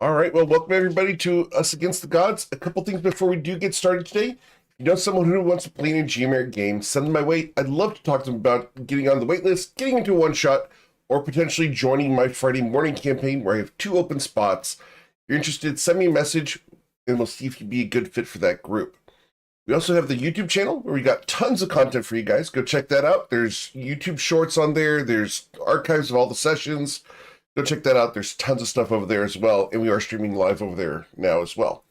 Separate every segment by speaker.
Speaker 1: All right, well, welcome everybody to Us Against the Gods. A couple things before we do get started today. If you know someone who wants to play in a GMR game, send them my way. I'd love to talk to them about getting on the wait list, getting into a one-shot, or potentially joining my Friday morning campaign where I have 2 open spots. If you're interested, send me a message, and we'll see if you'd be a good fit for that group. We also have the YouTube channel where we got tons of content for you guys. Go check that out. There's YouTube shorts on there. There's archives of all the sessions. Go check that out. There's tons of stuff over there as well, and we are streaming live over there now as well.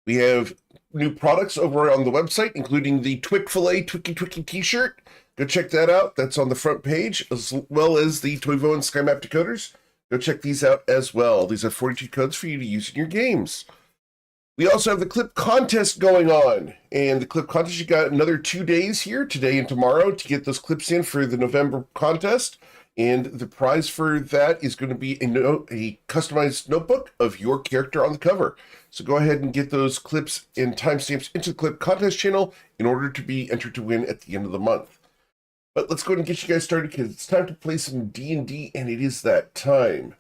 Speaker 1: We have new products over on the website, including the Twick Filet Twicky t-shirt. Go check that out. That's on the front page, as well as the Toivo and SkyMap decoders. Go check these out as well. These are 42 codes for you to use in your games. We also have the clip contest going on, and the clip contest, you got another 2 days here, today and tomorrow, to get those clips in for the November contest. And the prize for that is going to be a customized notebook of your character on the cover. So go ahead and get those clips and timestamps into the clip contest channel in order to be entered to win at the end of the month. But let's go ahead and get you guys started because it's time to play some D&D, and it is that time.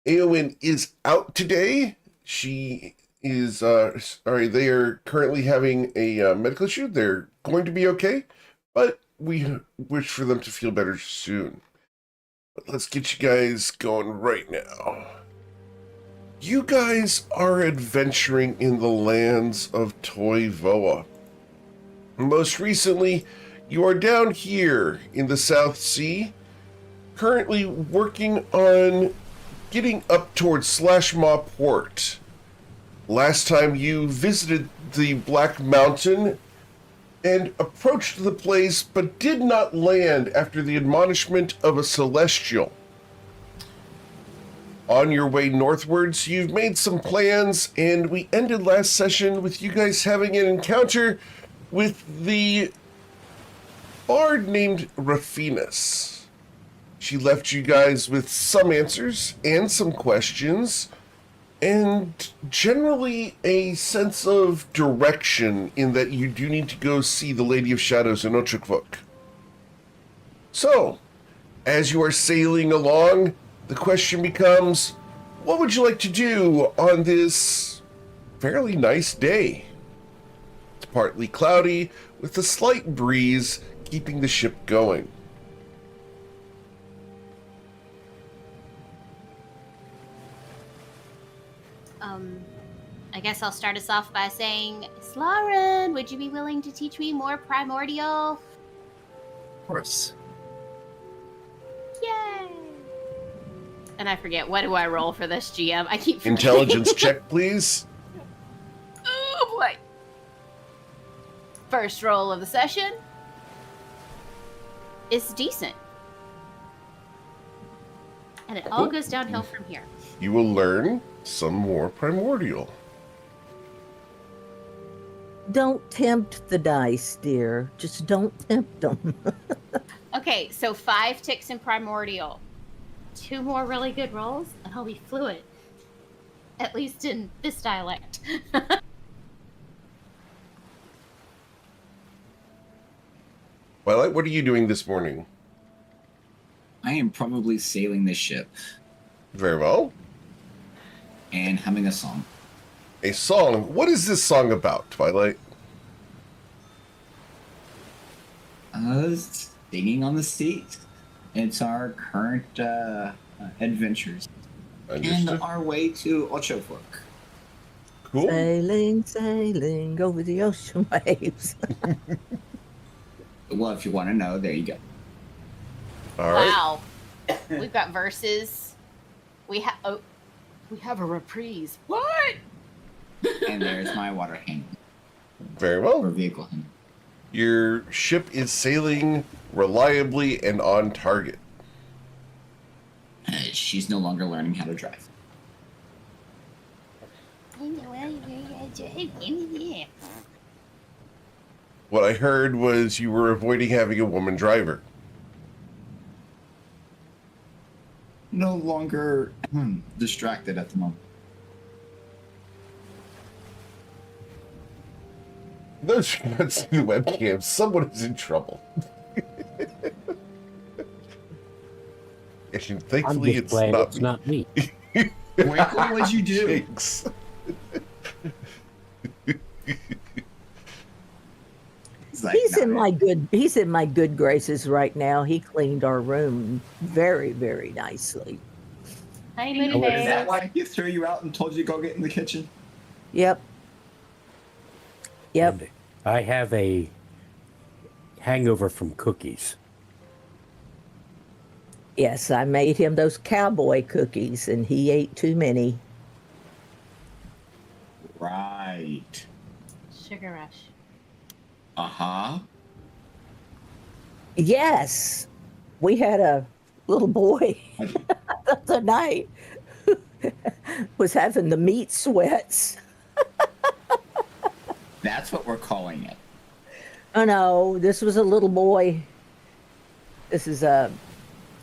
Speaker 1: Aowen is out today. She is, they are currently having a medical issue. They're going to be okay, but we wish for them to feel better soon. But let's get you guys going right now. You guys are adventuring in the lands of Toivoa. Most recently, you are down here in the South Sea, currently working on getting up towards Slashmaw Port. Last time you visited the Black Mountain and approached the place, but did not land after the admonishment of a celestial. On your way northwards, you've made some plans, and we ended last session with you guys having an encounter with the bard named Rafinus. She left you guys with some answers and some questions, and generally a sense of direction in that you do need to go see the Lady of Shadows in Otrikvuk. So, as you are sailing along, the question becomes, what would you like to do on this fairly nice day? It's partly cloudy, with a slight breeze keeping the ship going.
Speaker 2: I guess I'll start us off by saying, Slaren, would you be willing to teach me more primordial?
Speaker 3: Of course.
Speaker 2: Yay! And I forget, what do I roll for this, GM? I keep forgetting.
Speaker 1: Intelligence check, please.
Speaker 2: Oh boy! First roll of the session is decent. And it all goes downhill from here.
Speaker 1: You will learn some more primordial.
Speaker 4: Don't tempt the dice, dear. Just don't tempt them.
Speaker 2: Okay, so 5 ticks in primordial. 2 more really good rolls, and I'll be fluent. At least in this dialect.
Speaker 1: Twilight, what are you doing this morning?
Speaker 3: I am probably sailing this ship
Speaker 1: Very well.
Speaker 3: and humming a song.
Speaker 1: A song. What is this song about, Twilight?
Speaker 3: Singing on the sea. It's our current adventures.
Speaker 1: Understood.
Speaker 3: And our way to Otrikvuk.
Speaker 1: Cool.
Speaker 4: Sailing, sailing over the ocean waves.
Speaker 3: Well, if you want to know, there you go.
Speaker 1: All right.
Speaker 2: Wow. We've got verses. We have a reprise. What?
Speaker 3: And there's my water hand,
Speaker 1: Very
Speaker 3: or
Speaker 1: well.
Speaker 3: vehicle hand.
Speaker 1: Your ship is sailing reliably and on target.
Speaker 3: She's no longer learning how to drive.
Speaker 1: What I heard was you were avoiding having a woman driver.
Speaker 3: No longer distracted at the moment.
Speaker 1: Those who cannot see the webcam, someone is in trouble. And
Speaker 5: On
Speaker 1: thankfully,
Speaker 5: display,
Speaker 1: it's not me.
Speaker 5: me.
Speaker 3: Winkle as you do.
Speaker 1: Jinx.
Speaker 3: He's like,
Speaker 4: He's
Speaker 3: "Nah,
Speaker 4: in
Speaker 3: man."
Speaker 4: my good. He's in my good graces right now. He cleaned our room very, very nicely.
Speaker 2: Hi, Moody
Speaker 3: Is
Speaker 2: Face.
Speaker 3: that why he threw you out and told you to go get in the kitchen?
Speaker 4: Yep. Yep.
Speaker 5: And I have a hangover from cookies.
Speaker 4: Yes, I made him those cowboy cookies, and he ate too many.
Speaker 3: Right.
Speaker 2: Sugar rush.
Speaker 3: Uh-huh.
Speaker 4: Yes, we had a little boy the other night who was having the meat sweats.
Speaker 3: That's what we're calling it.
Speaker 4: Oh no, this was a little boy. This is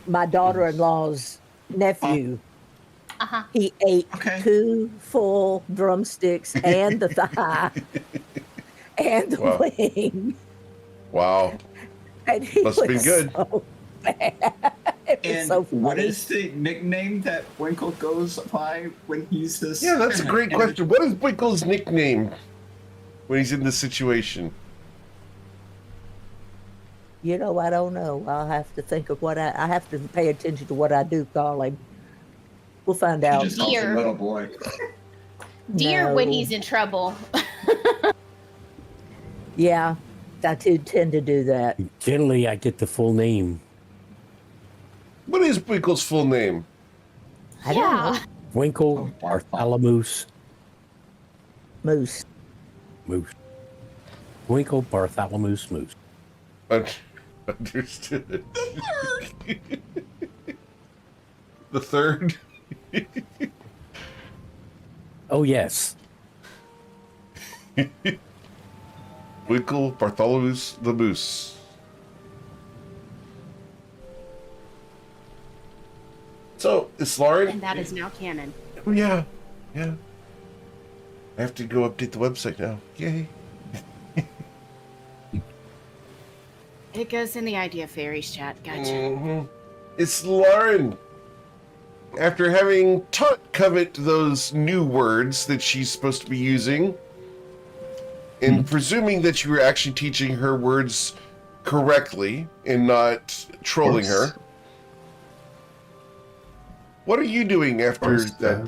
Speaker 4: my daughter-in-law's nephew.
Speaker 2: Uh-huh.
Speaker 4: He ate
Speaker 3: Okay.
Speaker 4: 2 full drumsticks and the thigh and the
Speaker 1: Wow.
Speaker 4: wing.
Speaker 1: Wow.
Speaker 4: And he
Speaker 1: Must have been
Speaker 4: was
Speaker 1: good.
Speaker 4: so bad. It was
Speaker 3: And
Speaker 4: so funny.
Speaker 3: what is the nickname that Winkle goes by when he's this?
Speaker 1: Yeah, that's a great question. What is Winkle's nickname when he's in this situation?
Speaker 4: You know, I don't know. I'll have to think of what I have to pay attention to what I do call him. We'll find
Speaker 3: He
Speaker 4: out.
Speaker 3: just calls him
Speaker 2: Dear.
Speaker 3: little boy.
Speaker 2: Dear when
Speaker 4: No.
Speaker 2: he's in trouble.
Speaker 4: Yeah, I do tend to do that.
Speaker 5: Generally, I get the full name.
Speaker 1: What is Winkle's full name?
Speaker 4: I don't know.
Speaker 5: Winkle
Speaker 3: Oh,
Speaker 5: Bartholomew
Speaker 4: Moose.
Speaker 5: Moose. Winkle Bartholomew Moose.
Speaker 1: Understood. The third?
Speaker 5: Oh, yes.
Speaker 1: Winkle Bartholomew's the Moose. So, is Lauren?
Speaker 2: And that is now canon.
Speaker 1: Oh, yeah. Yeah. I have to go update the website now. Yay.
Speaker 2: It goes in the Idea Fairies chat. Gotcha.
Speaker 1: Mm-hmm. It's Lauren. After having taught Covet those new words that she's supposed to be using, and presuming that you were actually teaching her words correctly and not trolling her, what are you doing after that?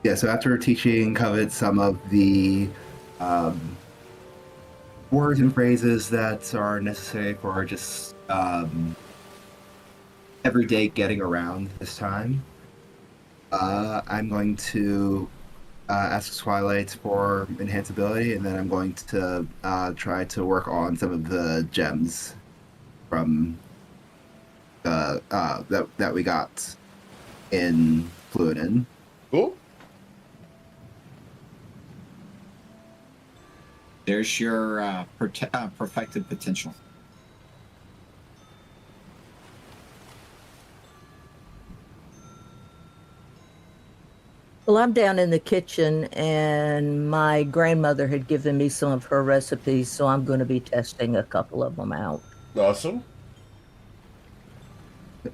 Speaker 6: Yeah, so after teaching Covet some of the words and phrases that are necessary for just everyday getting around this time, I'm going to ask Twilight for enhanceability, and then I'm going to try to work on some of the gems from that we got in Fluidin.
Speaker 1: Cool.
Speaker 3: There's your perfected potential.
Speaker 4: Well, I'm down in the kitchen, and my grandmother had given me some of her recipes, so I'm going to be testing a couple of them out.
Speaker 1: Awesome.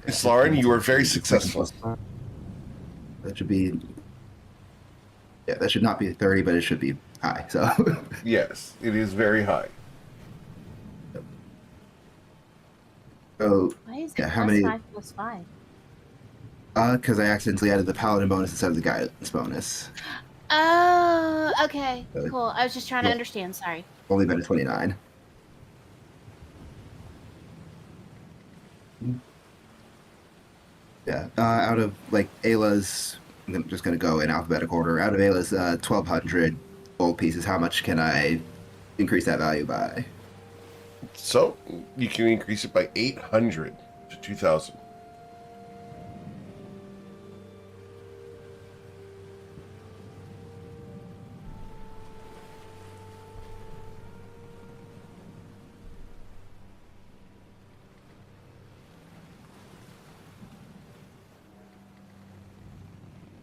Speaker 1: Miss Lauren, you are very successful.
Speaker 6: That should be, yeah, that should not be 30, but it should be high. So
Speaker 1: Yes, it is very high.
Speaker 6: so
Speaker 2: Why is it
Speaker 6: Yeah, how
Speaker 2: plus
Speaker 6: many-
Speaker 2: 5 plus 5?
Speaker 6: because I accidentally added the paladin bonus instead of the guidance bonus.
Speaker 2: Oh, okay.
Speaker 6: Uh,
Speaker 2: Cool. I was just trying to
Speaker 6: yeah.
Speaker 2: understand. Sorry.
Speaker 6: Only been at 29. Yeah, out of like Ayla's, I'm just gonna go in alphabetical order. Out of Ayla's 1,200 gold pieces, how much can I increase that value by?
Speaker 1: So, you can increase it by 800 to 2,000.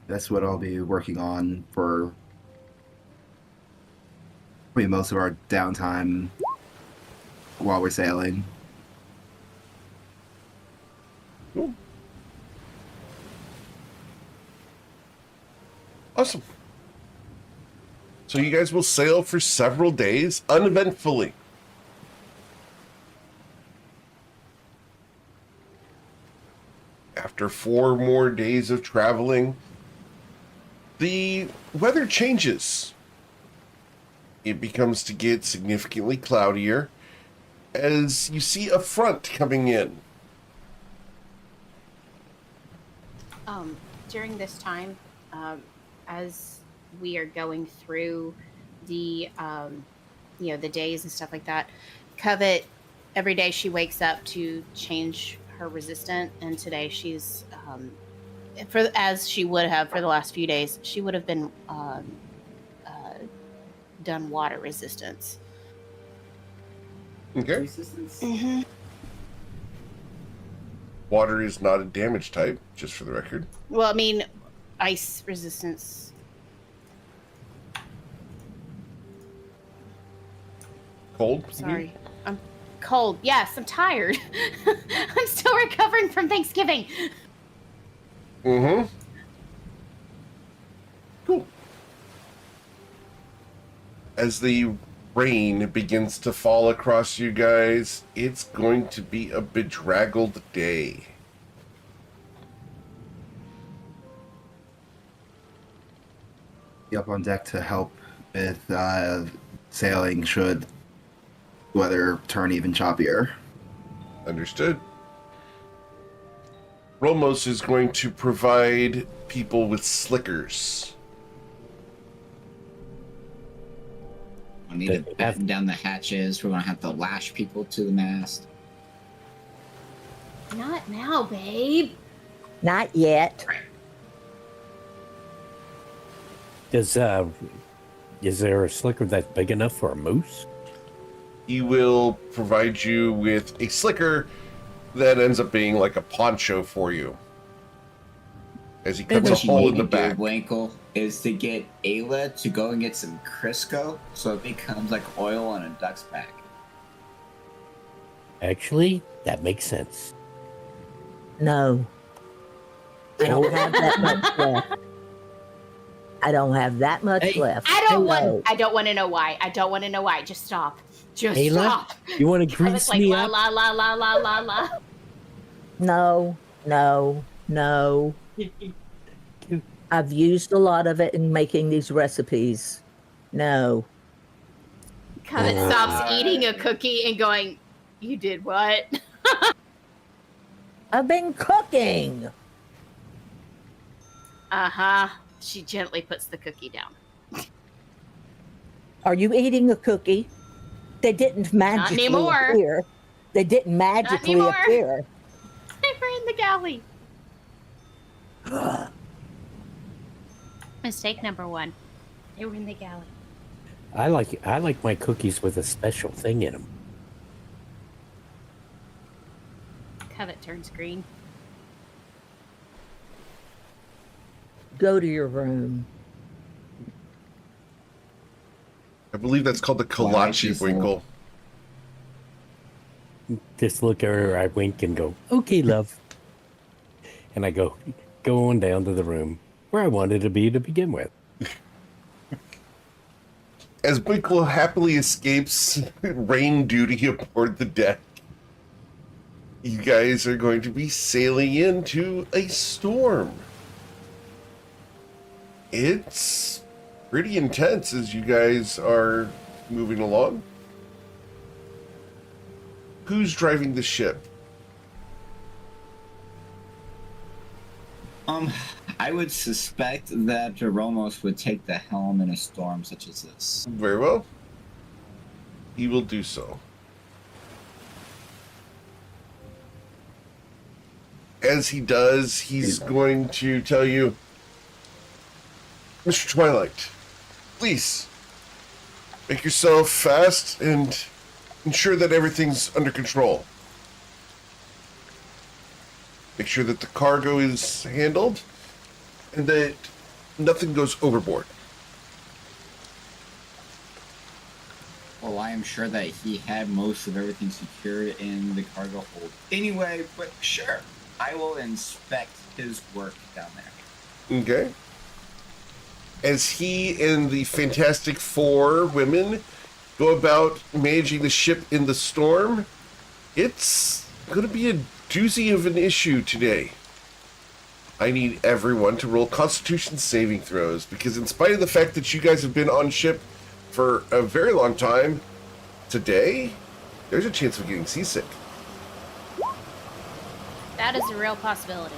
Speaker 6: That's what I'll be working on for probably most of our downtime while we're sailing.
Speaker 1: Cool. Awesome. So you guys will sail for several days uneventfully. After 4 more days of traveling, the weather changes. It becomes to get significantly cloudier as you see a front coming in.
Speaker 2: During this time, as we are going through the, the days and stuff like that, Covet, every day she wakes up to change her resistant, and today she's, as she would have for the last few days, she would have been done water resistance.
Speaker 1: Okay.
Speaker 3: Resistance?
Speaker 2: Mm-hmm.
Speaker 1: Water is not a damage type, just for the record.
Speaker 2: Well, I mean, ice resistance.
Speaker 1: Cold?
Speaker 2: Sorry. I'm cold. Yes, I'm tired. I'm still recovering from Thanksgiving.
Speaker 1: Mm-hmm. Cool. As the rain begins to fall across you guys, it's going to be a bedraggled day.
Speaker 6: Be up on deck to help with sailing should weather turn even choppier.
Speaker 1: Understood. Romos is going to provide people with slickers.
Speaker 3: I need to batten down the hatches. We're gonna have to lash people to the mast.
Speaker 2: Not now, babe.
Speaker 4: Not yet.
Speaker 5: Is there a slicker that's big enough for a moose?
Speaker 1: He will provide you with a slicker that ends up being like a poncho for you. As he cuts a
Speaker 3: What you
Speaker 1: hole
Speaker 3: need
Speaker 1: in the
Speaker 3: to do,
Speaker 1: back.
Speaker 3: Winkle, is to get Ayla to go and get some Crisco so it becomes like oil on a duck's back.
Speaker 5: Actually, that makes sense.
Speaker 4: No. I don't have that much left. I don't have that much
Speaker 5: Hey,
Speaker 4: left.
Speaker 2: I don't
Speaker 4: No.
Speaker 2: want. I don't want to know why. I don't want to know why. Just stop. Just
Speaker 5: Ayla,
Speaker 2: stop.
Speaker 5: you want to
Speaker 2: I was
Speaker 5: grease
Speaker 2: like
Speaker 5: me
Speaker 2: la
Speaker 5: up?
Speaker 2: la la la la la la.
Speaker 4: No, no, no. I've used a lot of it in making these recipes. No.
Speaker 2: Covet stops eating a cookie and going, "You did what?"
Speaker 4: I've been cooking.
Speaker 2: Uh-huh. She gently puts the cookie down.
Speaker 4: Are you eating a cookie? They didn't magically
Speaker 2: anymore.
Speaker 4: appear. They didn't magically
Speaker 2: anymore.
Speaker 4: appear.
Speaker 2: They were in the galley. Mistake number 1. They were in the galley.
Speaker 5: I like my cookies with a special thing in them.
Speaker 2: Covet turns green.
Speaker 4: Go to your room.
Speaker 1: I believe that's called the kolache, Winkle.
Speaker 5: Just look at her, I wink and go, okay, love. And I go on down to the room where I wanted to be to begin with.
Speaker 1: As Winkle happily escapes rain duty aboard the deck, you guys are going to be sailing into a storm. It's pretty intense as you guys are moving along. Who's driving the ship?
Speaker 3: I would suspect that Ramos would take the helm in a storm such as this.
Speaker 1: Very well. He will do so. As he does, he's going to tell you, Mr. Twilight, please make yourself fast and ensure that everything's under control. Make sure that the cargo is handled and that nothing goes overboard.
Speaker 3: Well, I am sure that he had most of everything secured in the cargo hold anyway, but sure. I will inspect his work down there.
Speaker 1: Okay. As he and the Fantastic Four women go about managing the ship in the storm, it's going to be a doozy of an issue today. I need everyone to roll Constitution saving throws, because in spite of the fact that you guys have been on ship for a very long time, today, there's a chance of getting seasick.
Speaker 2: That is a real possibility.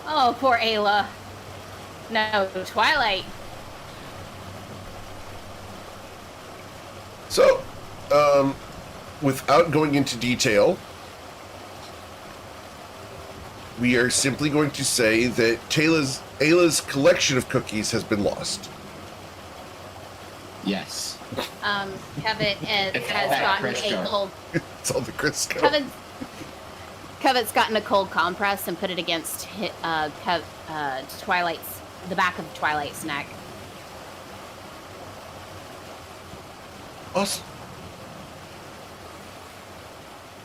Speaker 2: Oh, poor Ayla. No, Twilight.
Speaker 1: So, without going into detail, we are simply going to say that Ayla's collection of cookies has been lost.
Speaker 3: Yes.
Speaker 2: Kevin
Speaker 3: It's
Speaker 2: has
Speaker 3: all that
Speaker 2: gotten
Speaker 3: Crisco.
Speaker 2: a cold.
Speaker 1: It's all the Crisco.
Speaker 2: Kevin's gotten a cold compress and put it against Twilight's, the back of Twilight's neck.
Speaker 1: Awesome.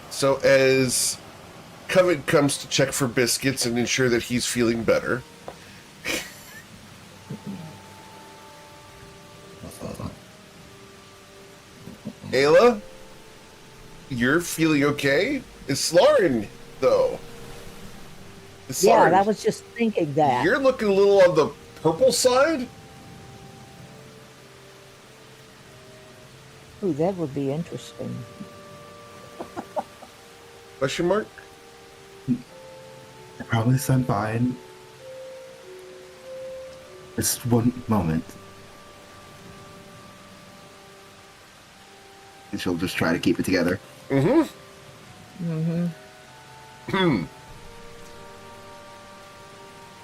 Speaker 1: So as Covet comes to check for biscuits and ensure that he's feeling better, Ayla, you're feeling okay? It's Lauren, though. It's
Speaker 4: Yeah,
Speaker 1: Lauren.
Speaker 4: I was just thinking that.
Speaker 1: You're looking a little on the purple side?
Speaker 4: Ooh, that would be interesting.
Speaker 1: Question mark?
Speaker 6: I promise I'm fine. Just one moment. And she'll just try to keep it together.
Speaker 4: Mm-hmm.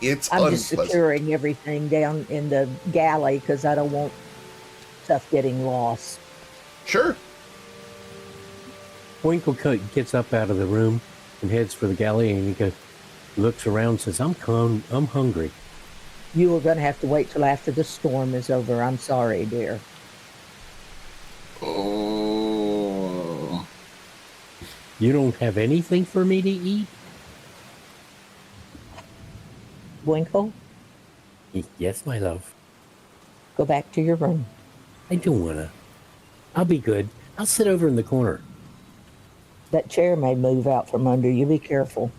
Speaker 1: It's
Speaker 4: I'm just
Speaker 1: unpleasant.
Speaker 4: securing everything down in the galley because I don't want stuff getting lost.
Speaker 1: Sure.
Speaker 5: Winkle gets up out of the room and heads for the galley, and he looks around and says, I'm hungry.
Speaker 4: You are going to have to wait till after the storm is over. I'm sorry, dear.
Speaker 3: Oh.
Speaker 5: You don't have anything for me to eat?
Speaker 4: Winkle,
Speaker 5: Yes, my love.
Speaker 4: go back to your room.
Speaker 5: I don't want to. I'll be good. I'll sit over in the corner.
Speaker 4: That chair may move out from under you. Be careful.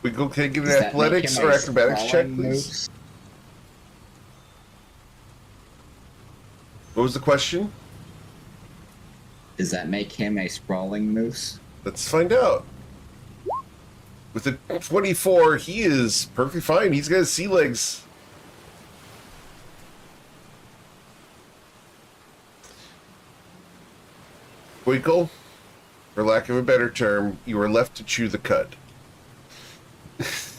Speaker 1: We go take an
Speaker 3: Does that make
Speaker 1: athletics
Speaker 3: him
Speaker 1: or
Speaker 3: a
Speaker 1: acrobatics check,
Speaker 3: sprawling
Speaker 1: please.
Speaker 3: moose?
Speaker 1: What was the question?
Speaker 3: Does that make him a sprawling moose?
Speaker 1: Let's find out. With a 24, he is perfectly fine. He's got his sea legs. Winkle, for lack of a better term, you are left to chew the cud.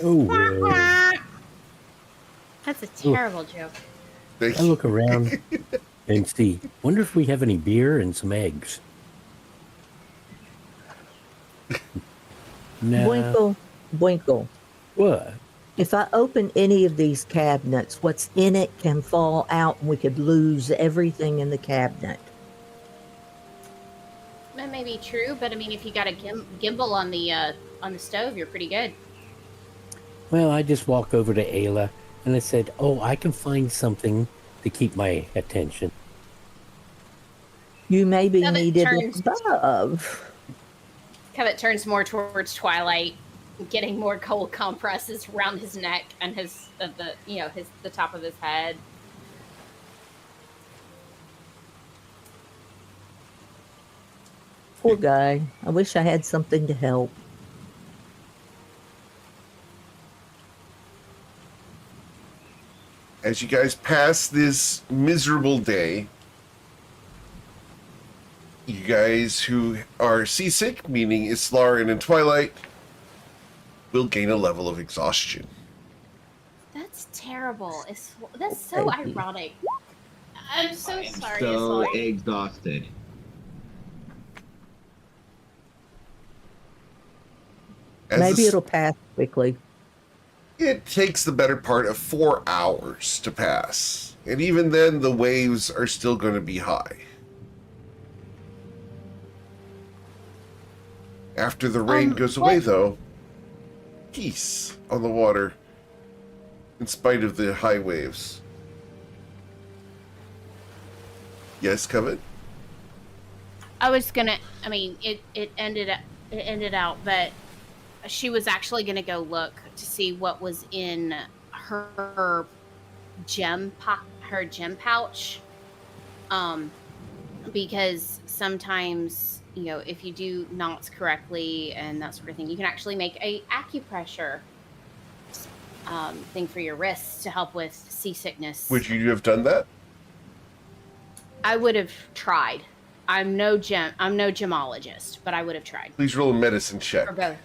Speaker 5: Oh,
Speaker 2: That's a terrible joke.
Speaker 1: Thank
Speaker 5: I
Speaker 1: you.
Speaker 5: look around and see. Wonder if we have any beer and some eggs. No.
Speaker 4: Winkle.
Speaker 5: What?
Speaker 4: If I open any of these cabinets, what's in it can fall out and we could lose everything in the cabinet.
Speaker 2: That may be true, but I mean, if you got a gimbal on the stove, you're pretty good.
Speaker 5: Well, I just walk over to Ayla and I said, oh, I can find something to keep my attention.
Speaker 4: You maybe
Speaker 2: Now that
Speaker 4: needed
Speaker 2: turns-
Speaker 4: above.
Speaker 2: Kevin turns more towards Twilight, getting more cold compresses around his neck and the top of his head.
Speaker 4: Poor guy. I wish I had something to help.
Speaker 1: As you guys pass this miserable day, you guys who are seasick, meaning Islarin and Twilight, will gain a level of exhaustion.
Speaker 2: That's terrible. That's so
Speaker 4: Thank you.
Speaker 2: ironic. I'm so
Speaker 3: I am
Speaker 2: sorry.
Speaker 3: so
Speaker 2: Isolde.
Speaker 3: exhausted.
Speaker 1: As
Speaker 4: Maybe
Speaker 1: this-
Speaker 4: it'll pass quickly.
Speaker 1: It takes the better part of 4 hours to pass. And even then, the waves are still going to be high. After the rain goes away, though, peace on the water, in spite of the high waves. Yes, Covet?
Speaker 2: I was gonna. I mean, it ended out, but she was actually gonna go look to see what was in her gem pouch. Because sometimes, you know, if you do knots correctly and that sort of thing, you can actually make a acupressure thing for your wrists to help with seasickness.
Speaker 1: Would you have done that?
Speaker 2: I would have tried. I'm no gemologist, but I would have tried.
Speaker 1: Please roll a medicine check.
Speaker 2: For both.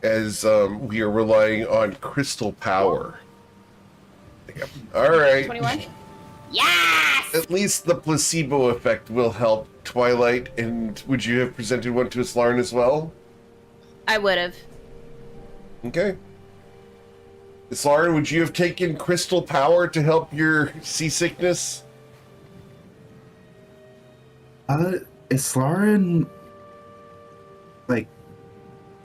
Speaker 1: As we are relying on crystal power. All right.
Speaker 2: 21? Yes!
Speaker 1: At least the placebo effect will help, Twilight. And would you have presented one to Aslarn as well?
Speaker 2: I would have.
Speaker 1: Okay. Aslarn, would you have taken crystal power to help your seasickness?
Speaker 6: Is Lauren like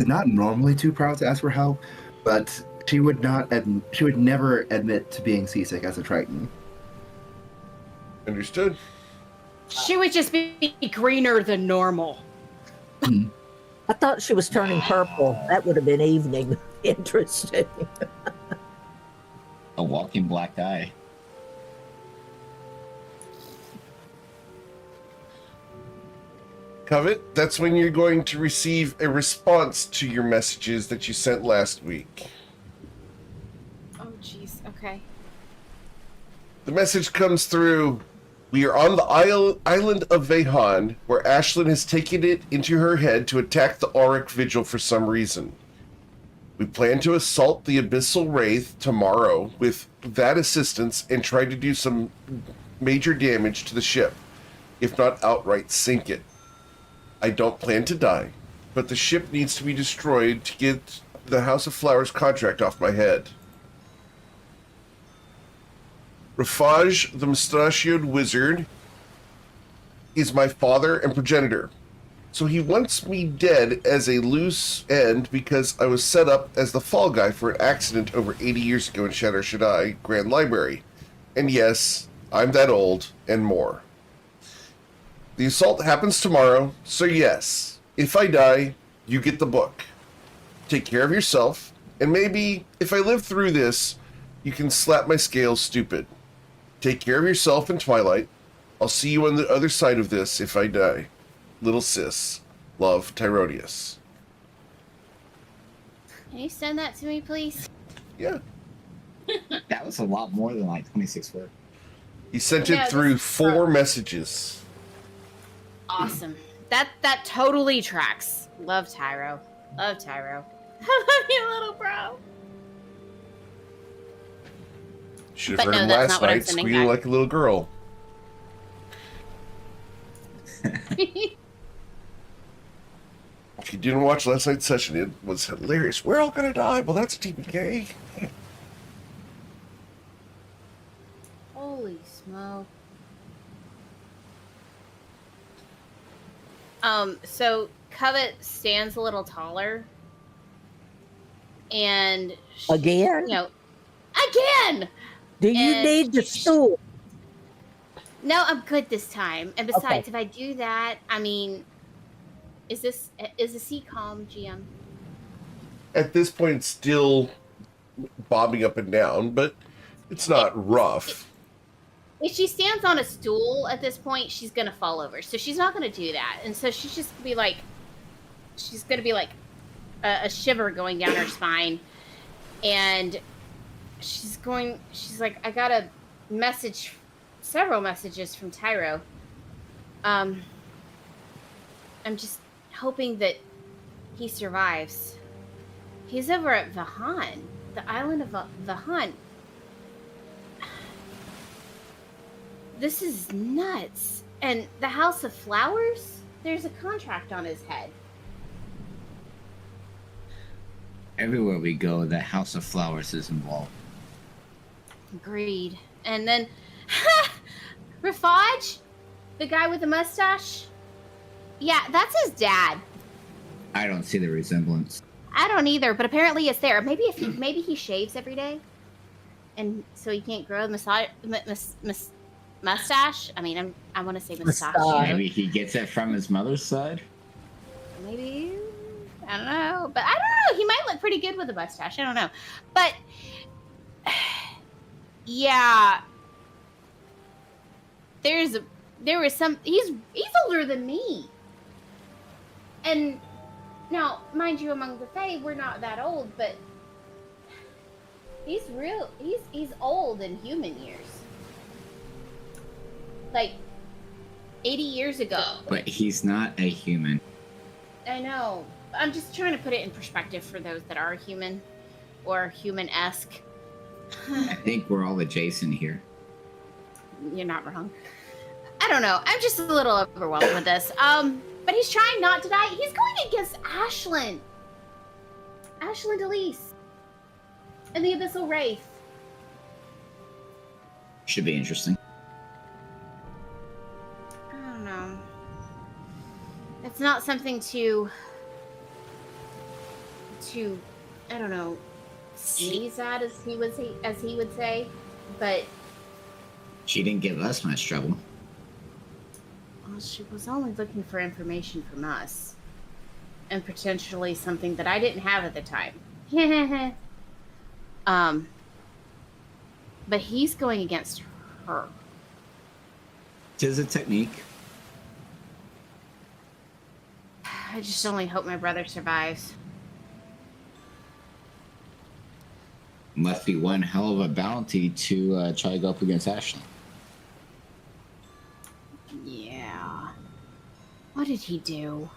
Speaker 6: not normally too proud to ask for help, but she would never admit to being seasick as a Triton.
Speaker 1: Understood.
Speaker 2: She would just be greener than normal.
Speaker 4: I thought she was turning purple. That would have been evening. Interesting.
Speaker 3: A walking black eye.
Speaker 1: Covet, that's when you're going to receive a response to your messages that you sent last week.
Speaker 2: Oh, jeez. Okay.
Speaker 1: The message comes through. We are on the island of Vehan, where Ashlyn has taken it into her head to attack the Auric Vigil for some reason. We plan to assault the Abyssal Wraith tomorrow with that assistance and try to do some major damage to the ship, if not outright sink it. I don't plan to die, but the ship needs to be destroyed to get the House of Flowers contract off my head. Rafaj, the mustachioed wizard, is my father and progenitor. So he wants me dead as a loose end because I was set up as the fall guy for an accident over 80 years ago in Shadow Shaddai Grand Library. And yes, I'm that old and more. The assault happens tomorrow, so yes, if I die, you get the book. Take care of yourself, and maybe, if I live through this, you can slap my scales stupid. Take care of yourself in Twilight. I'll see you on the other side of this if I die. Little sis. Love, Tyrodius.
Speaker 2: Can you send that to me, please?
Speaker 1: Yeah.
Speaker 3: That was a lot more than like 26 words.
Speaker 1: He sent
Speaker 2: No,
Speaker 1: it through
Speaker 2: this is
Speaker 1: 4 messages.
Speaker 2: Awesome. That totally tracks. Love Tyro. Love Tyro. I love you, little bro.
Speaker 1: Should have
Speaker 2: But
Speaker 1: heard
Speaker 2: no,
Speaker 1: him
Speaker 2: that's
Speaker 1: last
Speaker 2: not what I'm
Speaker 1: night
Speaker 2: sending
Speaker 1: squealing
Speaker 2: back.
Speaker 1: like a little girl. If you didn't watch last night's session, it was hilarious. We're all gonna die. Well, that's TPK.
Speaker 2: Holy smoke. So Covet stands a little taller. And she,
Speaker 4: Again?
Speaker 2: you know, again.
Speaker 4: Do you
Speaker 2: And
Speaker 4: need the
Speaker 2: she-
Speaker 4: stool?
Speaker 2: No, I'm good this time. And besides,
Speaker 4: Okay.
Speaker 2: if I do that, I mean, is the sea calm, GM?
Speaker 1: At this point, it's still bobbing up and down, but it's not rough.
Speaker 2: If she stands on a stool at this point, she's gonna fall over. So she's not gonna do that, and so she's just gonna be like, a shiver going down her spine, and she's like, I got a message, several messages from Tyro. I'm just hoping that he survives. He's over at Vahan, the island of Vahan. This is nuts. And the House of Flowers? There's a contract on his head.
Speaker 3: Everywhere we go, the House of Flowers is involved.
Speaker 2: Agreed. And then, Rafaj, The guy with the mustache? Yeah, that's his dad.
Speaker 3: I don't see the resemblance.
Speaker 2: I don't either, but apparently it's there. Maybe maybe he shaves every day, and so he can't grow a mustache. I mean, I want to say mustache.
Speaker 3: Maybe he gets it from his mother's side.
Speaker 2: Maybe, I don't know, but I don't know. He might look pretty good with a mustache. I don't know, but yeah, there was some. He's older than me, and now, mind you, among the Fae, we're not that old, but he's old in human years, like 80 years ago.
Speaker 3: But he's not a human.
Speaker 2: I know. I'm just trying to put it in perspective for those that are human or human-esque.
Speaker 3: I think we're all adjacent here.
Speaker 2: You're not wrong. I don't know. I'm just a little overwhelmed with this. But he's trying not to die. He's going against Ashlyn. Ashlyn Delise. And the Abyssal Wraith.
Speaker 3: Should be interesting.
Speaker 2: I don't know. It's not something to I don't know, sneeze at, as he would say, but
Speaker 3: She didn't give us much trouble.
Speaker 2: well, she was only looking for information from us, and potentially something that I didn't have at the time. But he's going against her.
Speaker 3: Tis a technique.
Speaker 2: I just only hope my brother survives.
Speaker 3: Must be one hell of a bounty to try to go up against Ashley.
Speaker 2: Yeah. What did he do?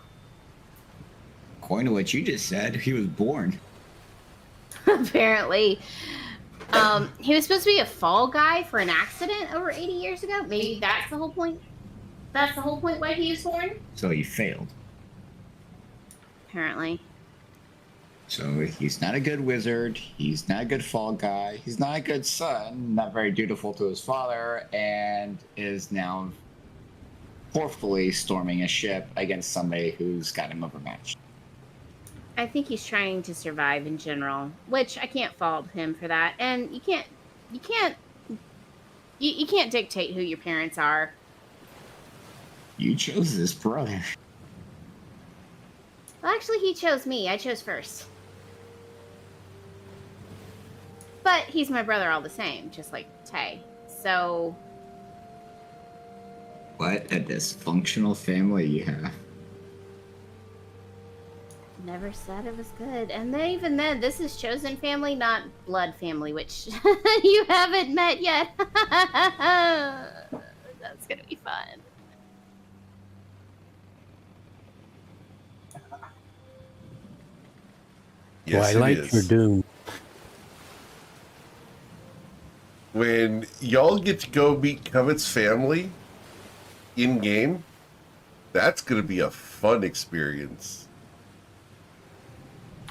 Speaker 3: According to what you just said, he was born.
Speaker 2: Apparently. He was supposed to be a fall guy for an accident over 80 years ago. Maybe that's the whole point. That's the whole point why he was born?
Speaker 3: So he failed.
Speaker 2: Apparently.
Speaker 3: So he's not a good wizard, he's not a good fall guy, he's not a good son, not very dutiful to his father, and is now forcefully storming a ship against somebody who's got him overmatched.
Speaker 2: I think he's trying to survive in general, which I can't fault him for that. And you can't dictate who your parents are.
Speaker 3: You chose this brother.
Speaker 2: Well, actually, he chose me. I chose first. But he's my brother all the same, just like Tay. So...
Speaker 3: What a dysfunctional family you have.
Speaker 2: Never said it was good. And then, even then, this is chosen family, not blood family, which you haven't met yet. That's gonna be fun.
Speaker 1: Yes,
Speaker 5: Twilight
Speaker 1: it
Speaker 5: or
Speaker 1: is.
Speaker 5: Doom?
Speaker 1: When y'all get to go meet Covet's family in game, that's gonna be a fun experience.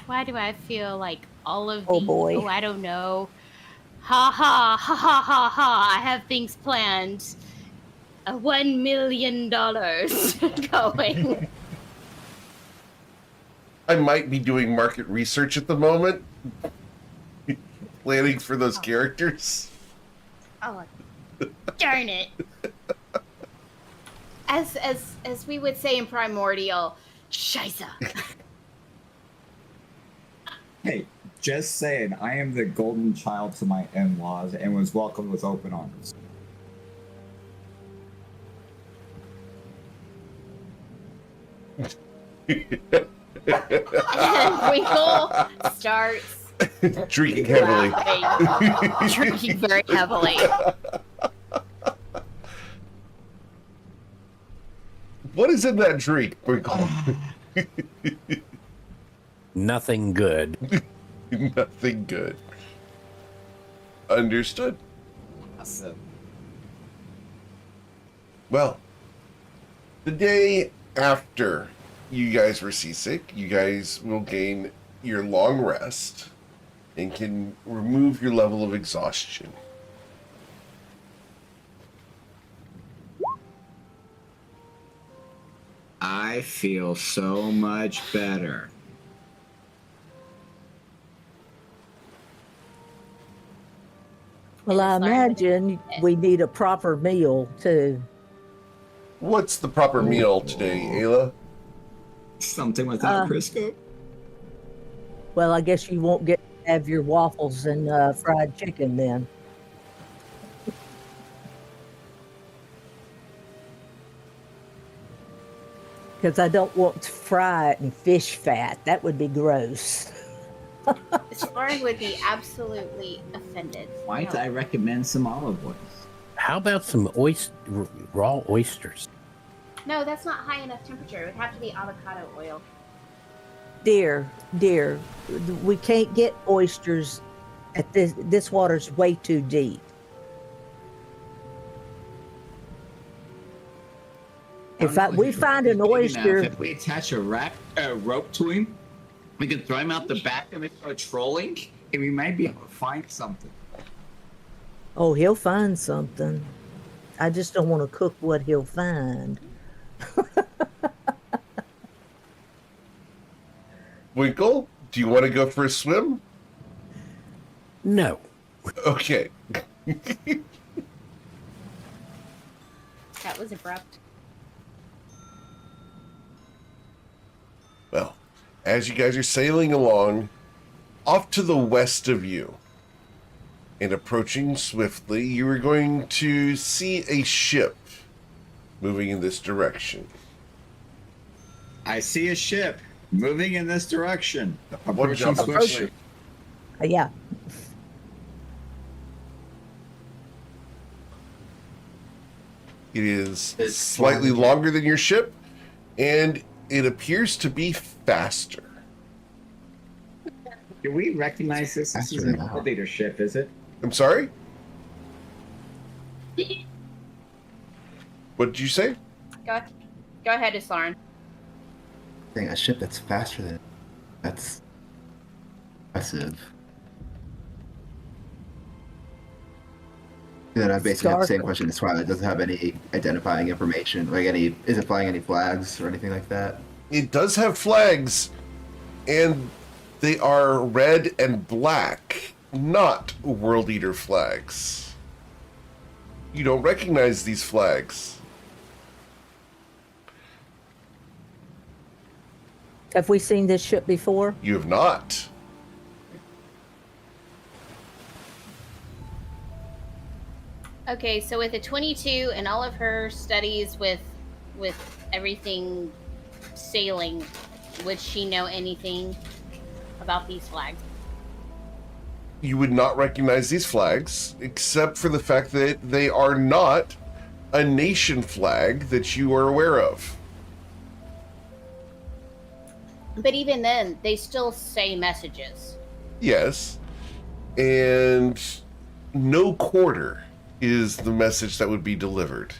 Speaker 2: Why do I feel like all of
Speaker 4: Oh,
Speaker 2: these?
Speaker 4: boy.
Speaker 2: Oh, I don't know. Ha ha ha ha ha ha! I have things planned. $1 million going.
Speaker 1: I might be doing market research at the moment, planning for those characters.
Speaker 2: Oh, darn it! As we would say in Primordial, Scheisse.
Speaker 3: Hey, just saying, I am the golden child to my in-laws and was welcomed with open arms.
Speaker 2: And Winkle starts
Speaker 1: Drinking heavily.
Speaker 2: laughing, drinking very heavily.
Speaker 1: What is in that drink, Winkle?
Speaker 5: Nothing good.
Speaker 1: Nothing good. Understood.
Speaker 3: Awesome.
Speaker 1: Well, the day after you guys were seasick, you guys will gain your long rest and can remove your level of exhaustion.
Speaker 3: I feel so much better.
Speaker 4: Well, I
Speaker 2: Sorry, but-
Speaker 4: imagine we need a proper meal too.
Speaker 1: What's the proper meal today, Ayla?
Speaker 3: Something without
Speaker 4: Uh,
Speaker 3: Crisco?
Speaker 4: Well, I guess you won't get to have your waffles and fried chicken then. Because I don't want to fry it in fish fat. That would be gross.
Speaker 2: Soren would be absolutely offended.
Speaker 3: Might
Speaker 2: No.
Speaker 3: I recommend some olive oil?
Speaker 5: How about some raw oysters?
Speaker 2: No, that's not high enough temperature. It would have to be avocado oil.
Speaker 4: Dear, we can't get oysters at this water's way too deep. If we find an oyster,
Speaker 3: If we attach a rope to him, we can throw him out the back and we start trolling, and we might be able to find something.
Speaker 4: oh, he'll find something. I just don't want to cook what he'll find.
Speaker 1: Winkle, do you want to go for a swim?
Speaker 5: No.
Speaker 1: Okay.
Speaker 2: That was abrupt.
Speaker 1: Well, as you guys are sailing along, off to the west of you, and approaching swiftly, you are going to see a ship moving in this direction.
Speaker 3: I see a ship moving in this direction.
Speaker 1: One
Speaker 3: Approaching
Speaker 1: jump.
Speaker 3: swiftly.
Speaker 4: Yeah.
Speaker 1: It is
Speaker 6: It's
Speaker 1: slightly
Speaker 6: flying.
Speaker 1: longer than your ship, and it appears to be faster.
Speaker 3: Do we recognize this? This
Speaker 6: Faster
Speaker 3: isn't
Speaker 6: now.
Speaker 3: a leadership, is it?
Speaker 1: I'm sorry? What did you say?
Speaker 2: Go ahead, Islarn.
Speaker 6: Dang, a ship that's faster than that's impressive. And then I basically have the same
Speaker 4: Stark.
Speaker 6: question as Twilight. Does it have any identifying information? Like is it flying any flags or anything like that?
Speaker 1: It does have flags, and they are red and black, not World Eater flags. You don't recognize these flags.
Speaker 4: Have we seen this ship before?
Speaker 1: You have not.
Speaker 2: Okay, so with a 22 and all of her studies with everything sailing, would she know anything about these flags?
Speaker 1: You would not recognize these flags, except for the fact that they are not a nation flag that you are aware of.
Speaker 2: But even then, they still say messages.
Speaker 1: Yes. And no quarter is the message that would be delivered.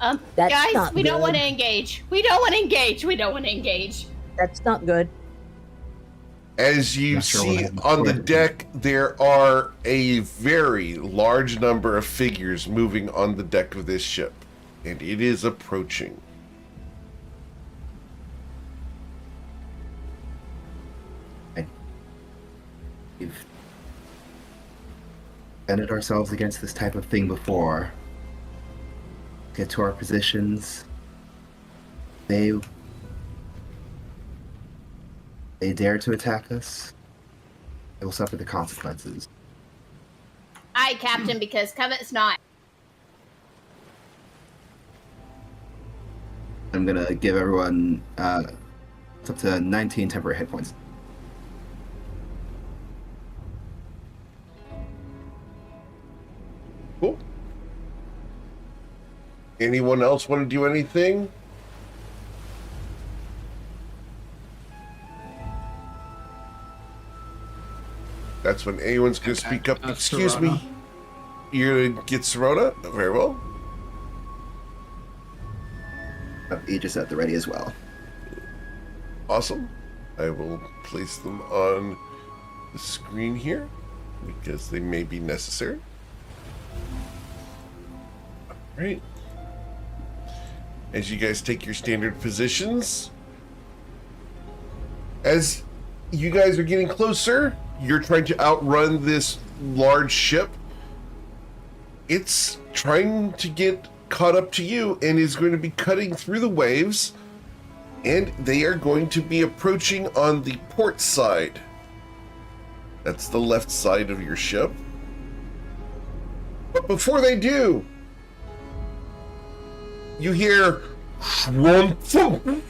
Speaker 4: That's
Speaker 2: Guys,
Speaker 4: not
Speaker 2: we don't
Speaker 4: good.
Speaker 2: want to engage. We don't want to engage. We don't want to engage.
Speaker 4: That's not good.
Speaker 1: As you
Speaker 6: Not sure what
Speaker 1: see
Speaker 6: I have
Speaker 1: on the
Speaker 6: before.
Speaker 1: deck, there are a very large number of figures moving on the deck of this ship, and it is approaching.
Speaker 6: We've defended ourselves against this type of thing before. Get to our positions. They dare to attack us. They will suffer the consequences.
Speaker 2: Aye, Captain, because Covet's not.
Speaker 6: I'm gonna give everyone it's up to 19 temporary hit points.
Speaker 1: Cool. Anyone else want to do anything? That's when anyone's going to speak up. Excuse me. You're going to get Serona? Very well.
Speaker 6: Have Aegis at the ready as well.
Speaker 1: Awesome. I will place them on the screen here because they may be necessary. All right. as you guys take your standard positions. As you guys are getting closer, you're trying to outrun this large ship. It's trying to get caught up to you and is going to be cutting through the waves, and they are going to be approaching on the port side. That's the left side of your ship. But before they do, you hear "Shwump, thump,"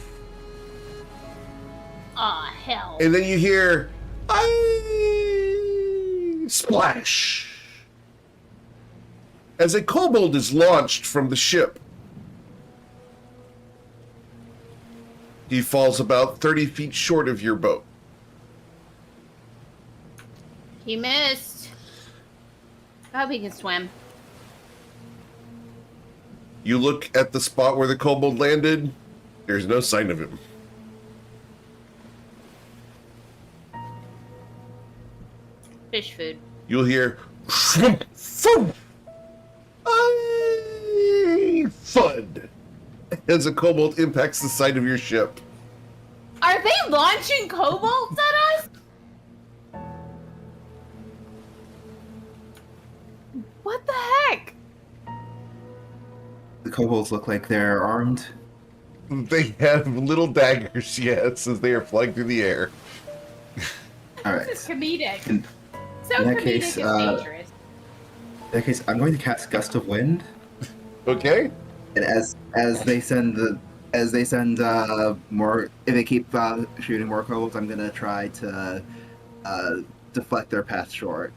Speaker 2: Aw, hell.
Speaker 1: and then you hear splash as a kobold is launched from the ship. He falls about 30 feet short of your boat.
Speaker 2: He missed. I hope he can swim.
Speaker 1: You look at the spot where the kobold landed. There's no sign of him.
Speaker 2: Fish food.
Speaker 1: You'll hear "Shwump, thump," thud as a kobold impacts the side of your ship.
Speaker 2: Are they launching kobolds at us? What the heck?
Speaker 6: The kobolds look like they're armed.
Speaker 1: They have little daggers, yes, as they are flying through the air.
Speaker 6: All right.
Speaker 2: This is comedic.
Speaker 6: In,
Speaker 2: So
Speaker 6: in that
Speaker 2: comedic
Speaker 6: case,
Speaker 2: is dangerous.
Speaker 6: in that case, I'm going to cast Gust of Wind,
Speaker 1: Okay?
Speaker 6: and as they send more, if they keep shooting more kobolds, I'm gonna try to deflect their path short.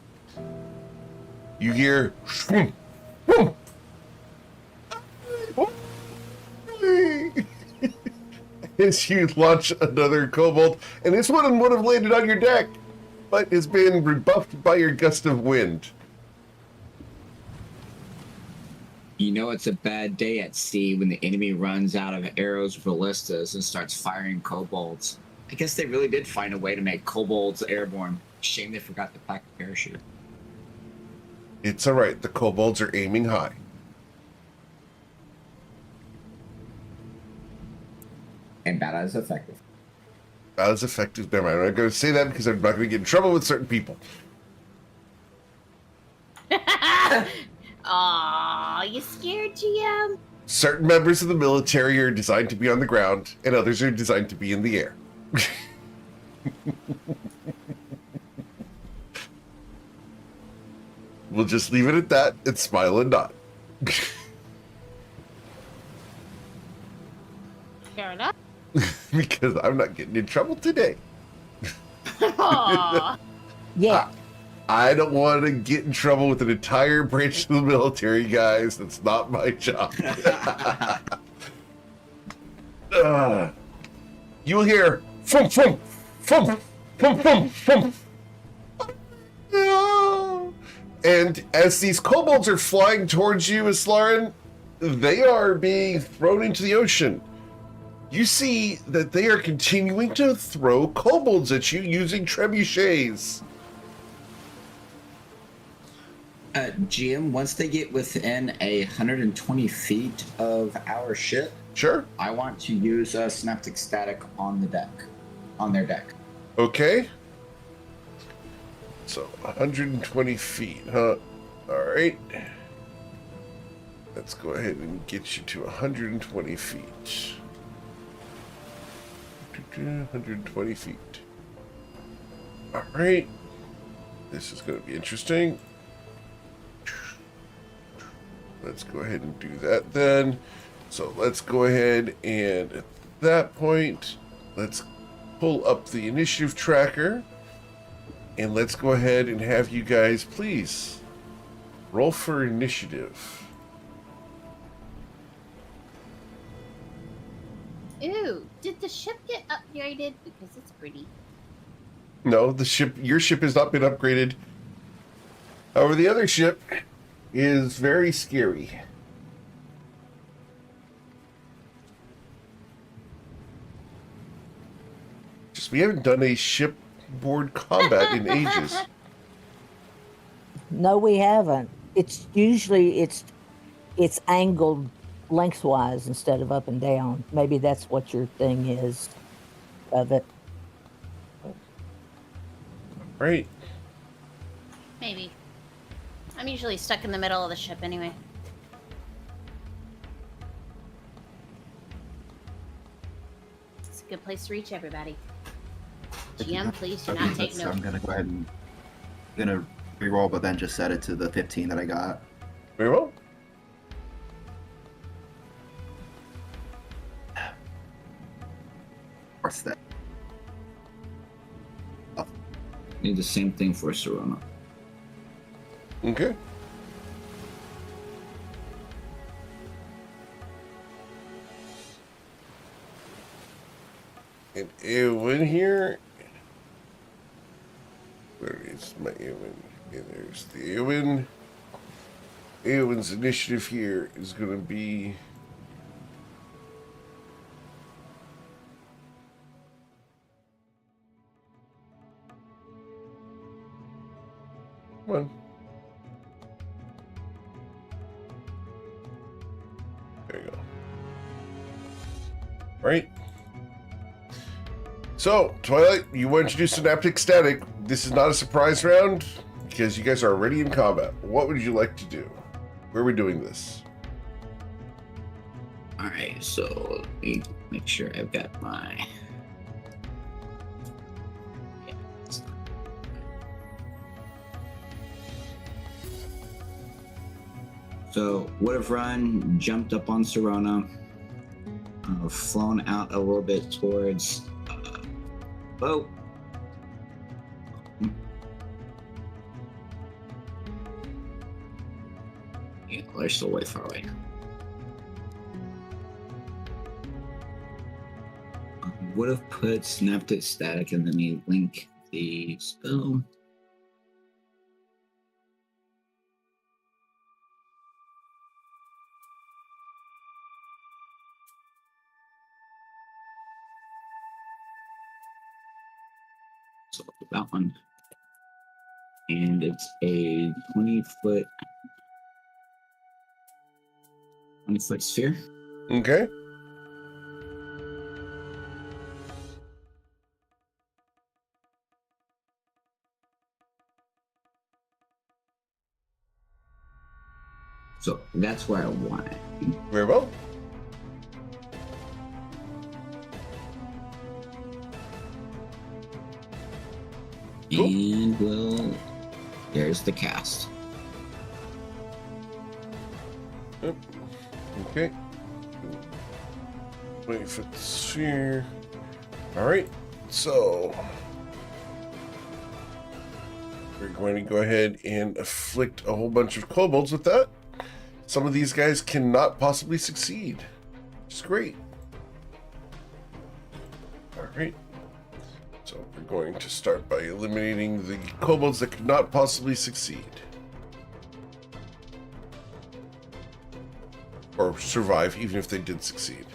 Speaker 1: You hear "Shwump, thump." As you launch another kobold, and this one would have landed on your deck, but has been rebuffed by your gust of wind.
Speaker 3: You know it's a bad day at sea when the enemy runs out of arrows, ballistas, and starts firing kobolds. I guess they really did find a way to make kobolds airborne. Shame they forgot to pack a parachute.
Speaker 1: It's alright, the kobolds are aiming high.
Speaker 3: And that is effective.
Speaker 1: Not as effective. Never mind. I'm not going to say that because I'm not going to get in trouble with certain people.
Speaker 2: Aw, you scared, GM?
Speaker 1: Certain members of the military are designed to be on the ground, and others are designed to be in the air. We'll just leave it at that and smile and nod.
Speaker 2: Fair enough.
Speaker 1: Because I'm not getting in trouble today.
Speaker 2: Aw.
Speaker 4: Yeah.
Speaker 1: I don't want to get in trouble with an entire branch of the military, guys. That's not my job. You'll hear "Fum fum fum fum fum fum," and as these kobolds are flying towards you, Islarin, they are being thrown into the ocean. You see that they are continuing to throw kobolds at you using trebuchets.
Speaker 3: GM, once they get within 120 feet of our ship,
Speaker 1: Sure.
Speaker 3: I want to use Synaptic Static on the deck, on their deck.
Speaker 1: Okay. So 120 feet, huh? All right. Let's go ahead and get you to 120 feet. 120 feet. All right. This is going to be interesting. Let's go ahead and do that then. So let's go ahead and at that point, let's pull up the initiative tracker. And let's go ahead and have you guys please roll for initiative.
Speaker 2: Ooh, did the ship get upgraded? Because it's pretty.
Speaker 1: No, your ship has not been upgraded. However, the other ship is very scary. Just we haven't done a shipboard combat in ages.
Speaker 4: No, we haven't. It's usually it's angled lengthwise instead of up and down. Maybe that's what your thing is of it.
Speaker 1: Right.
Speaker 2: Maybe. I'm usually stuck in the middle of the ship anyway. It's a good place to reach everybody. GM, please do not take
Speaker 6: I'm
Speaker 2: notes.
Speaker 6: gonna go ahead and reroll, but then just set it to the 15 that I got.
Speaker 1: Very well.
Speaker 6: What's that?
Speaker 3: Need the same thing for Serona.
Speaker 1: Okay. And Eowyn here. Where is my Eowyn? And there's the Eowyn. Eowyn's initiative here is going to be... Come on. There you go. Right. So, Twilight, you want to do Synaptic Static. This is not a surprise round because you guys are already in combat. What would you like to do? Where are we doing this?
Speaker 3: Alright, so let me make sure I've got my. Yeah, it's not- So, would have run, jumped up on Serona, flown out a little bit towards boat. Yeah, they're still way far away. Would have put Synaptic Static and then me link the spell. So that one. And it's a 20-foot sphere.
Speaker 1: Okay.
Speaker 3: So that's where I want it.
Speaker 1: Very well. Cool.
Speaker 3: And well, there's the cast.
Speaker 1: Yep. Okay. 20-foot sphere. Alright, so we're going to go ahead and afflict a whole bunch of kobolds with that. Some of these guys cannot possibly succeed. It's great. Alright. So we're going to start by eliminating the kobolds that could not possibly succeed. Or survive, even if they did succeed.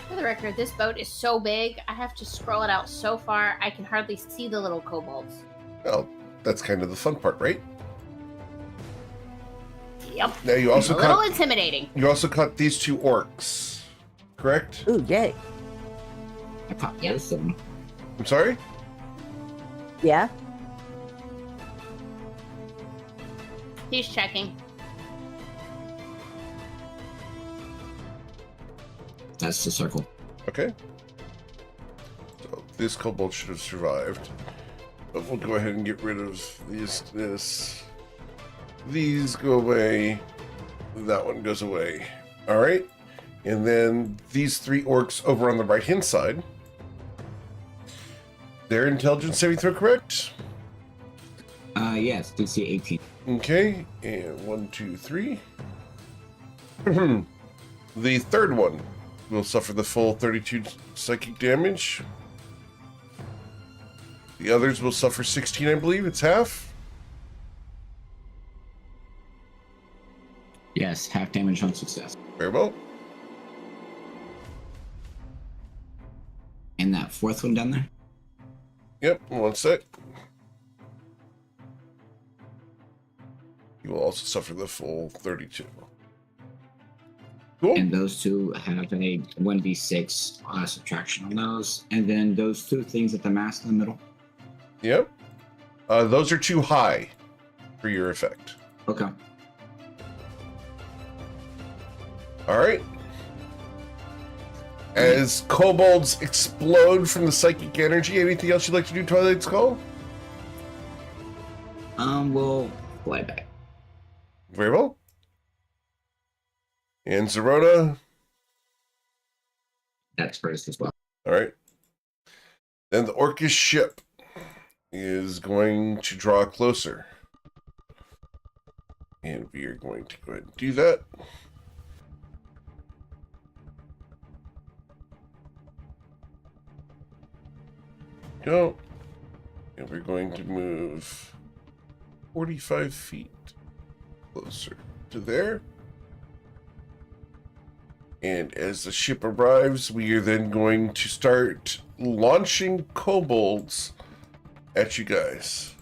Speaker 2: For the record, this boat is so big, I have to scroll it out so far, I can hardly see the little kobolds.
Speaker 1: Well, that's kind of the fun part, right?
Speaker 2: Yep.
Speaker 1: Now you also
Speaker 2: a little
Speaker 1: caught
Speaker 2: intimidating.
Speaker 1: you also caught these two orcs, correct?
Speaker 4: Ooh, yay.
Speaker 3: I popped
Speaker 2: Yep.
Speaker 3: both of them.
Speaker 1: I'm sorry?
Speaker 4: Yeah.
Speaker 2: He's checking.
Speaker 3: That's the circle.
Speaker 1: Okay. So this kobold should have survived. But we'll go ahead and get rid of this. These go away. That one goes away. Alright. And then these three orcs over on the right hand side. Their intelligence saving throw, correct?
Speaker 3: Yes, DC 18.
Speaker 1: Okay, and 1, 2, 3. The third one will suffer the full 32 psychic damage. The others will suffer 16, I believe. It's half.
Speaker 3: Yes, half damage on success.
Speaker 1: Very well.
Speaker 3: And that fourth one down there?
Speaker 1: Yep, one sec. You will also suffer the full 32. Cool.
Speaker 3: And those two have a 1d6 subtraction on those. And then those two things at the mast in the middle.
Speaker 1: Yep. Those are too high for your effect.
Speaker 3: Okay.
Speaker 1: All right. As kobolds explode from the psychic energy, anything else you'd like to do, Twilight Skull?
Speaker 3: We'll fly back.
Speaker 1: Very well. And Zerona?
Speaker 3: That's first as well.
Speaker 1: All right. Then the Orcish ship is going to draw closer. And we are going to go ahead and do that. Go. And we're going to move 45 feet closer to there. And as the ship arrives, we are then going to start launching kobolds at you guys.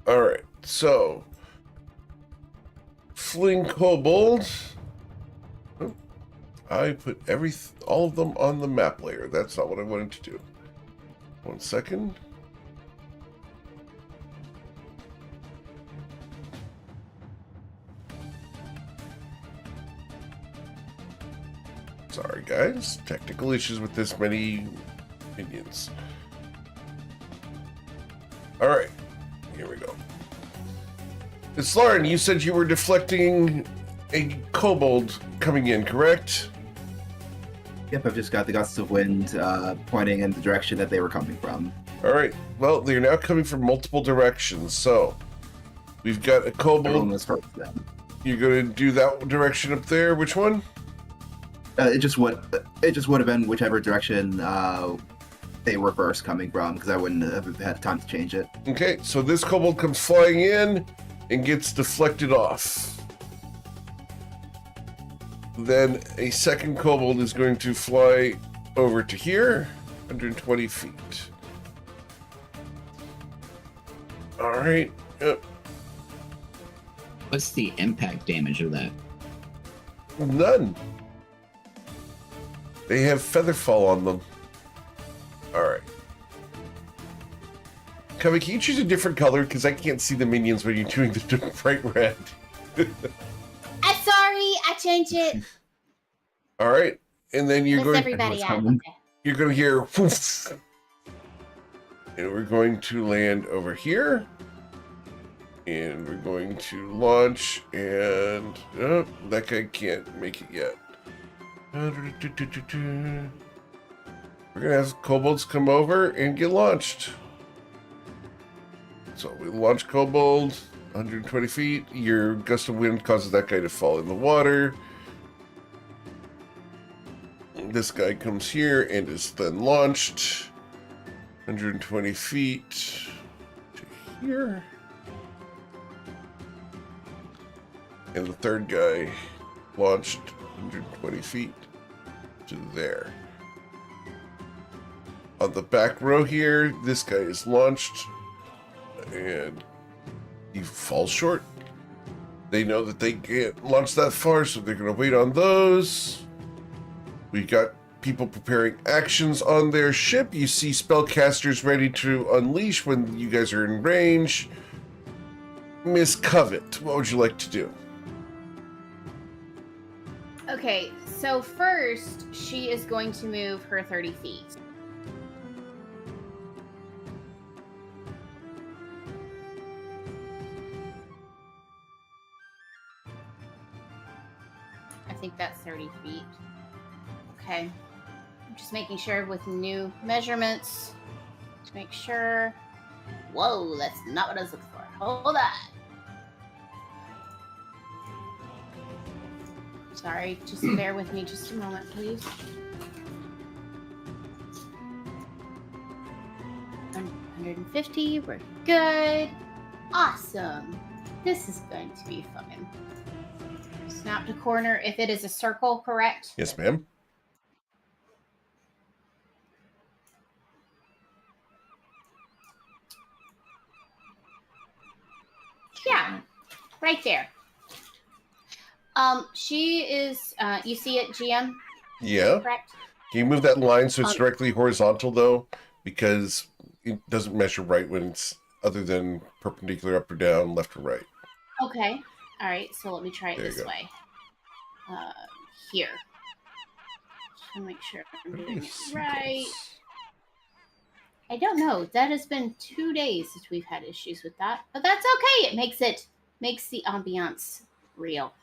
Speaker 1: Alright, so fling kobolds. Oh, I put all of them on the map layer. That's not what I wanted to do. 1 second. Sorry, guys. Technical issues with this many minions. Alright. Here we go. It's Lauren, you said you were deflecting a kobold coming in, correct?
Speaker 6: Yep, I've just got the gusts of wind pointing in the direction that they were coming from.
Speaker 1: Alright. Well, they're now coming from multiple directions, so we've got a
Speaker 6: Everyone
Speaker 1: kobold.
Speaker 6: was first then.
Speaker 1: You're going to do that direction up there. Which one?
Speaker 6: It just would have been whichever direction they were first coming from, because I wouldn't have had time to change it.
Speaker 1: Okay, so this kobold comes flying in and gets deflected off. Then a second kobold is going to fly over to here, 120 feet. All right. Yep.
Speaker 3: What's the impact damage of that?
Speaker 1: None. They have feather fall on them. All right. Cubby, can you choose a different color? Because I can't see the minions when you're doing the bright red.
Speaker 2: I'm sorry, I changed it.
Speaker 1: All right. And then you're
Speaker 2: Miss
Speaker 1: going
Speaker 2: everybody
Speaker 6: what's
Speaker 2: out.
Speaker 6: coming.
Speaker 2: Okay.
Speaker 1: you're going to hear whoosh. And we're going to land over here. And we're going to launch and oh, that guy can't make it yet. We're gonna have kobolds come over and get launched. So we launch kobold 120 feet. Your gust of wind causes that guy to fall in the water. This guy comes here and is then launched 120 feet to here. And the third guy launched 120 feet to there. On the back row here, this guy is launched and he falls short. They know that they can't launch that far, so they're going to wait on those. We got people preparing actions on their ship. You see spellcasters ready to unleash when you guys are in range. Miss Covet, what would you like to do?
Speaker 2: Okay, so first, she is going to move her 30 feet. I think that's 30 feet. Okay. I'm just making sure with new measurements to make sure. Whoa, that's not what I was looking for. Hold on. Sorry, just bear with me just a moment, please. 150, we're good. Awesome. This is going to be fun. Snap to corner if it is a circle, correct?
Speaker 1: Yes, ma'am.
Speaker 2: Yeah, right there. She is. You see it, GM?
Speaker 1: Yeah.
Speaker 2: Correct.
Speaker 1: Can you move that line so it's directly horizontal, though? Because it doesn't measure right when it's other than perpendicular up or down, left or right.
Speaker 2: Okay. All right. So let me try it
Speaker 1: There you
Speaker 2: this
Speaker 1: go.
Speaker 2: way. Here. Just want to make sure I'm doing it right. I don't know. That has been 2 days since we've had issues with that, but that's okay. It makes the ambiance real.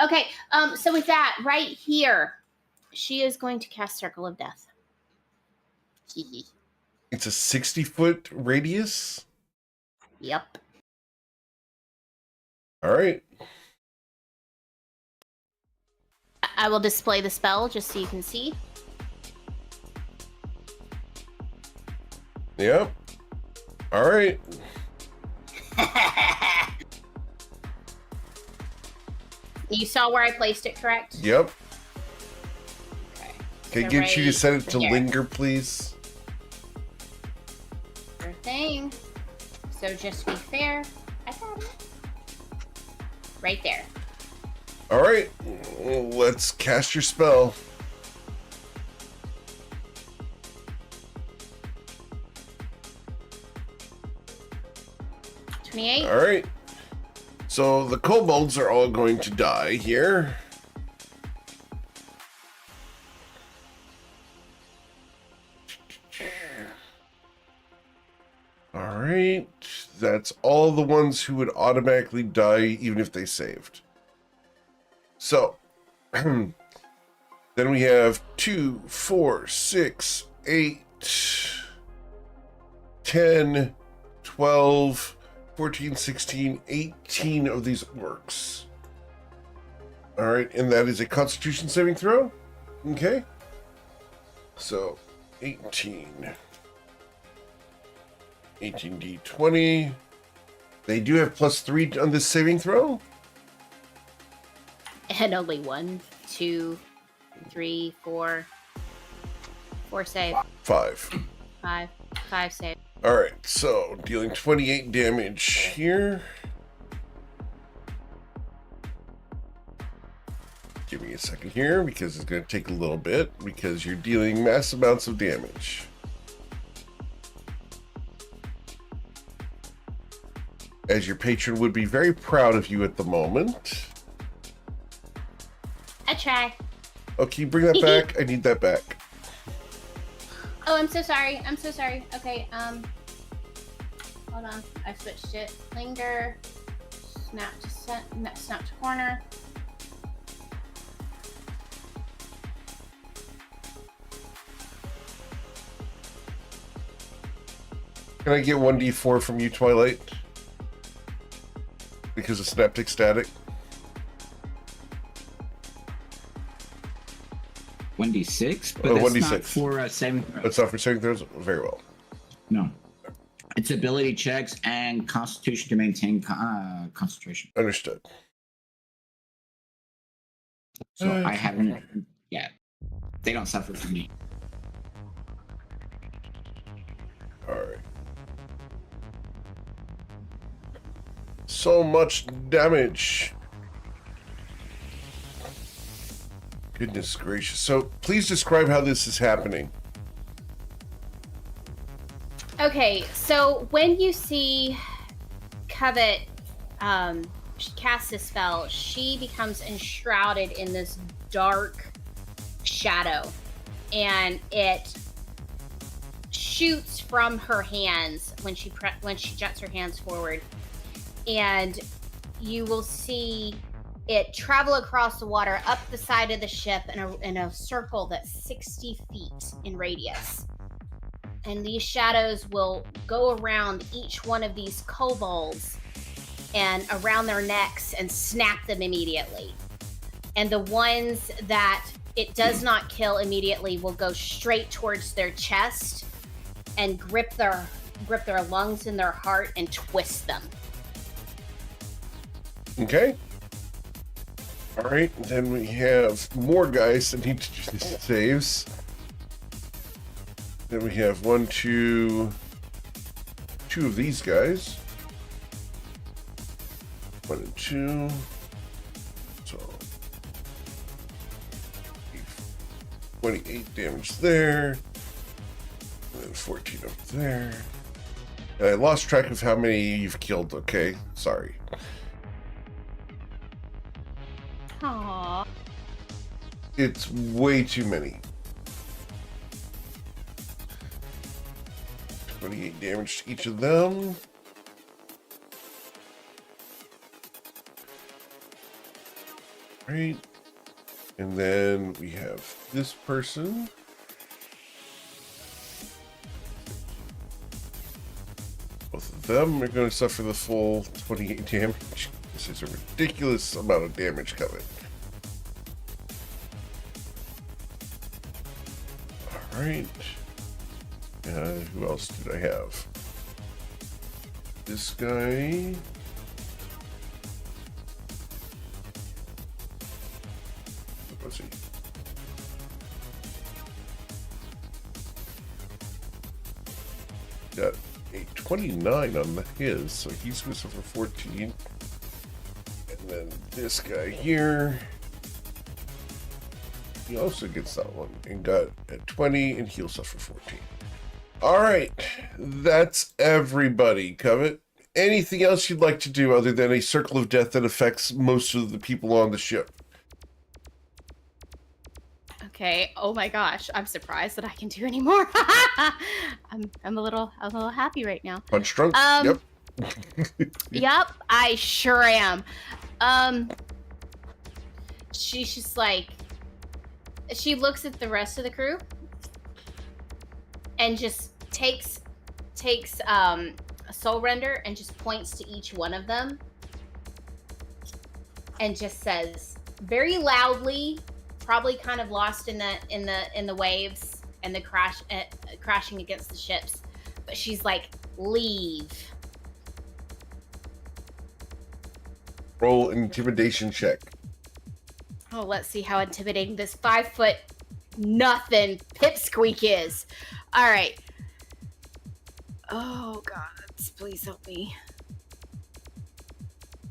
Speaker 2: Okay. So with that, right here, she is going to cast Circle of Death.
Speaker 1: It's a 60-foot radius?
Speaker 2: Yep.
Speaker 1: All right.
Speaker 2: I will display the spell just so you can see.
Speaker 1: Yep. All right.
Speaker 2: You saw where I placed it, correct?
Speaker 1: Yep.
Speaker 2: Okay.
Speaker 1: Can I
Speaker 2: So
Speaker 1: get you to
Speaker 2: right
Speaker 1: set it to
Speaker 2: here.
Speaker 1: linger, please?
Speaker 2: Sure thing. So just to be fair, I got it. Right there.
Speaker 1: All right. Let's cast your spell.
Speaker 2: $28.
Speaker 1: All right. So the kobolds are all going to die here. All right. That's all the ones who would automatically die even if they saved. So then we have 2, 4, 6, 8, 10, 12, 14, 16, 18 of these orcs. All right, and that is a Constitution saving throw. Okay. So 18. 18d20. They do have +3 on this saving throw.
Speaker 2: And only 1, 2, 3, 4. 4 save.
Speaker 1: 5.
Speaker 2: 5 save.
Speaker 1: All right, so dealing 28 damage here. Give me a second here because it's going to take a little bit because you're dealing mass amounts of damage. As your patron would be very proud of you at the moment.
Speaker 2: I try.
Speaker 1: Oh, can you bring that back? I need that back.
Speaker 2: Oh, I'm so sorry. I'm so sorry. Okay, hold on. I switched it. Linger. Snap to corner.
Speaker 1: Can I get 1d4 from you, Twilight? Because of Synaptic Static.
Speaker 3: 1d6, but
Speaker 1: Oh,
Speaker 3: that's
Speaker 1: 1d6.
Speaker 3: not for saving throws.
Speaker 1: That's not for saving throws? Very well.
Speaker 3: No. It's ability checks and Constitution to maintain concentration.
Speaker 1: Understood.
Speaker 3: So I haven't. Yeah, they don't suffer from me.
Speaker 1: All right. So much damage. Goodness gracious. So please describe how this is happening.
Speaker 2: Okay, so when you see Covet cast a spell, she becomes enshrouded in this dark shadow, and it shoots from her hands when she jets her hands forward, and you will see it travel across the water up the side of the ship in a circle that's 60 feet in radius. And these shadows will go around each one of these kobolds and around their necks and snap them immediately. And the ones that it does not kill immediately will go straight towards their chest and grip their lungs and their heart and twist them.
Speaker 1: Okay. All right. Then we have more guys that need to do these saves. Then we have two of these guys. 1 and 2. So 28 damage there. And then 14 up there. And I lost track of how many you've killed. Okay, sorry.
Speaker 2: Aww.
Speaker 1: It's way too many. 28 damage to each of them. Right. And then we have this person. Both of them are going to suffer the full 28 damage. This is a ridiculous amount of damage coming. Alright. Who else did I have? This guy. What was he? Got a 29 on his, so he's going to suffer 14. And then this guy here. He also gets that one and got a 20, and he'll suffer 14. All right, that's everybody, Covet. Anything else you'd like to do other than a circle of death that affects most of the people on the ship?
Speaker 2: Okay. Oh my gosh, I'm surprised that I can do any more. I'm a little happy right now.
Speaker 1: Punch drunk?
Speaker 2: Yep.
Speaker 1: Yep.
Speaker 2: Yep, I sure am. She's just like, she looks at the rest of the crew and just takes a soul render and just points to each one of them and just says very loudly, probably kind of lost in the waves and the crashing against the ships, but she's like, leave.
Speaker 1: Roll an intimidation check.
Speaker 2: Oh, let's see how intimidating this 5 foot nothing pipsqueak is. All right. Oh, God. Please help me.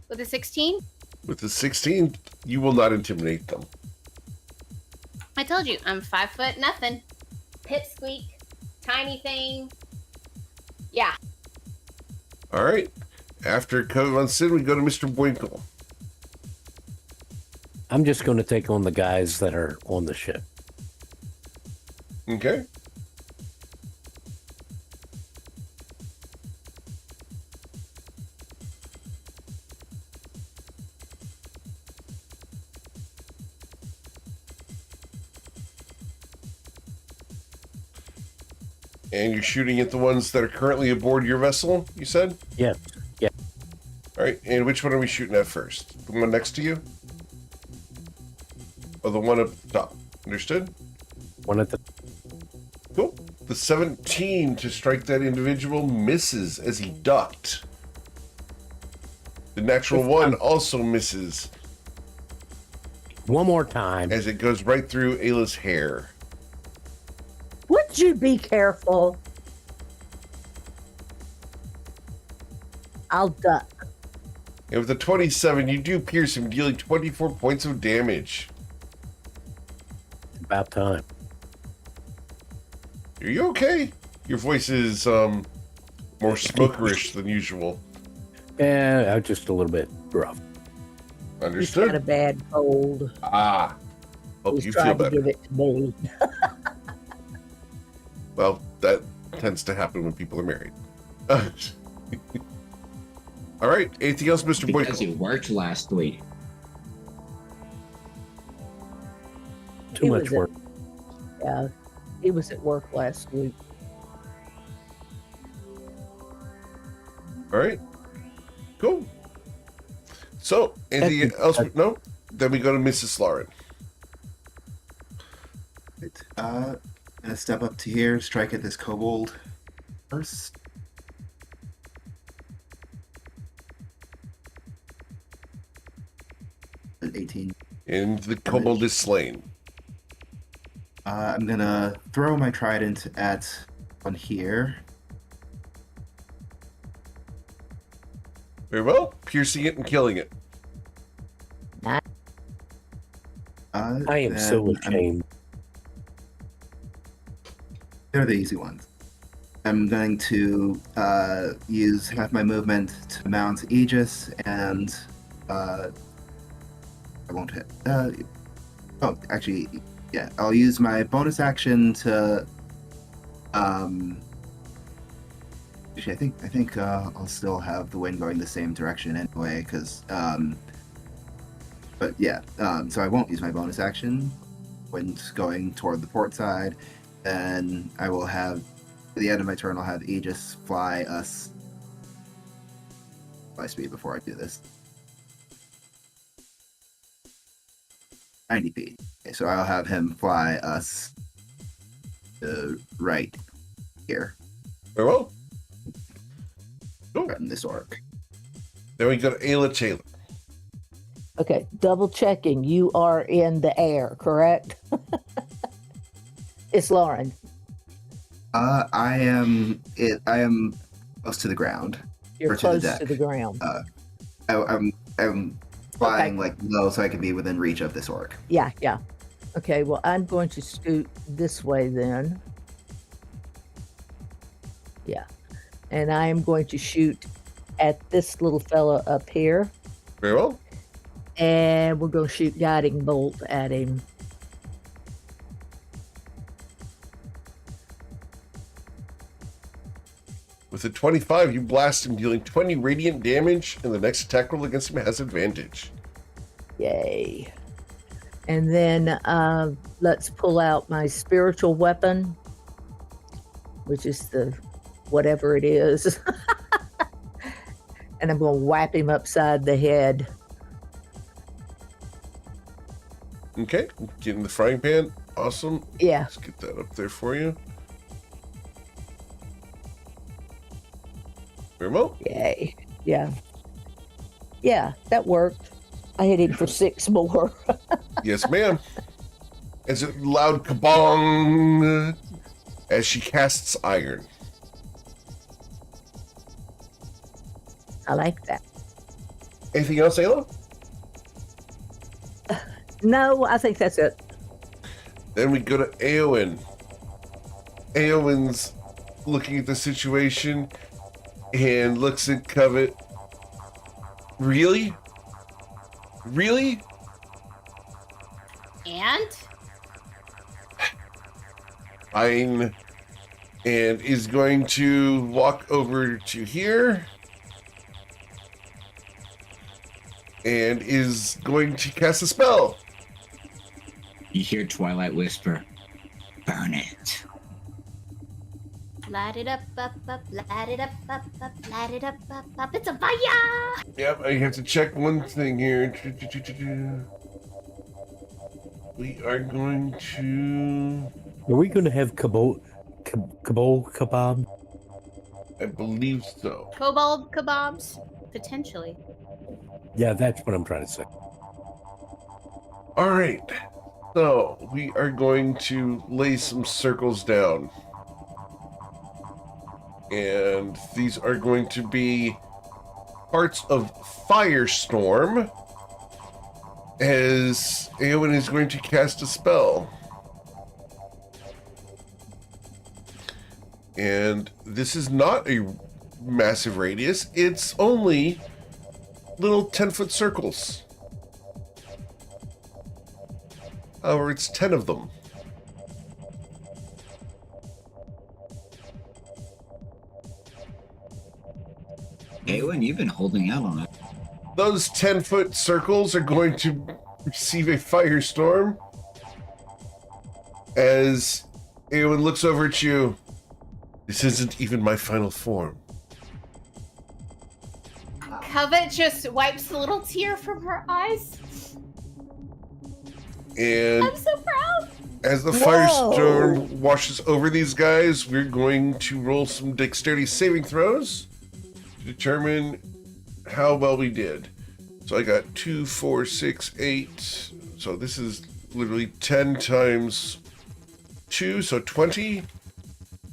Speaker 2: With a 16?
Speaker 1: With the 16, you will not intimidate them.
Speaker 2: I told you, I'm 5 foot nothing. Pipsqueak. Tiny thing. Yeah.
Speaker 1: All right. After Covet von Sin, we go to Mr. Boinkle.
Speaker 5: I'm just going to take on the guys that are on the ship.
Speaker 1: Okay. And you're shooting at the ones that are currently aboard your vessel, you said?
Speaker 5: Yeah. Yeah.
Speaker 1: All right. And which one are we shooting at first? The one next to you? Or the one up top? Understood?
Speaker 5: One at the...
Speaker 1: Cool. The 17 to strike that individual misses as he ducked. The natural one also misses
Speaker 5: One more time.
Speaker 1: as it goes right through Ayla's hair.
Speaker 4: Would you be careful? I'll duck.
Speaker 1: And with the 27, you do pierce him, dealing 24 points of damage.
Speaker 5: About time.
Speaker 1: Are you okay? Your voice is more smokerish than usual.
Speaker 5: Yeah, just a little bit rough.
Speaker 4: He's got a
Speaker 1: Understood?
Speaker 4: bad cold.
Speaker 1: Ah. Hope
Speaker 4: He's
Speaker 1: you feel
Speaker 4: tried to
Speaker 1: better.
Speaker 4: give it to me.
Speaker 1: Well, that tends to happen when people are married. All right. Anything else, Mr.
Speaker 3: Because
Speaker 1: Boyko?
Speaker 3: you worked last week.
Speaker 5: Too
Speaker 4: He
Speaker 5: much
Speaker 4: was
Speaker 5: work.
Speaker 4: Yeah, he was at work last week.
Speaker 1: All right. Cool. So, anything else? No? Then we go to Mrs. Lauren.
Speaker 6: Right. Gonna step up to here, strike at this kobold first. An 18.
Speaker 1: And the kobold is slain.
Speaker 6: I'm gonna throw my trident at one here.
Speaker 1: Very well. Piercing it and killing it.
Speaker 5: I am so ashamed.
Speaker 6: They're the easy ones. I'm going to use half my movement to mount Aegis, and I won't hit. Oh, actually, yeah. I'll use my bonus action to. Actually, I think I'll still have the wind going the same direction anyway, because. But yeah, so I won't use my bonus action. Wind going toward the port side, and I will have. At the end of my turn, I'll have Aegis fly us. Fly speed before I do this. 90 feet. Okay, so I'll have him fly us right here.
Speaker 1: Very well. Cool.
Speaker 6: From this orc.
Speaker 1: Then we got Ayla Taylor.
Speaker 4: Okay, double checking. You are in the air, correct? It's Lauren.
Speaker 6: I am close to the ground.
Speaker 4: You're
Speaker 6: Or to the
Speaker 4: close
Speaker 6: deck.
Speaker 4: to the ground.
Speaker 6: I'm flying
Speaker 4: Okay.
Speaker 6: like low so I can be within reach of this orc.
Speaker 4: Yeah. Okay, well, I'm going to scoot this way then. Yeah. And I am going to shoot at this little fella up here.
Speaker 1: Very well.
Speaker 4: And we're going to shoot guiding bolt at him.
Speaker 1: With a 25, you blast him, dealing 20 radiant damage, and the next attack roll against him has advantage.
Speaker 4: Yay. And then let's pull out my spiritual weapon, which is the whatever it is. And I'm going to whap him upside the head.
Speaker 1: Okay, get in the frying pan. Awesome.
Speaker 4: Yeah.
Speaker 1: Let's get that up there for you. Very well.
Speaker 4: Yay. Yeah. Yeah, that worked. I hit him for 6 more.
Speaker 1: Yes, ma'am. As a loud kabong as she casts iron.
Speaker 4: I like that.
Speaker 1: Anything else, Ayla?
Speaker 4: No, I think that's it.
Speaker 1: Then we go to Eowyn. Eowyn's looking at the situation and looks at Covet. Really? Really?
Speaker 2: And
Speaker 1: Fine. And is going to walk over to here. And is going to cast a spell.
Speaker 3: You hear Twilight whisper, "Burn it."
Speaker 2: light it up, light it up, light it up. It's a fire!
Speaker 1: Yep, I have to check one thing here. We are going to...
Speaker 5: Are we going to have kebab?
Speaker 1: I believe so.
Speaker 2: Kobold kebabs? Potentially.
Speaker 5: Yeah, that's what I'm trying to say.
Speaker 1: All right. So we are going to lay some circles down. And these are going to be parts of Firestorm as Eowyn is going to cast a spell. And this is not a massive radius. It's only little 10-foot circles. However, it's 10 of them.
Speaker 3: Eowyn, you've been holding out on it.
Speaker 1: Those 10-foot circles are going to receive a firestorm as Eowyn looks over at you. This isn't even my final form.
Speaker 2: Covet just wipes a little tear from her eyes.
Speaker 1: And
Speaker 2: I'm so proud.
Speaker 1: as the
Speaker 4: Whoa.
Speaker 1: firestorm washes over these guys, we're going to roll some dexterity saving throws to determine how well we did. So I got 2, 4, 6, 8. So this is literally 10 times 2, so 20.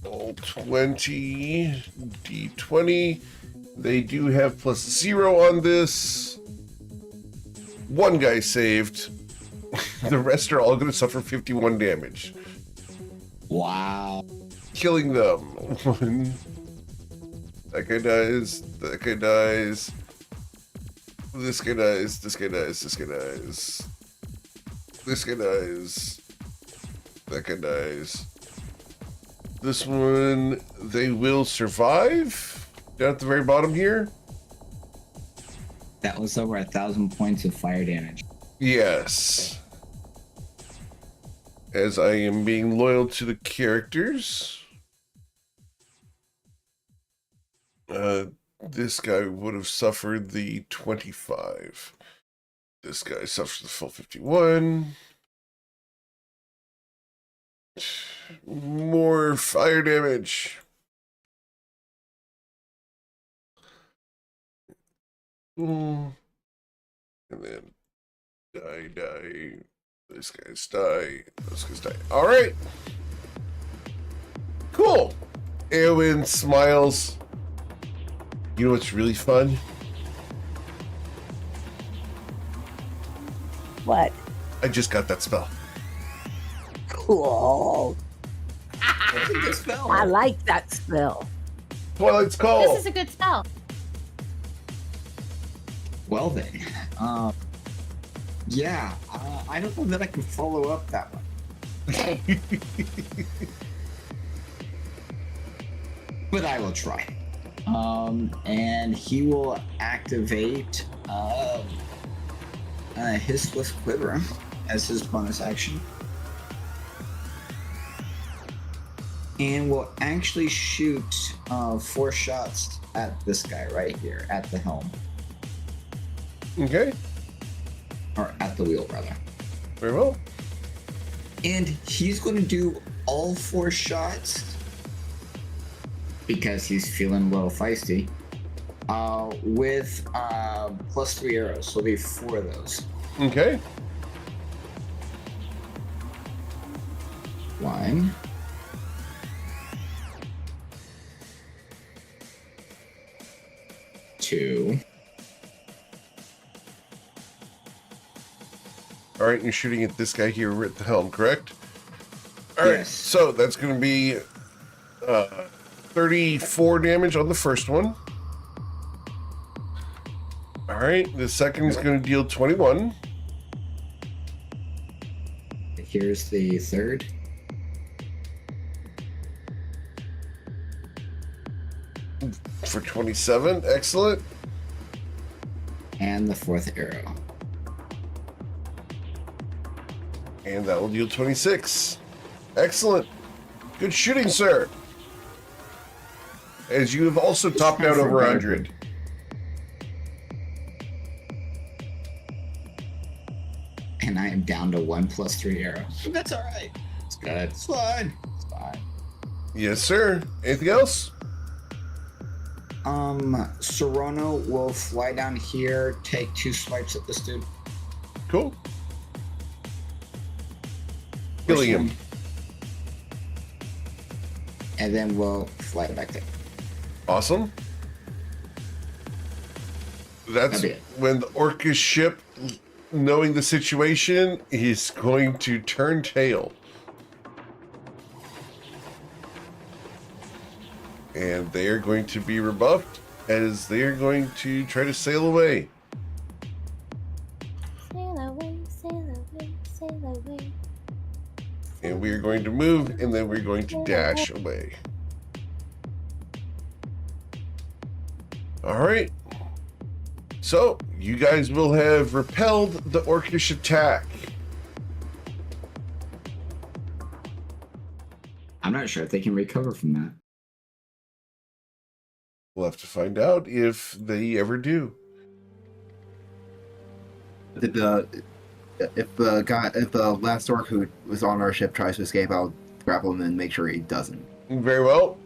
Speaker 1: Roll 20, D20. They do have +0 on this. One guy saved. The rest are all going to suffer 51 damage.
Speaker 3: Wow.
Speaker 1: Killing them. One. That guy dies. That guy dies. This guy dies. This guy dies. This guy dies. This guy dies. That guy dies. This one, they will survive. Down at the very bottom here.
Speaker 3: That was over 1,000 points of fire damage.
Speaker 1: Yes. As I am being loyal to the characters. This guy would have suffered the 25. This guy suffers the full 51. More fire damage. And then die. This guy's die. Those guys die. All right. Cool. Eowyn smiles. You know what's really fun?
Speaker 4: What?
Speaker 1: I just got that spell.
Speaker 4: Cool.
Speaker 3: What's in this spell?
Speaker 4: I like that spell.
Speaker 1: Twilight's Call.
Speaker 2: This is a good spell.
Speaker 3: Well then, yeah, I don't know that I can follow up that one. But I will try. And he will activate his Swift Quiver as his bonus action. And will actually shoot 4 shots at this guy right here, at the helm.
Speaker 1: Okay.
Speaker 3: Or at the wheel, rather.
Speaker 1: Very well.
Speaker 3: And he's going to do all 4 shots because he's feeling a little feisty with +3 arrows. So there'll be 4 of those.
Speaker 1: Okay.
Speaker 3: 1. 2.
Speaker 1: All right, you're shooting at this guy here at the helm, correct? All right,
Speaker 3: Yes.
Speaker 1: so that's going to be 34 damage on the first one. All right, the second is going to deal 21.
Speaker 3: Here's the third.
Speaker 1: For 27, excellent.
Speaker 3: And the 4th arrow.
Speaker 1: And that will deal 26. Excellent. Good shooting, sir. As you have also topped out over 100.
Speaker 3: And I am down to 1 +3 arrows. That's alright. It's good. It's fine. It's fine.
Speaker 1: Yes, sir. Anything else?
Speaker 3: Serrano will fly down here, take 2 swipes at this dude.
Speaker 1: Cool. Killing him.
Speaker 3: And then we'll fly back there.
Speaker 1: Awesome. That's
Speaker 3: That'd be it.
Speaker 1: when the Orcish ship, knowing the situation, is going to turn tail. And they are going to be rebuffed as they are going to try to sail away.
Speaker 2: Sail away, sail away, sail away.
Speaker 1: And we are going to move, and then we're going to dash away. All right. So, you guys will have repelled the Orcish attack.
Speaker 3: I'm not sure if they can recover from that.
Speaker 1: We'll have to find out if they ever do.
Speaker 6: If the last orc who was on our ship tries to escape, I'll grapple him and make sure he doesn't.
Speaker 1: Very well.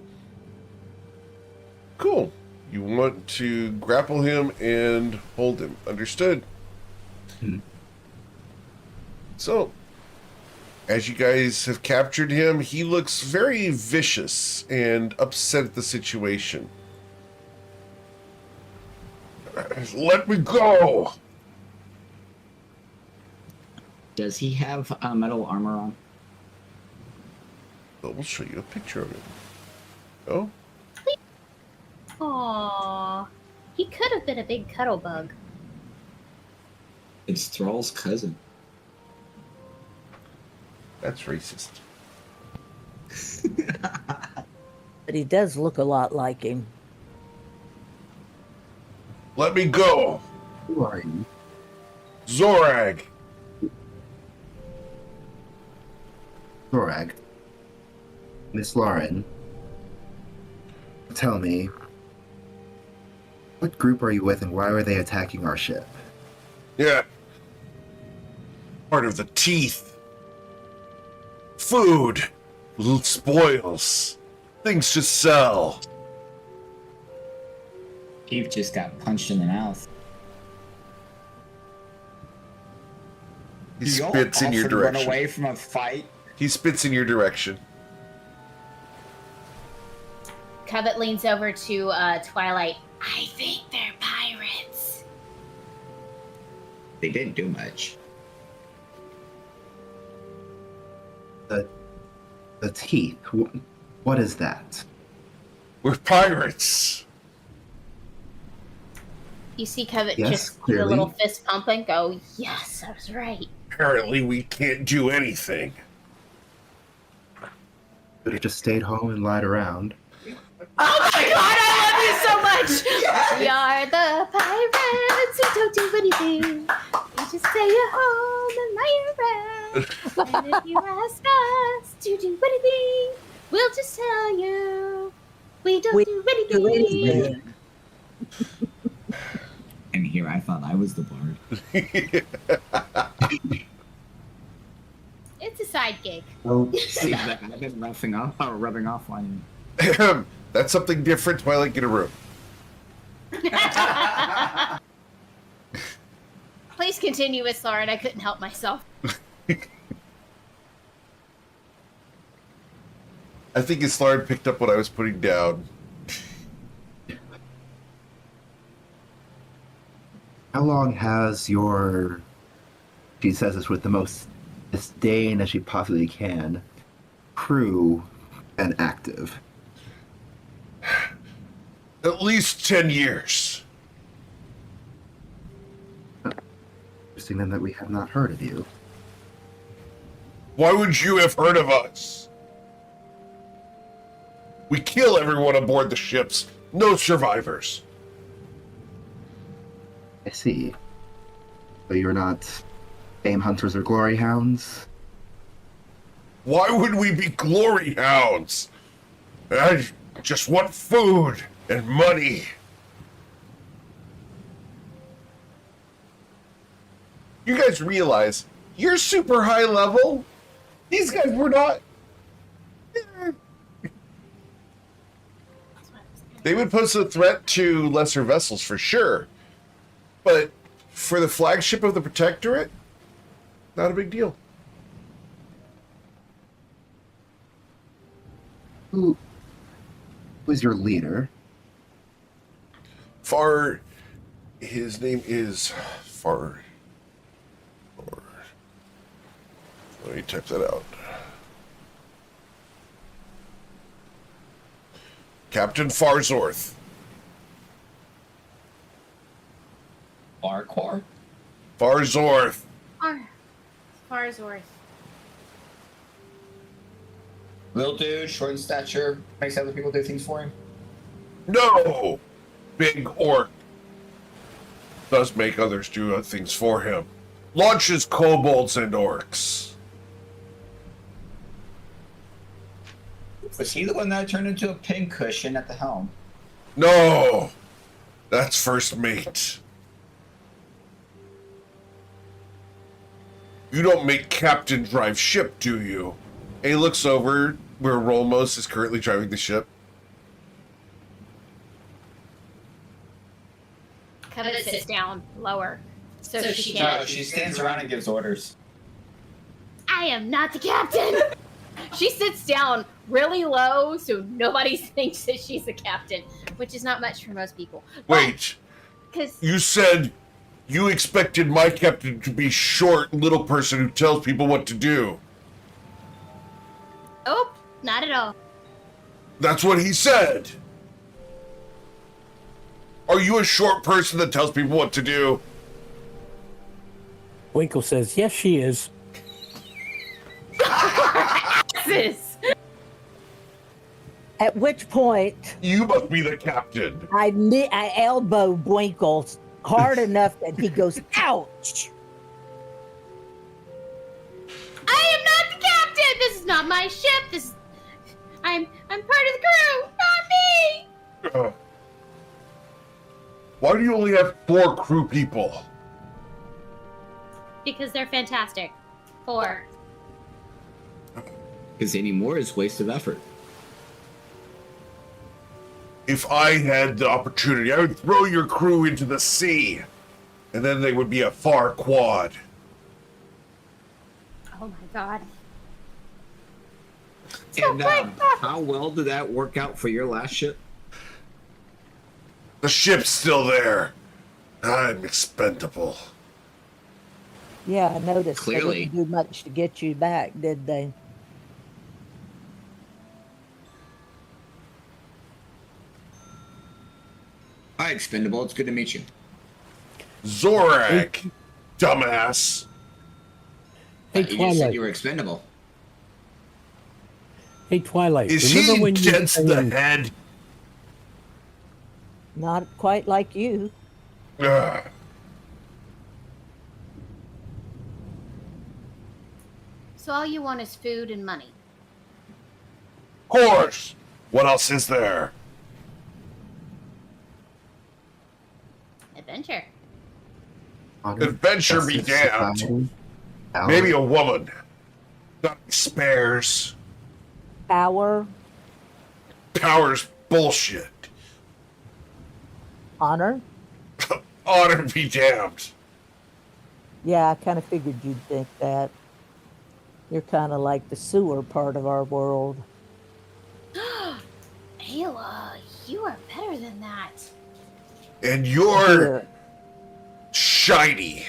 Speaker 1: Cool. You want to grapple him and hold him. Understood. So, as you guys have captured him, he looks very vicious and upset at the situation. Let me go!
Speaker 3: Does he have metal armor on?
Speaker 1: We'll show you a picture of it. Oh?
Speaker 2: Aww. He could have been a big cuddle bug.
Speaker 3: It's Thrall's cousin.
Speaker 1: That's racist.
Speaker 4: But he does look a lot like him.
Speaker 1: Let me go!
Speaker 6: Who are you?
Speaker 1: Zorag!
Speaker 6: Zorag. Miss Lauren. Tell me, what group are you with and why are they attacking our ship?
Speaker 1: Yeah. Part of the teeth. Food. Spoils. Things to sell.
Speaker 3: Steve just got punched in the mouth.
Speaker 1: He
Speaker 3: You all
Speaker 1: spits in your
Speaker 3: often run
Speaker 1: direction.
Speaker 3: away from a fight.
Speaker 1: He spits in your direction.
Speaker 2: Covet leans over to Twilight. I think they're pirates.
Speaker 3: They didn't do much.
Speaker 6: The teeth. What is that?
Speaker 1: We're pirates.
Speaker 2: You see Covet
Speaker 6: Yes,
Speaker 2: just do a
Speaker 6: clearly.
Speaker 2: little fist pump and go, yes, I was right.
Speaker 1: Apparently we can't do anything.
Speaker 6: Could have just stayed home and lied around.
Speaker 2: Oh my god, I love you so much! We are the pirates who don't do anything. We just stay at home and lie around. And if you ask us to do anything, we'll just tell you we don't do
Speaker 4: Do
Speaker 2: anything.
Speaker 4: anything.
Speaker 3: And here I thought I was the bard.
Speaker 2: It's a side gig.
Speaker 6: Oh,
Speaker 3: See, I've been rubbing off on you.
Speaker 1: That's something different. Twilight, get a room.
Speaker 2: Please continue, Miss Lauren. I couldn't help myself.
Speaker 1: I think Islard picked up what I was putting down.
Speaker 6: how long has your, she says this with the most disdain as she possibly can, crew been active?
Speaker 1: At least 10 years.
Speaker 6: Interesting then that we have not heard of you.
Speaker 1: Why would you have heard of us? We kill everyone aboard the ships. No survivors.
Speaker 6: I see. So you're not aim hunters or glory hounds?
Speaker 1: Why would we be glory hounds? I just want food and money. You guys realize you're super high level? These guys were not. They would pose a threat to lesser vessels for sure. But for the flagship of the Protectorate, not a big deal.
Speaker 6: Who was your leader?
Speaker 1: Far, his name is Far. Let me type that out. Captain Farzorth.
Speaker 3: Farquhar?
Speaker 1: Farzorth.
Speaker 2: Farzorth.
Speaker 3: Little dude, short in stature, makes other people do things for him.
Speaker 1: No! Big orc. Does make others do things for him. Launches kobolds and orcs.
Speaker 3: Was he the one that turned into a pincushion at the helm?
Speaker 1: No! That's first mate. You don't make captain drive ship, do you? And he looks over where Rolmos is currently driving the ship.
Speaker 2: Covet sits down lower. So she
Speaker 3: No,
Speaker 2: can't.
Speaker 3: she stands around and gives orders.
Speaker 2: I am not the captain! She sits down really low so nobody thinks that she's the captain, which is not much for most people. But
Speaker 1: Wait,
Speaker 2: Because
Speaker 1: You said you expected my captain to be short, little person who tells people what to do.
Speaker 2: oh, not at all.
Speaker 1: That's what he said. Are you a short person that tells people what to do?
Speaker 5: Winkle says, yes, she is.
Speaker 2: Sis.
Speaker 4: At which point,
Speaker 1: You must be the captain.
Speaker 4: I elbow Winkle hard enough that he goes, ouch!
Speaker 2: I am not the captain. This is not my ship. I'm part of the crew, not me.
Speaker 1: Why do you only have 4 crew people?
Speaker 2: Because they're fantastic. 4.
Speaker 3: Because any more is waste of effort.
Speaker 1: If I had the opportunity, I would throw your crew into the sea, and then they would be a far quad.
Speaker 2: Oh my god.
Speaker 3: And how well did that work out for your last ship?
Speaker 1: The ship's still there. I'm expendable.
Speaker 4: Yeah, I noticed
Speaker 3: Clearly.
Speaker 4: they didn't do much to get you back, did they?
Speaker 3: Hi, Expendable. It's good to meet you.
Speaker 1: Zorak, dumbass.
Speaker 5: Hey,
Speaker 3: You just said
Speaker 5: Twilight.
Speaker 3: you were expendable.
Speaker 5: Hey, Twilight.
Speaker 1: Is
Speaker 5: remember
Speaker 1: he
Speaker 5: when you
Speaker 1: dense
Speaker 5: were
Speaker 1: the
Speaker 5: saying-
Speaker 1: head?
Speaker 4: Not quite like you.
Speaker 1: Ugh.
Speaker 2: So all you want is food and money.
Speaker 1: Horse. What else is there?
Speaker 2: Adventure.
Speaker 6: Honor,
Speaker 1: Adventure be
Speaker 6: justice,
Speaker 1: damned.
Speaker 6: society, power.
Speaker 1: Maybe a woman. Not spares.
Speaker 4: Power,
Speaker 1: Power's bullshit.
Speaker 4: honor.
Speaker 1: Honor be damned.
Speaker 4: Yeah, I kind of figured you'd think that. You're kind of like the sewer part of our world.
Speaker 2: Ayla, you are better than that.
Speaker 1: And you're
Speaker 4: Here.
Speaker 1: shiny.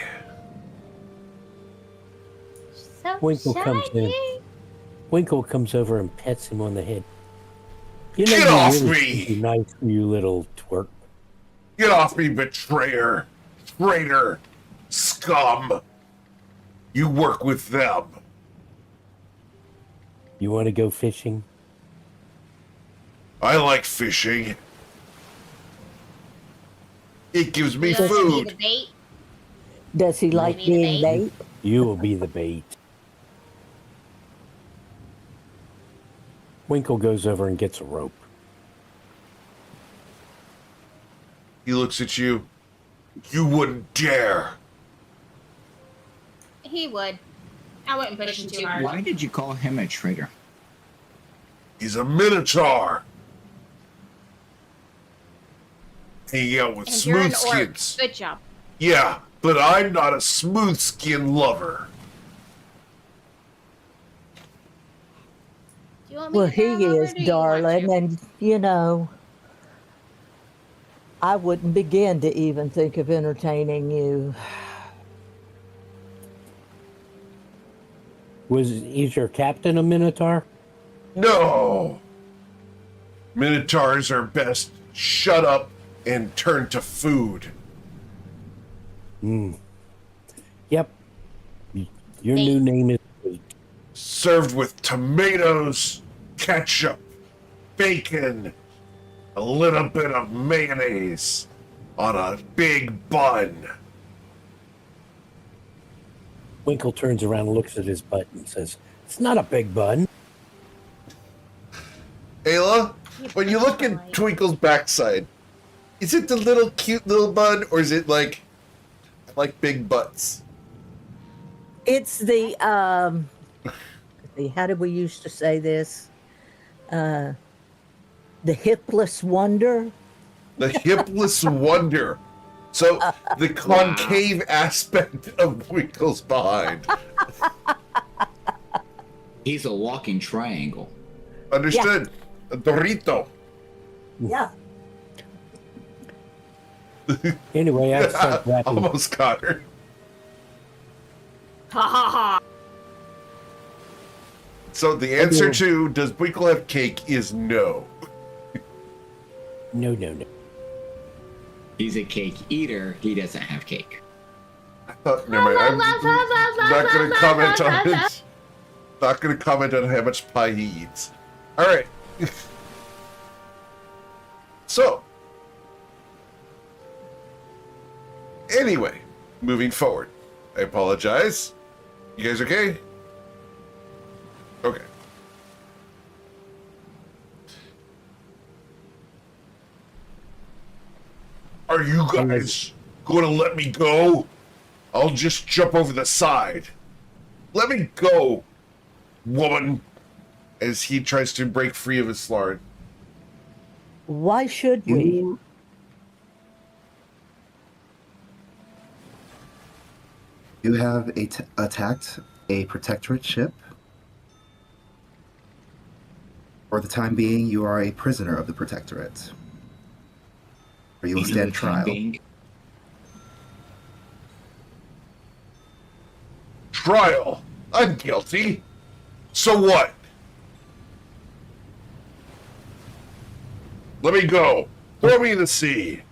Speaker 2: So
Speaker 5: Winkle comes in.
Speaker 2: shiny.
Speaker 5: Winkle comes over and pets him on the head. You
Speaker 1: Get
Speaker 5: you
Speaker 1: off
Speaker 5: really
Speaker 1: me!
Speaker 5: should be nice, you little twerp.
Speaker 1: Get off me, betrayer. Traitor. Scum. You work with them.
Speaker 5: You want to go fishing?
Speaker 1: I like fishing. It gives me
Speaker 2: You wanna be
Speaker 1: food.
Speaker 2: the bait?
Speaker 4: Does he like
Speaker 2: Maybe the
Speaker 4: being
Speaker 2: bait?
Speaker 4: bait?
Speaker 5: You will be the bait. Winkle goes over and gets a rope.
Speaker 1: He looks at you. You wouldn't dare.
Speaker 2: He would. I wouldn't push him too hard.
Speaker 3: Why did you call him a traitor?
Speaker 1: He's a minotaur. Hanging out with
Speaker 2: And you're an
Speaker 1: smooth
Speaker 2: orc.
Speaker 1: skins.
Speaker 2: Good job.
Speaker 1: Yeah, but I'm not a smooth skin lover.
Speaker 2: Do you want me
Speaker 4: Well,
Speaker 2: to
Speaker 4: he
Speaker 2: come over,
Speaker 4: is,
Speaker 2: or do you want
Speaker 4: darling,
Speaker 2: to?
Speaker 4: and you know, I wouldn't begin to even think of entertaining you.
Speaker 5: Is your captain a minotaur?
Speaker 1: No. Minotaurs are best shut up and turn to food.
Speaker 5: Yep. Your
Speaker 2: Bait.
Speaker 5: new name is Bait.
Speaker 1: Served with tomatoes, ketchup, bacon, a little bit of mayonnaise on a big bun.
Speaker 5: Winkle turns around and looks at his butt and says, "It's not a big bun."
Speaker 1: Ayla, when you look
Speaker 2: Right.
Speaker 1: at Twinkle's backside, is it the little cute little bun, or is it like big butts?
Speaker 4: It's the how did we used to say this? The hipless wonder.
Speaker 1: The hipless wonder. So the concave aspect of Winkle's behind.
Speaker 3: He's a walking triangle.
Speaker 1: Understood. A Dorito.
Speaker 4: Yeah.
Speaker 5: Anyway, I start wrapping.
Speaker 1: Almost got her.
Speaker 2: Ha ha ha.
Speaker 1: So the answer to does Winkle have cake is no.
Speaker 5: No.
Speaker 3: He's a cake eater. He doesn't have cake.
Speaker 1: Never mind. I'm not going to comment on it. Not going to comment on how much pie he eats. All right. So, anyway, moving forward. I apologize. You guys okay? Okay. Are you guys going to let me go? I'll just jump over the side. Let me go, woman. As he tries to break free of his slard.
Speaker 4: Why should we?
Speaker 6: You have attacked a protectorate ship. For the time being, you are a prisoner of the protectorate. Or you will stand trial.
Speaker 1: Trial? I'm guilty. So what? Let me go. Throw me in the sea.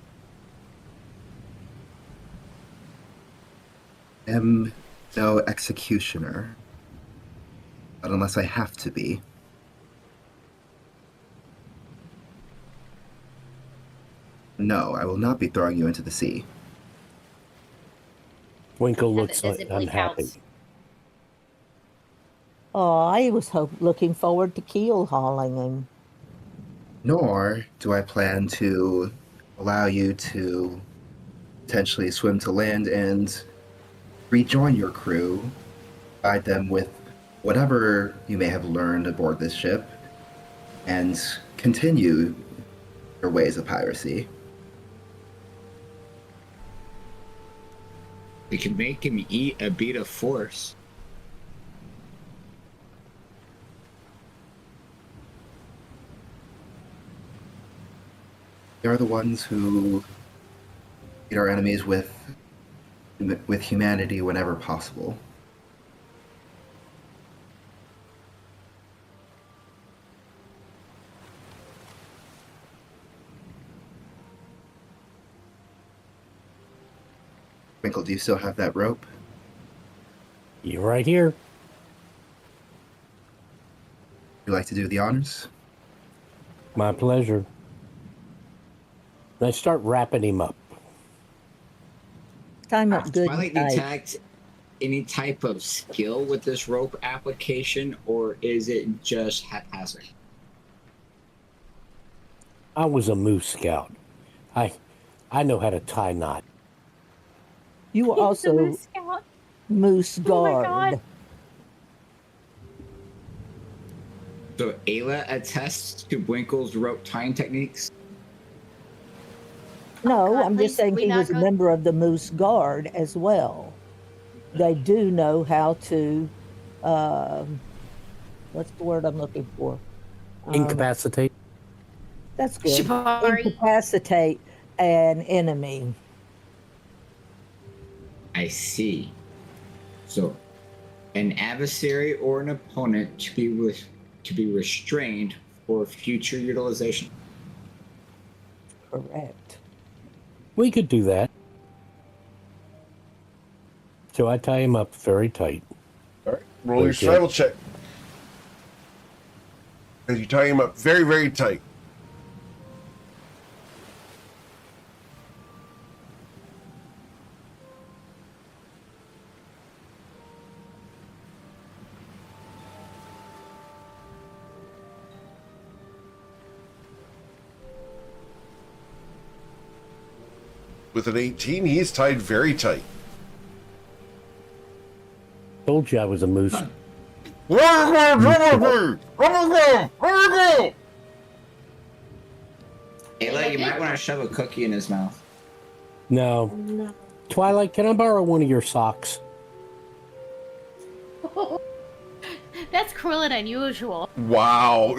Speaker 6: I am no executioner. But unless I have to be. No, I will not be throwing you into the sea.
Speaker 5: Winkle looks
Speaker 2: Does
Speaker 5: like
Speaker 2: it really
Speaker 5: unhappy.
Speaker 2: count?
Speaker 4: Oh, I was looking forward to keel hauling him.
Speaker 6: Nor do I plan to allow you to potentially swim to land and rejoin your crew, guide them with whatever you may have learned aboard this ship, and continue your ways of piracy.
Speaker 3: We can make him eat a bead of force.
Speaker 6: They are the ones who meet our enemies with humanity whenever possible. Winkle, do you still have that rope?
Speaker 5: You're right here.
Speaker 6: Would you like to do the honors?
Speaker 5: My pleasure. I start wrapping him up.
Speaker 4: Time up good.
Speaker 3: Twilight
Speaker 4: and tight.
Speaker 3: detect any type of skill with this rope application, or is it just haphazard?
Speaker 5: I was a moose scout. I know how to tie knot.
Speaker 4: You were also
Speaker 2: Moose Scout.
Speaker 4: moose
Speaker 2: Oh my
Speaker 4: guard.
Speaker 2: God.
Speaker 3: So Ayla attests to Winkle's rope tying techniques.
Speaker 4: No,
Speaker 2: God,
Speaker 4: I'm
Speaker 2: please,
Speaker 4: just saying
Speaker 2: we
Speaker 4: he
Speaker 2: not
Speaker 4: was a
Speaker 2: go-
Speaker 4: member of the moose guard as well. They do know how to, what's the word I'm looking for?
Speaker 5: Incapacitate.
Speaker 4: That's good.
Speaker 2: Shibari.
Speaker 4: Incapacitate an enemy.
Speaker 3: I see. So, an adversary or an opponent to be restrained for future utilization.
Speaker 4: Correct.
Speaker 5: We could do that. So I tie him up very tight.
Speaker 1: All right. Roll your
Speaker 5: Okay.
Speaker 1: survival check. As you tie him up very, very tight. With an 18, he's tied very tight.
Speaker 5: Told you I was a moose.
Speaker 3: Ayla, you might want to shove a cookie in his mouth.
Speaker 5: No. Twilight, can I borrow one of your socks?
Speaker 2: That's cruel and unusual.
Speaker 1: Wow.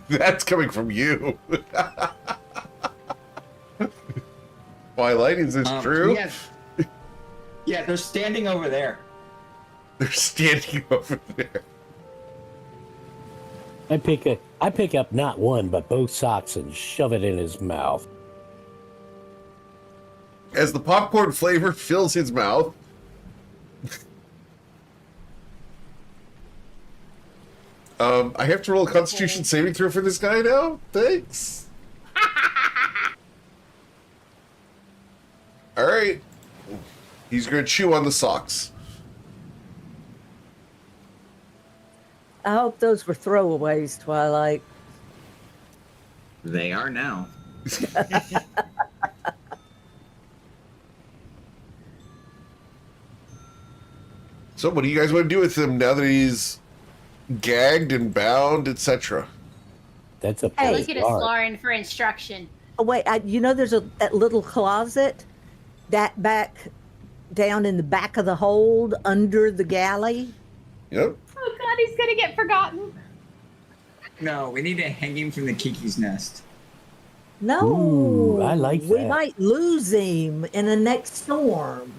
Speaker 1: That's coming from you. Twilight, is this true?
Speaker 3: Yes. Yeah, they're standing over there.
Speaker 1: They're standing over there.
Speaker 5: I pick up not one but both socks and shove it in his mouth.
Speaker 1: As the popcorn flavor fills his mouth, I have to roll a Constitution saving throw for this guy now? Thanks. Alright. He's going to chew on the socks.
Speaker 4: I hope those were throwaways, Twilight.
Speaker 3: They are now.
Speaker 1: So what do you guys want to do with him now that he's gagged and bound, etc.?
Speaker 5: That's a
Speaker 4: Hey.
Speaker 2: Look at us, Lauren, for instruction.
Speaker 4: Oh, wait, there's that little closet that back down in the back of the hold under the galley.
Speaker 1: Yep.
Speaker 2: Oh God, he's gonna get forgotten.
Speaker 3: No, we need to hang him from the Kiki's nest.
Speaker 4: No,
Speaker 5: Ooh, I like
Speaker 4: we
Speaker 5: that.
Speaker 4: might lose him in the next storm.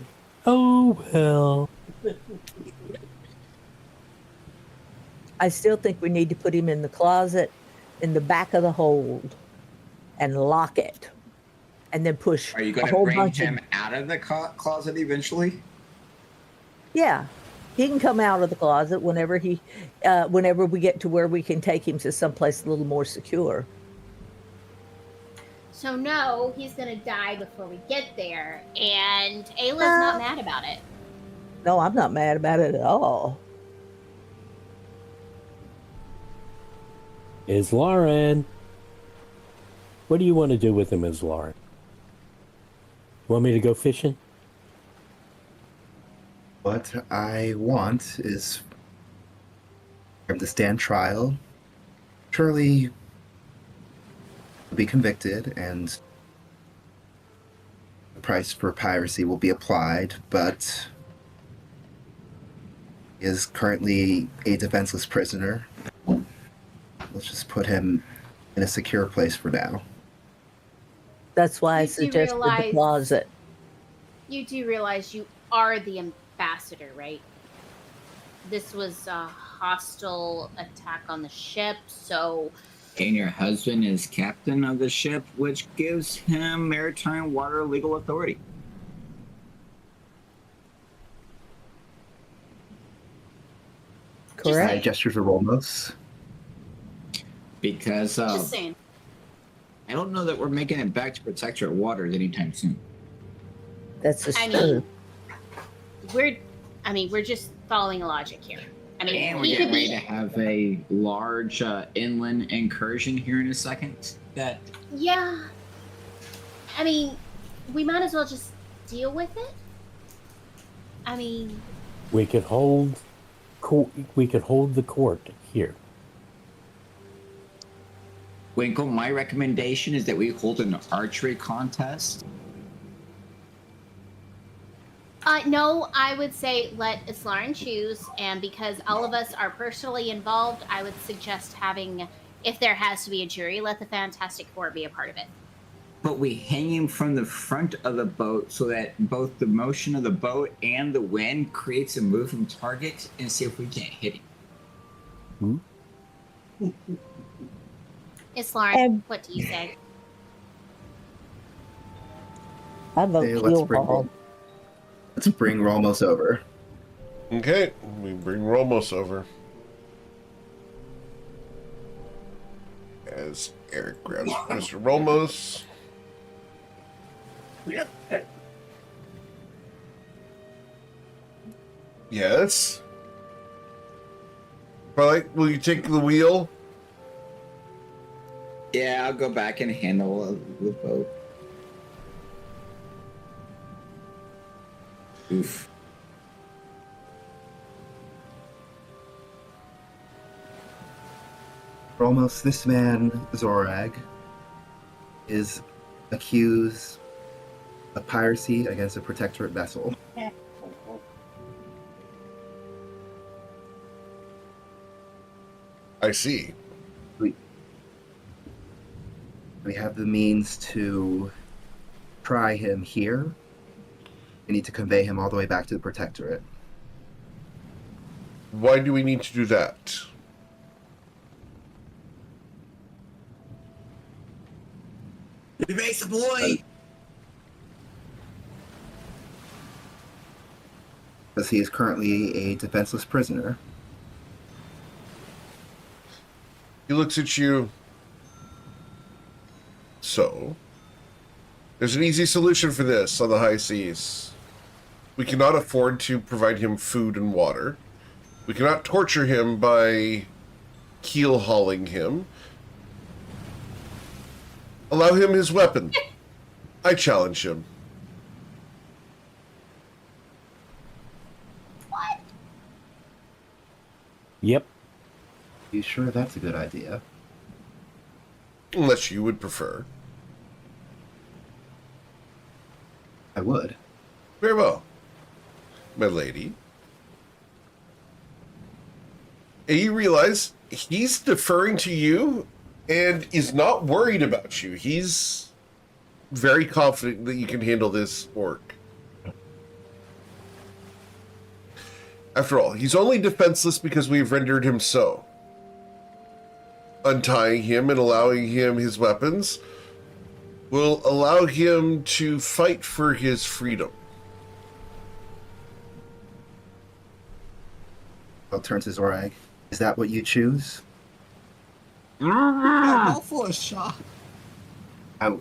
Speaker 5: Oh, well.
Speaker 4: I still think we need to put him in the closet in the back of the hold and lock it, and then push
Speaker 3: Are you
Speaker 4: a
Speaker 3: going to
Speaker 4: whole
Speaker 3: bring
Speaker 4: bunch
Speaker 3: him
Speaker 4: of.
Speaker 3: out of the closet eventually?
Speaker 4: Yeah, he can come out of the closet whenever whenever we get to where we can take him to someplace a little more secure.
Speaker 2: So no, he's gonna die before we get there, and Ayla's not mad about it.
Speaker 4: No, I'm not mad about it at all.
Speaker 5: Is Lauren. What do you want to do with him, Is Lauren? Want me to go fishing?
Speaker 6: What I want is for him to stand trial. Surely be convicted and the price for piracy will be applied, but he is currently a defenseless prisoner. Let's just put him in a secure place for now.
Speaker 4: That's why I
Speaker 2: You do
Speaker 4: suggested the
Speaker 2: realize-
Speaker 4: closet.
Speaker 2: You do realize you are the ambassador, right? This was a hostile attack on the ship, so
Speaker 3: And your husband is captain of the ship, which gives him maritime water legal authority.
Speaker 4: Correct.
Speaker 6: I gestures of Rolmos.
Speaker 3: Because
Speaker 2: just saying.
Speaker 3: I don't know that we're making it back to protectorate waters anytime soon.
Speaker 4: That's just
Speaker 2: I
Speaker 4: true.
Speaker 2: mean, we're just following logic here. I mean,
Speaker 3: And we're
Speaker 2: he
Speaker 3: getting
Speaker 2: could
Speaker 3: ready to
Speaker 2: be,
Speaker 3: have a large inland incursion here in a second. That
Speaker 2: yeah. I mean, we might as well just deal with it. I mean,
Speaker 5: We could hold the court here.
Speaker 3: Winkle, my recommendation is that we hold an archery contest.
Speaker 2: no, I would say let Islaren choose, and because all of us are personally involved, I would suggest having, if there has to be a jury, let the Fantastic Four be a part of it.
Speaker 3: But we hang him from the front of the boat so that both the motion of the boat and the wind creates a moving target and see if we can't hit him.
Speaker 2: Islaren, what do you say?
Speaker 4: I vote
Speaker 6: Hey,
Speaker 4: keel haul.
Speaker 6: Let's bring Rolmos over.
Speaker 1: Okay, we bring Rolmos over. As Eric grabs Mr. Rolmos. Yes. Probably, will you take the wheel?
Speaker 3: Yeah, I'll go back and handle the boat. Oof.
Speaker 6: Rolmos, this man, Zorag, is accused of piracy against a protectorate vessel.
Speaker 1: I see.
Speaker 6: We have the means to try him here. We need to convey him all the way back to the Protectorate.
Speaker 1: Why do we need to do that?
Speaker 3: Evasive boy!
Speaker 6: Because he is currently a defenseless prisoner.
Speaker 1: He looks at you. So, there's an easy solution for this on the high seas. We cannot afford to provide him food and water. We cannot torture him by keel hauling him. Allow him his weapon. I challenge him.
Speaker 5: Yep.
Speaker 6: You sure that's a good idea?
Speaker 1: Unless you would prefer.
Speaker 6: I would.
Speaker 1: Very well, my lady. And you realize he's deferring to you and is not worried about you. He's very confident that you can handle this orc. After all, he's only defenseless because we've rendered him so. Untying him and allowing him his weapons will allow him to fight for his freedom.
Speaker 6: I'll turn to Zorag. Is that what you choose?
Speaker 3: Mouthful of shock.
Speaker 6: I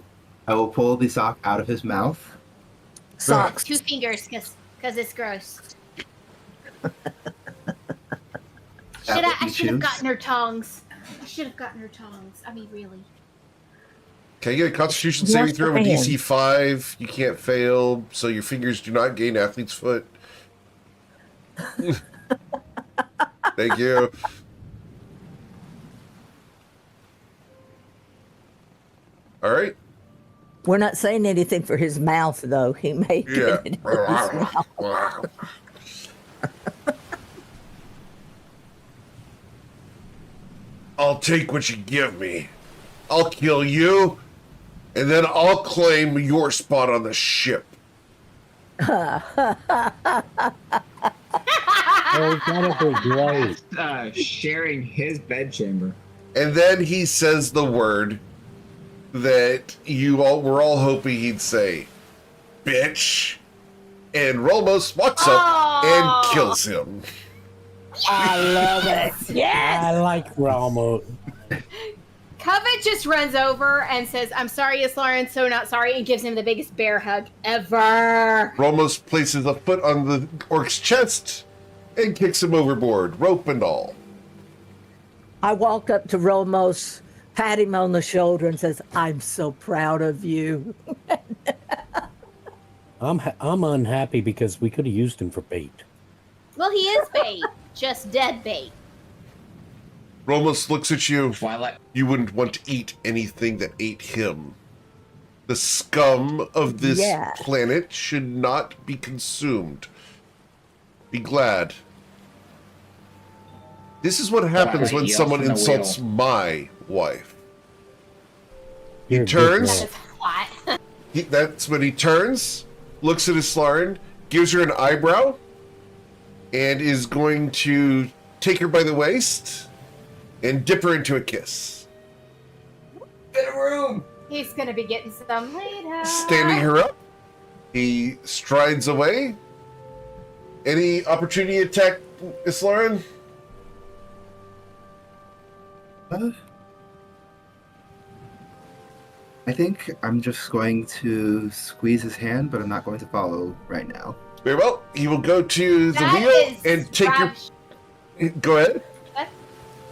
Speaker 6: will pull the sock out of his mouth.
Speaker 4: Socks.
Speaker 2: 2 fingers, because it's gross.
Speaker 6: That what
Speaker 2: I
Speaker 6: you
Speaker 2: should have
Speaker 6: choose?
Speaker 2: gotten her tongs. I should have gotten her tongs. I mean, really.
Speaker 1: Can you get a Constitution
Speaker 4: Wash
Speaker 1: saving throw of a
Speaker 4: your
Speaker 1: DC 5? You can't fail, so your fingers do not gain athlete's foot. Thank you. All right.
Speaker 4: We're not saying anything for his mouth, though. He may
Speaker 1: Yeah.
Speaker 4: get it in his mouth.
Speaker 1: I'll take what you give me. I'll kill you, and then I'll claim your spot on the ship.
Speaker 5: Oh, that'd be great.
Speaker 3: Sharing his bedchamber.
Speaker 1: And then he says the word that you all were all hoping he'd say, bitch. And Rolmos walks up and kills him.
Speaker 4: I love it. Yes.
Speaker 5: I like Ramo.
Speaker 2: Covet just runs over and says, I'm sorry, Islarian, so not sorry, and gives him the biggest bear hug ever.
Speaker 1: Rolmos places a foot on the orc's chest and kicks him overboard, rope and all.
Speaker 4: I walk up to Romos, pat him on the shoulder, and says, "I'm so proud of you."
Speaker 5: I'm unhappy because we could have used him for bait.
Speaker 2: Well, he is bait, just dead bait.
Speaker 1: Rolmos looks at you.
Speaker 3: Twilight.
Speaker 1: You wouldn't want to eat anything that ate him. The scum of this
Speaker 4: Yeah.
Speaker 1: planet should not be consumed. Be glad. This is what happens
Speaker 3: Sorry,
Speaker 1: when
Speaker 3: yells
Speaker 1: someone
Speaker 3: from the
Speaker 1: insults
Speaker 3: wheel.
Speaker 1: my wife.
Speaker 5: You're a good
Speaker 1: turns.
Speaker 5: man.
Speaker 2: That is hot.
Speaker 1: That's when he turns, looks at Islarian, gives her an eyebrow, and is going to take her by the waist and dip her into a kiss.
Speaker 3: Get a room!
Speaker 2: He's gonna be getting some later.
Speaker 1: Standing her up, he strides away. Any opportunity attack, Islarian?
Speaker 6: I think I'm just going to squeeze his hand, but I'm not going to follow right now.
Speaker 1: Very well. He will go to the
Speaker 2: That
Speaker 1: wheel
Speaker 2: is
Speaker 1: and take
Speaker 2: ravish-
Speaker 1: your. Go ahead.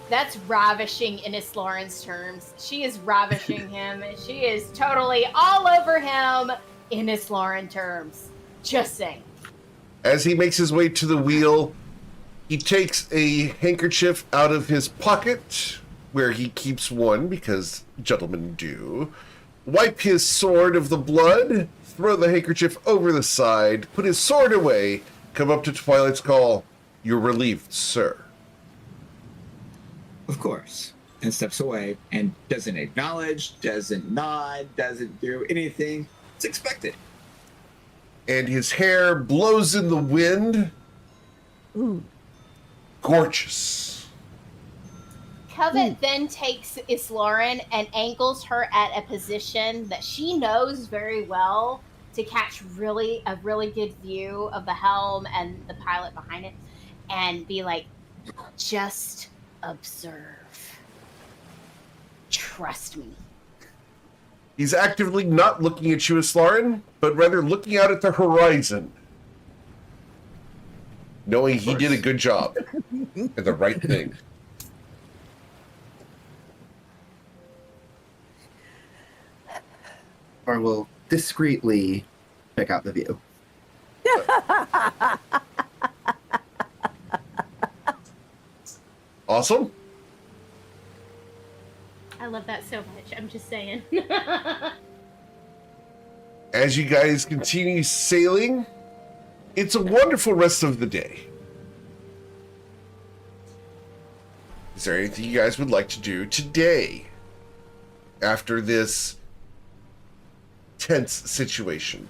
Speaker 2: That's ravishing in Islarian's terms. She is ravishing him, and she is totally all over him in Islarian terms. Just saying.
Speaker 1: As he makes his way to the wheel, he takes a handkerchief out of his pocket, where he keeps one because gentlemen do. Wipe his sword of the blood, throw the handkerchief over the side, put his sword away, come up to Twilight's call. You're relieved, sir.
Speaker 3: Of course. And steps away and doesn't acknowledge, doesn't nod, doesn't do anything.
Speaker 6: It's expected.
Speaker 1: And his hair blows in the wind.
Speaker 4: Ooh.
Speaker 1: Gorgeous.
Speaker 2: Covet then takes Islauren and angles her at a position that she knows very well to catch a really good view of the helm and the pilot behind it, and be like, just observe. Trust me.
Speaker 1: He's actively not looking at you, Islauren, but rather looking out at the horizon, knowing he did a good job and the right thing.
Speaker 6: Or will discreetly check out the view.
Speaker 1: Awesome.
Speaker 2: I love that so much. I'm just saying.
Speaker 1: As you guys continue sailing, it's a wonderful rest of the day. Is there anything you guys would like to do today after this tense situation?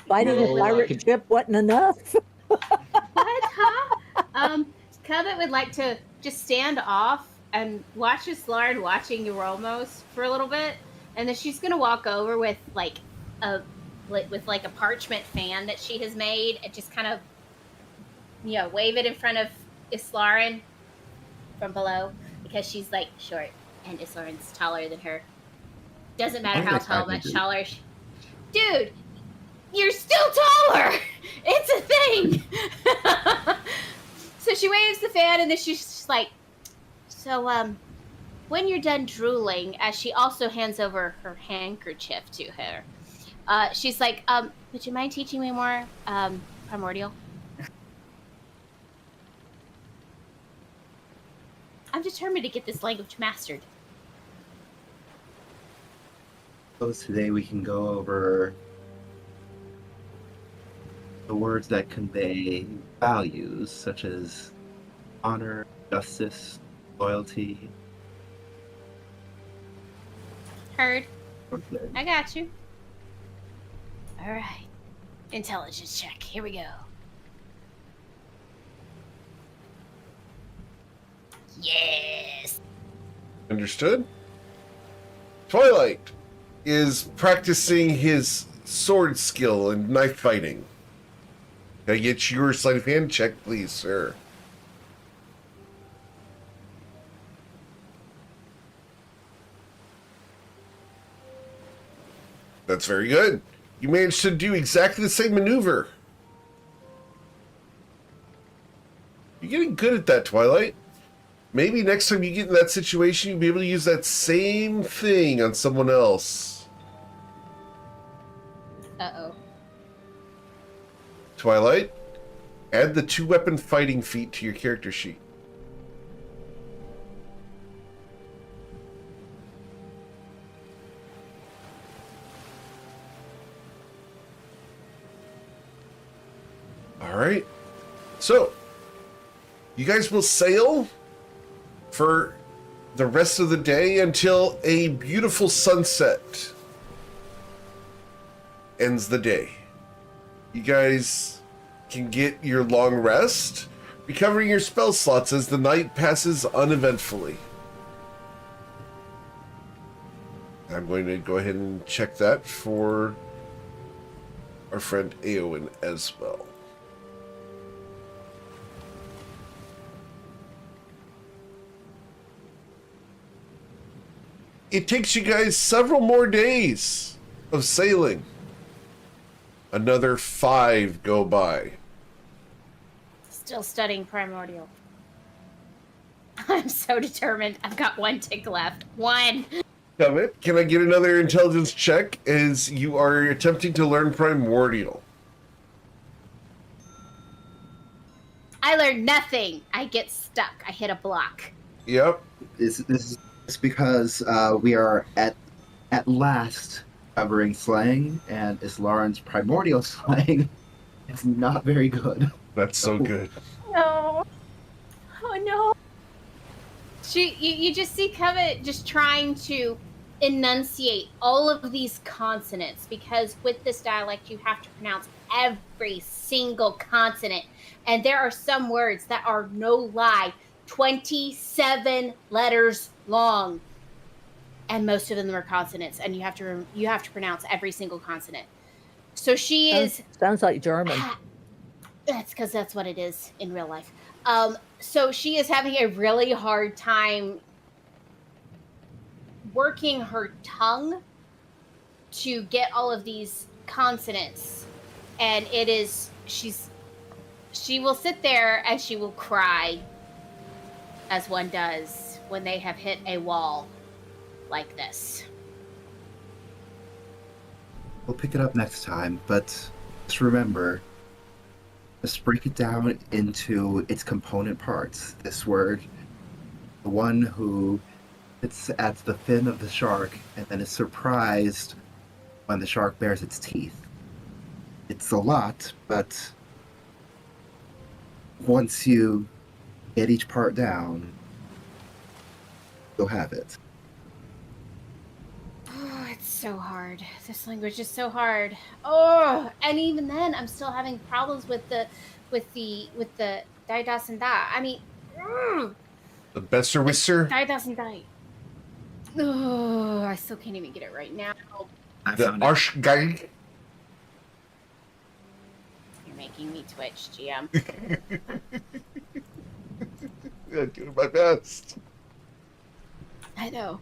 Speaker 4: Fighting a pirate ship wasn't enough.
Speaker 2: What, huh? Covet would like to just stand off and watch Islauren watching Euromos for a little bit, and then she's gonna walk over with a parchment fan that she has made, and just kind of, wave it in front of Islauren from below, because she's like short and Islauren's taller than her. Doesn't matter how tall, much taller. Dude, you're still taller. It's a thing. So she waves the fan, and then she's just like, so, when you're done drooling, as she also hands over her handkerchief to her, she's like, would you mind teaching me more, primordial? I'm determined to get this language mastered.
Speaker 6: Suppose today we can go over the words that convey values such as honor, justice, loyalty.
Speaker 2: Heard. I got you. All right. Intelligence check. Here we go. Yes.
Speaker 1: Understood? Twilight is practicing his sword skill and knife fighting. Can I get your sleight of hand check, please, sir? That's very good. You managed to do exactly the same maneuver. You're getting good at that, Twilight. Maybe next time you get in that situation, you'll be able to use that same thing on someone else.
Speaker 2: Uh-oh.
Speaker 1: Twilight, add the 2-weapon fighting feat to your character sheet. All right. So, you guys will sail for the rest of the day until a beautiful sunset ends the day. You guys can get your long rest, recovering your spell slots as the night passes uneventfully. I'm going to go ahead and check that for our friend Eowyn as well. It takes you guys several more days of sailing. Another 5 go by.
Speaker 2: Still studying primordial. I'm so determined. I've got 1 tick left. 1.
Speaker 1: Covet, can I get another intelligence check as you are attempting to learn primordial?
Speaker 2: I learned nothing. I get stuck. I hit a block.
Speaker 1: Yep.
Speaker 6: This is because we are at last covering slang, and Islauren's primordial slang is not very good.
Speaker 1: That's so good.
Speaker 2: No. Oh no. You just see Covet just trying to enunciate all of these consonants, because with this dialect you have to pronounce every single consonant, and there are some words that are, no lie, 27 letters long, and most of them are consonants, and you have to pronounce every single consonant. So she is
Speaker 4: Sounds like German.
Speaker 2: that's because that's what it is in real life. So she is having a really hard time working her tongue to get all of these consonants, and she will sit there and she will cry, as one does when they have hit a wall like this.
Speaker 6: We'll pick it up next time, but just remember, just break it down into its component parts. This word, the one who sits at the fin of the shark and then is surprised when the shark bares its teeth. It's a lot, but once you get each part down, you'll have it.
Speaker 2: Oh, it's so hard. This language is so hard. Oh, and even then, I'm still having problems with the die das and da. I mean,
Speaker 1: The Besser Wisser,
Speaker 2: die das and die. Oh, I still can't even get it right now.
Speaker 3: I
Speaker 1: the
Speaker 3: found it.
Speaker 1: Arschgeig.
Speaker 2: You're making me twitch, GM.
Speaker 1: I'm doing my best.
Speaker 2: I know.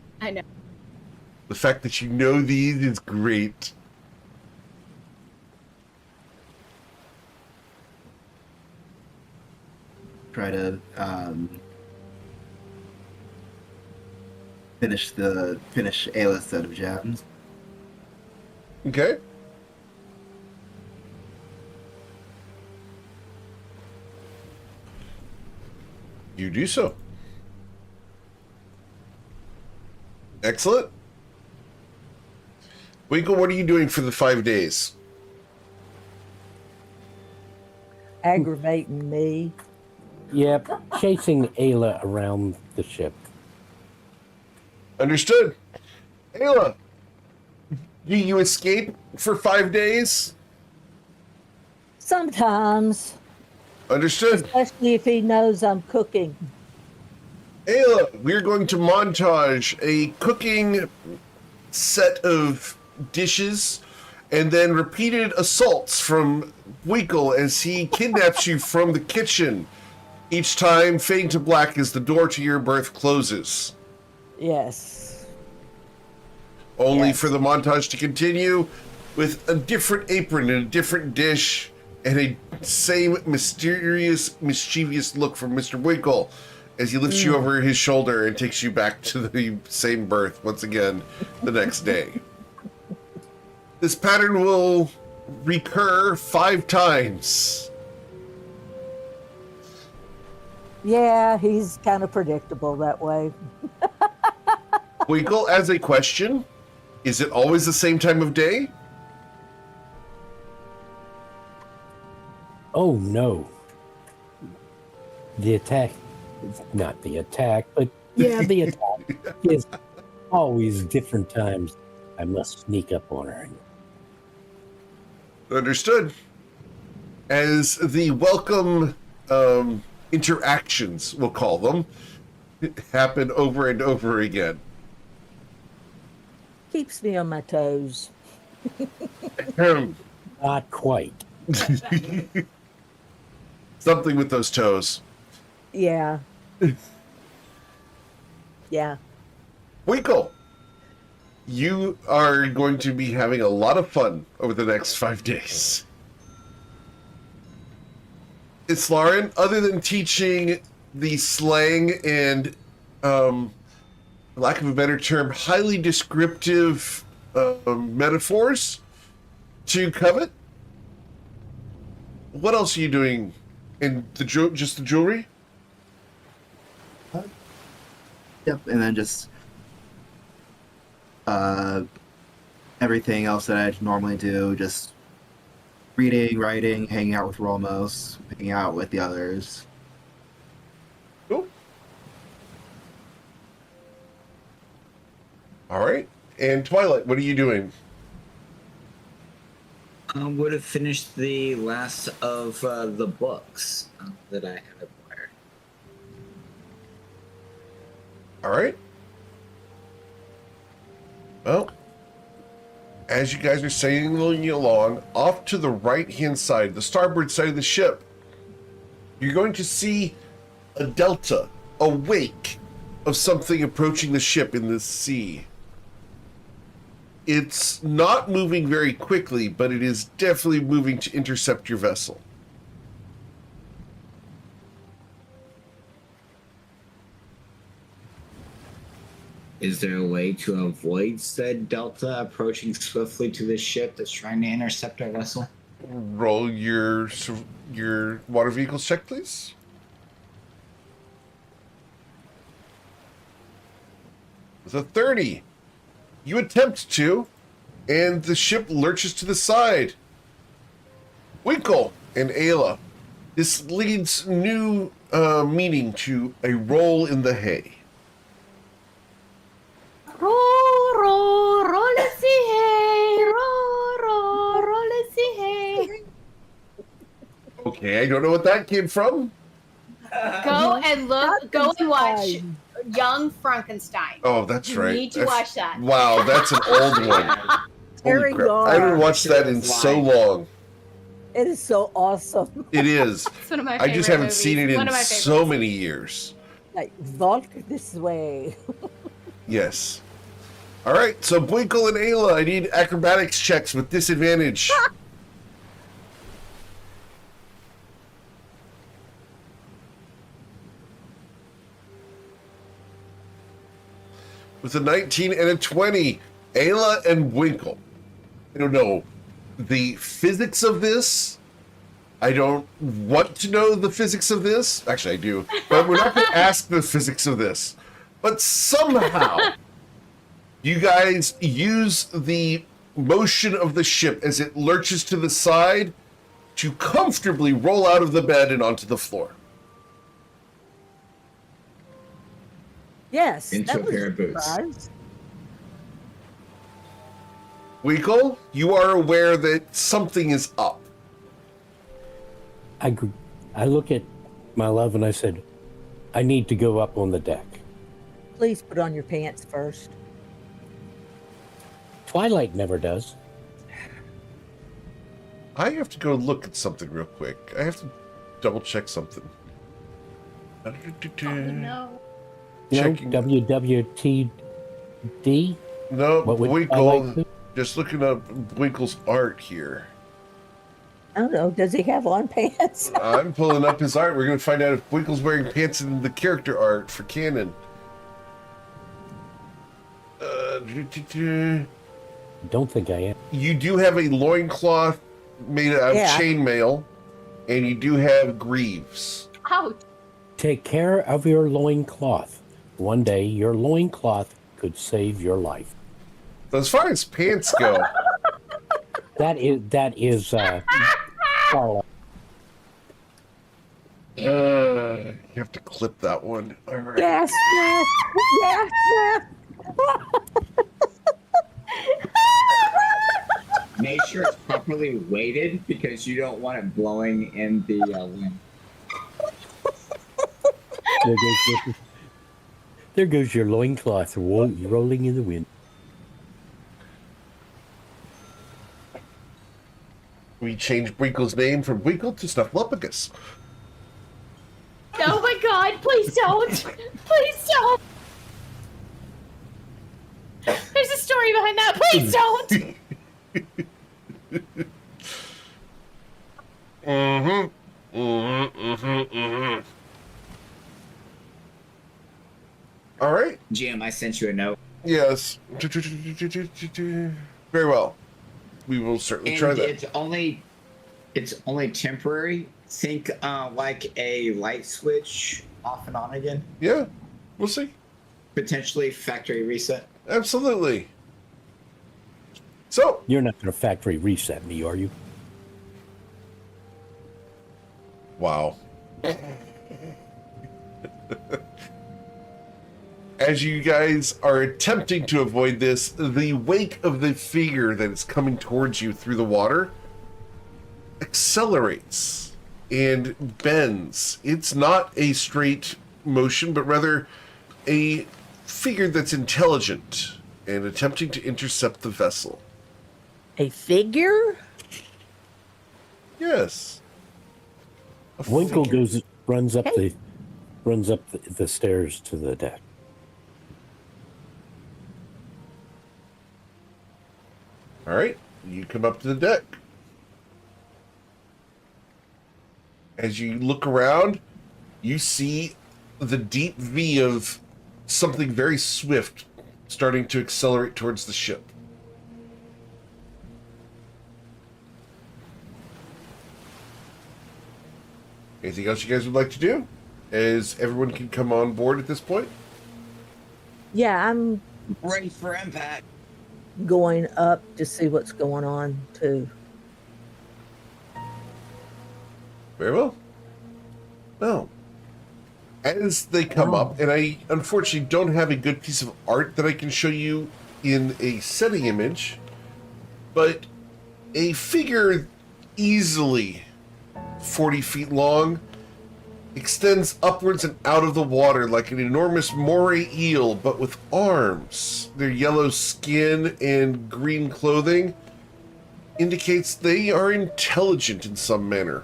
Speaker 1: The fact that you know these is great.
Speaker 6: Try to finish Ayla's set of gems.
Speaker 1: Okay. You do so. Excellent. Winkle, what are you doing for the 5 days?
Speaker 4: Aggravating me.
Speaker 5: Yep, chasing Ayla around the ship.
Speaker 1: Understood. Ayla, do you escape for 5 days?
Speaker 4: Sometimes,
Speaker 1: Understood.
Speaker 4: especially if he knows I'm cooking.
Speaker 1: Ayla, we're going to montage a cooking set of dishes and then repeated assaults from Winkle as he kidnaps you from the kitchen, each time fading to black as the door to your berth closes.
Speaker 4: Yes.
Speaker 1: Only
Speaker 4: Yes.
Speaker 1: for the montage to continue with a different apron and a different dish and a same mysterious, mischievous look from Mr. Winkle as he lifts you over his shoulder and takes you back to the same berth once again the next day. This pattern will recur 5 times.
Speaker 4: Yeah, he's kind of predictable that way.
Speaker 1: Winkle, as a question, is it always the same time of day?
Speaker 5: Oh no. The attack, not the attack, but yeah, the attack is always different times. I must sneak up on her.
Speaker 1: Understood. As the welcome interactions, we'll call them, happen over and over again.
Speaker 4: Keeps me on my toes.
Speaker 5: Not quite.
Speaker 1: Something with those toes.
Speaker 4: Yeah. Yeah.
Speaker 1: Winkle, you are going to be having a lot of fun over the next 5 days. It's Lauren, other than teaching the slang and, for lack of a better term, highly descriptive metaphors to Covet. What else are you doing in the just the jewelry?
Speaker 6: Yep, and then just everything else that I normally do, just reading, writing, hanging out with Rolmos, hanging out with the others.
Speaker 1: Cool. All right. And Twilight, what are you doing?
Speaker 3: Would have finished the last of the books that I had acquired.
Speaker 1: All right. Well, as you guys are sailing along, off to the right-hand side, the starboard side of the ship, you're going to see a delta, a wake of something approaching the ship in the sea. It's not moving very quickly, but it is definitely moving to intercept your vessel.
Speaker 3: Is there a way to avoid said delta approaching swiftly to the ship that's trying to intercept our vessel?
Speaker 1: Roll your water vehicles check, please. With a 30, you attempt to, and the ship lurches to the side. Winkle and Ayla, this leads new meaning to a roll in the hay.
Speaker 2: Roll, roll, roll, let's see, hey. Roll, roll, roll, let's see, hey.
Speaker 1: Okay, I don't know what that came from.
Speaker 2: Go and look. Go and watch Young Frankenstein.
Speaker 1: Oh, that's
Speaker 2: You
Speaker 1: right.
Speaker 2: need to watch that.
Speaker 1: Wow, that's an old one. Holy
Speaker 4: Terry
Speaker 1: crap.
Speaker 4: Garr.
Speaker 1: I haven't watched that in so long.
Speaker 4: It is so awesome.
Speaker 1: It is.
Speaker 2: It's one of my
Speaker 1: I
Speaker 2: favorite
Speaker 1: just haven't
Speaker 2: movies.
Speaker 1: seen it
Speaker 2: One
Speaker 1: in
Speaker 2: of my
Speaker 1: so
Speaker 2: favorites.
Speaker 1: many years.
Speaker 4: Like, walk this way.
Speaker 1: Yes. All right, so Bwinkle and Ayla, I need acrobatics checks with disadvantage. With a 19 and a 20, Ayla and Bwinkle. I don't know the physics of this. I don't want to know the physics of this. Actually, I do, but we're not going to ask the physics of this. But somehow, you guys use the motion of the ship as it lurches to the side to comfortably roll out of the bed and onto the floor.
Speaker 4: Yes.
Speaker 3: Into
Speaker 4: that
Speaker 3: a
Speaker 4: was
Speaker 3: pair of boots.
Speaker 4: surprise.
Speaker 1: Winkle, you are aware that something is up.
Speaker 5: I look at my love and I said, I need to go up on the deck.
Speaker 4: Please put on your pants first.
Speaker 5: Twilight never does.
Speaker 1: I have to go look at something real quick. I have to double check something.
Speaker 2: Oh, no.
Speaker 5: You know,
Speaker 1: Checking.
Speaker 5: WWTD?
Speaker 1: No,
Speaker 5: What would
Speaker 1: Winkle.
Speaker 5: Twilight do?
Speaker 1: Just looking up Winkle's art here.
Speaker 4: I don't know. Does he have on pants?
Speaker 1: I'm pulling up his art. We're going to find out if Winkle's wearing pants in the character art for canon.
Speaker 5: Don't think I am.
Speaker 1: You do have a loincloth made out of
Speaker 4: Yeah.
Speaker 1: chainmail, and you do have greaves.
Speaker 2: Ouch.
Speaker 5: Take care of your loincloth. One day, your loincloth could save your life.
Speaker 1: But as far as pants go,
Speaker 5: That is Carla.
Speaker 1: you have to clip that one. All right.
Speaker 4: Yes, yes, yes, yes.
Speaker 3: Make sure it's properly weighted because you don't want it blowing in the wind.
Speaker 5: There goes your loincloth rolling in the wind.
Speaker 1: We changed Winkle's name from Winkle to Snuffleupagus.
Speaker 2: Oh my God! Please don't! Please don't! There's a story behind that. Please don't!
Speaker 1: All right.
Speaker 3: Jim, I sent you a note.
Speaker 1: Yes. Very well. We will certainly
Speaker 3: And
Speaker 1: try that.
Speaker 3: it's only temporary. Think like a light switch off and on again.
Speaker 1: Yeah, we'll see.
Speaker 3: Potentially factory reset.
Speaker 1: Absolutely. So,
Speaker 5: You're not going to factory reset me, are you?
Speaker 1: wow. As you guys are attempting to avoid this, the wake of the figure that is coming towards you through the water accelerates and bends. It's not a straight motion, but rather a figure that's intelligent and attempting to intercept the vessel.
Speaker 4: A figure?
Speaker 1: Yes. A
Speaker 5: Winkle
Speaker 1: figure.
Speaker 5: runs up
Speaker 4: Hey.
Speaker 5: the stairs to the deck.
Speaker 1: All right, you come up to the deck. As you look around, you see the deep V of something very swift starting to accelerate towards the ship. Anything else you guys would like to do? As everyone can come on board at this point?
Speaker 4: Yeah, I'm
Speaker 3: Ready for impact.
Speaker 4: going up to see what's going on, too.
Speaker 1: Very well. Well, as they come
Speaker 4: Wow.
Speaker 1: up, and I unfortunately don't have a good piece of art that I can show you in a setting image, but a figure easily 40 feet long extends upwards and out of the water like an enormous moray eel, but with arms. Their yellow skin and green clothing indicates they are intelligent in some manner.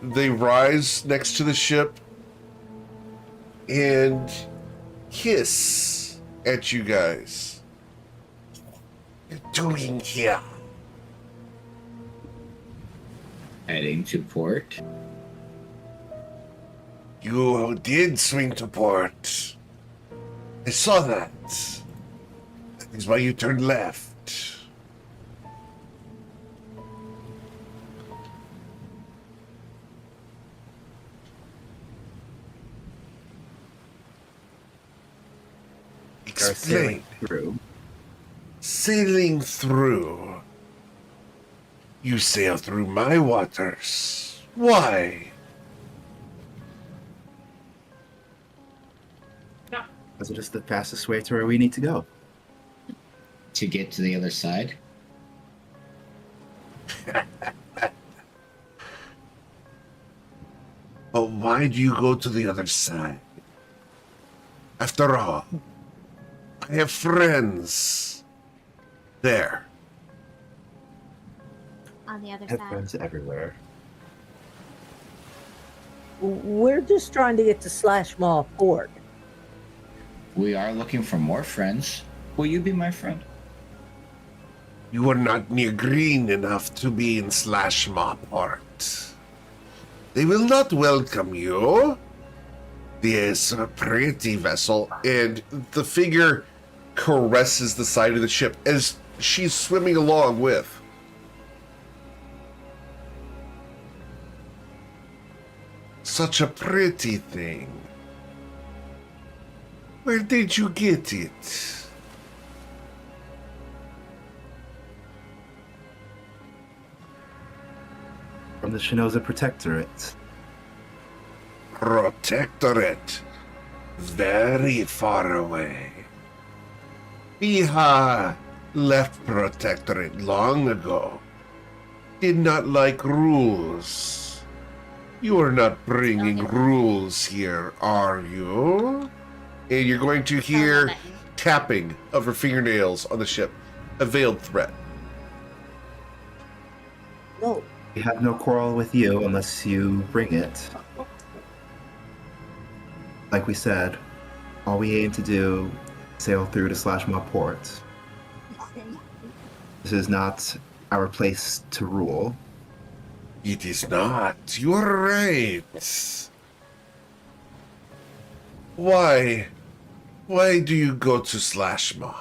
Speaker 1: They rise next to the ship and hiss at you guys. What are you doing here?
Speaker 3: Heading to port.
Speaker 1: You did swing to port. I saw that. That is why you turned left.
Speaker 6: Are sailing
Speaker 1: Explain.
Speaker 6: through.
Speaker 1: Sailing through. You sail through my waters. Why?
Speaker 6: Is it just the fastest way to where we need to go?
Speaker 3: To get to the other side.
Speaker 1: But why do you go to the other side? After all, I have friends there.
Speaker 2: On the other
Speaker 6: I have
Speaker 2: side.
Speaker 6: friends everywhere.
Speaker 4: We're just trying to get to Slashmaw Port.
Speaker 3: We are looking for more friends. Will you be my friend?
Speaker 1: You are not near green enough to be in Slashmaw Port. They will not welcome you. This pretty vessel, and the figure caresses the side of the ship as she's swimming along with. Such a pretty thing. Where did you get it?
Speaker 6: From the Shinoza Protectorate.
Speaker 1: Protectorate. Very far away. Biha left Protectorate long ago. Did not like rules. You are not bringing rules here, are you? And you're going to hear tapping of her fingernails on the ship. A veiled threat.
Speaker 4: No,
Speaker 6: We have no quarrel with you unless you bring it. Like we said, all we aim to do is sail through to Slashmaw Port. This is not our place to rule.
Speaker 1: It is not. You are right. Why? Why do you go to Slashmaw?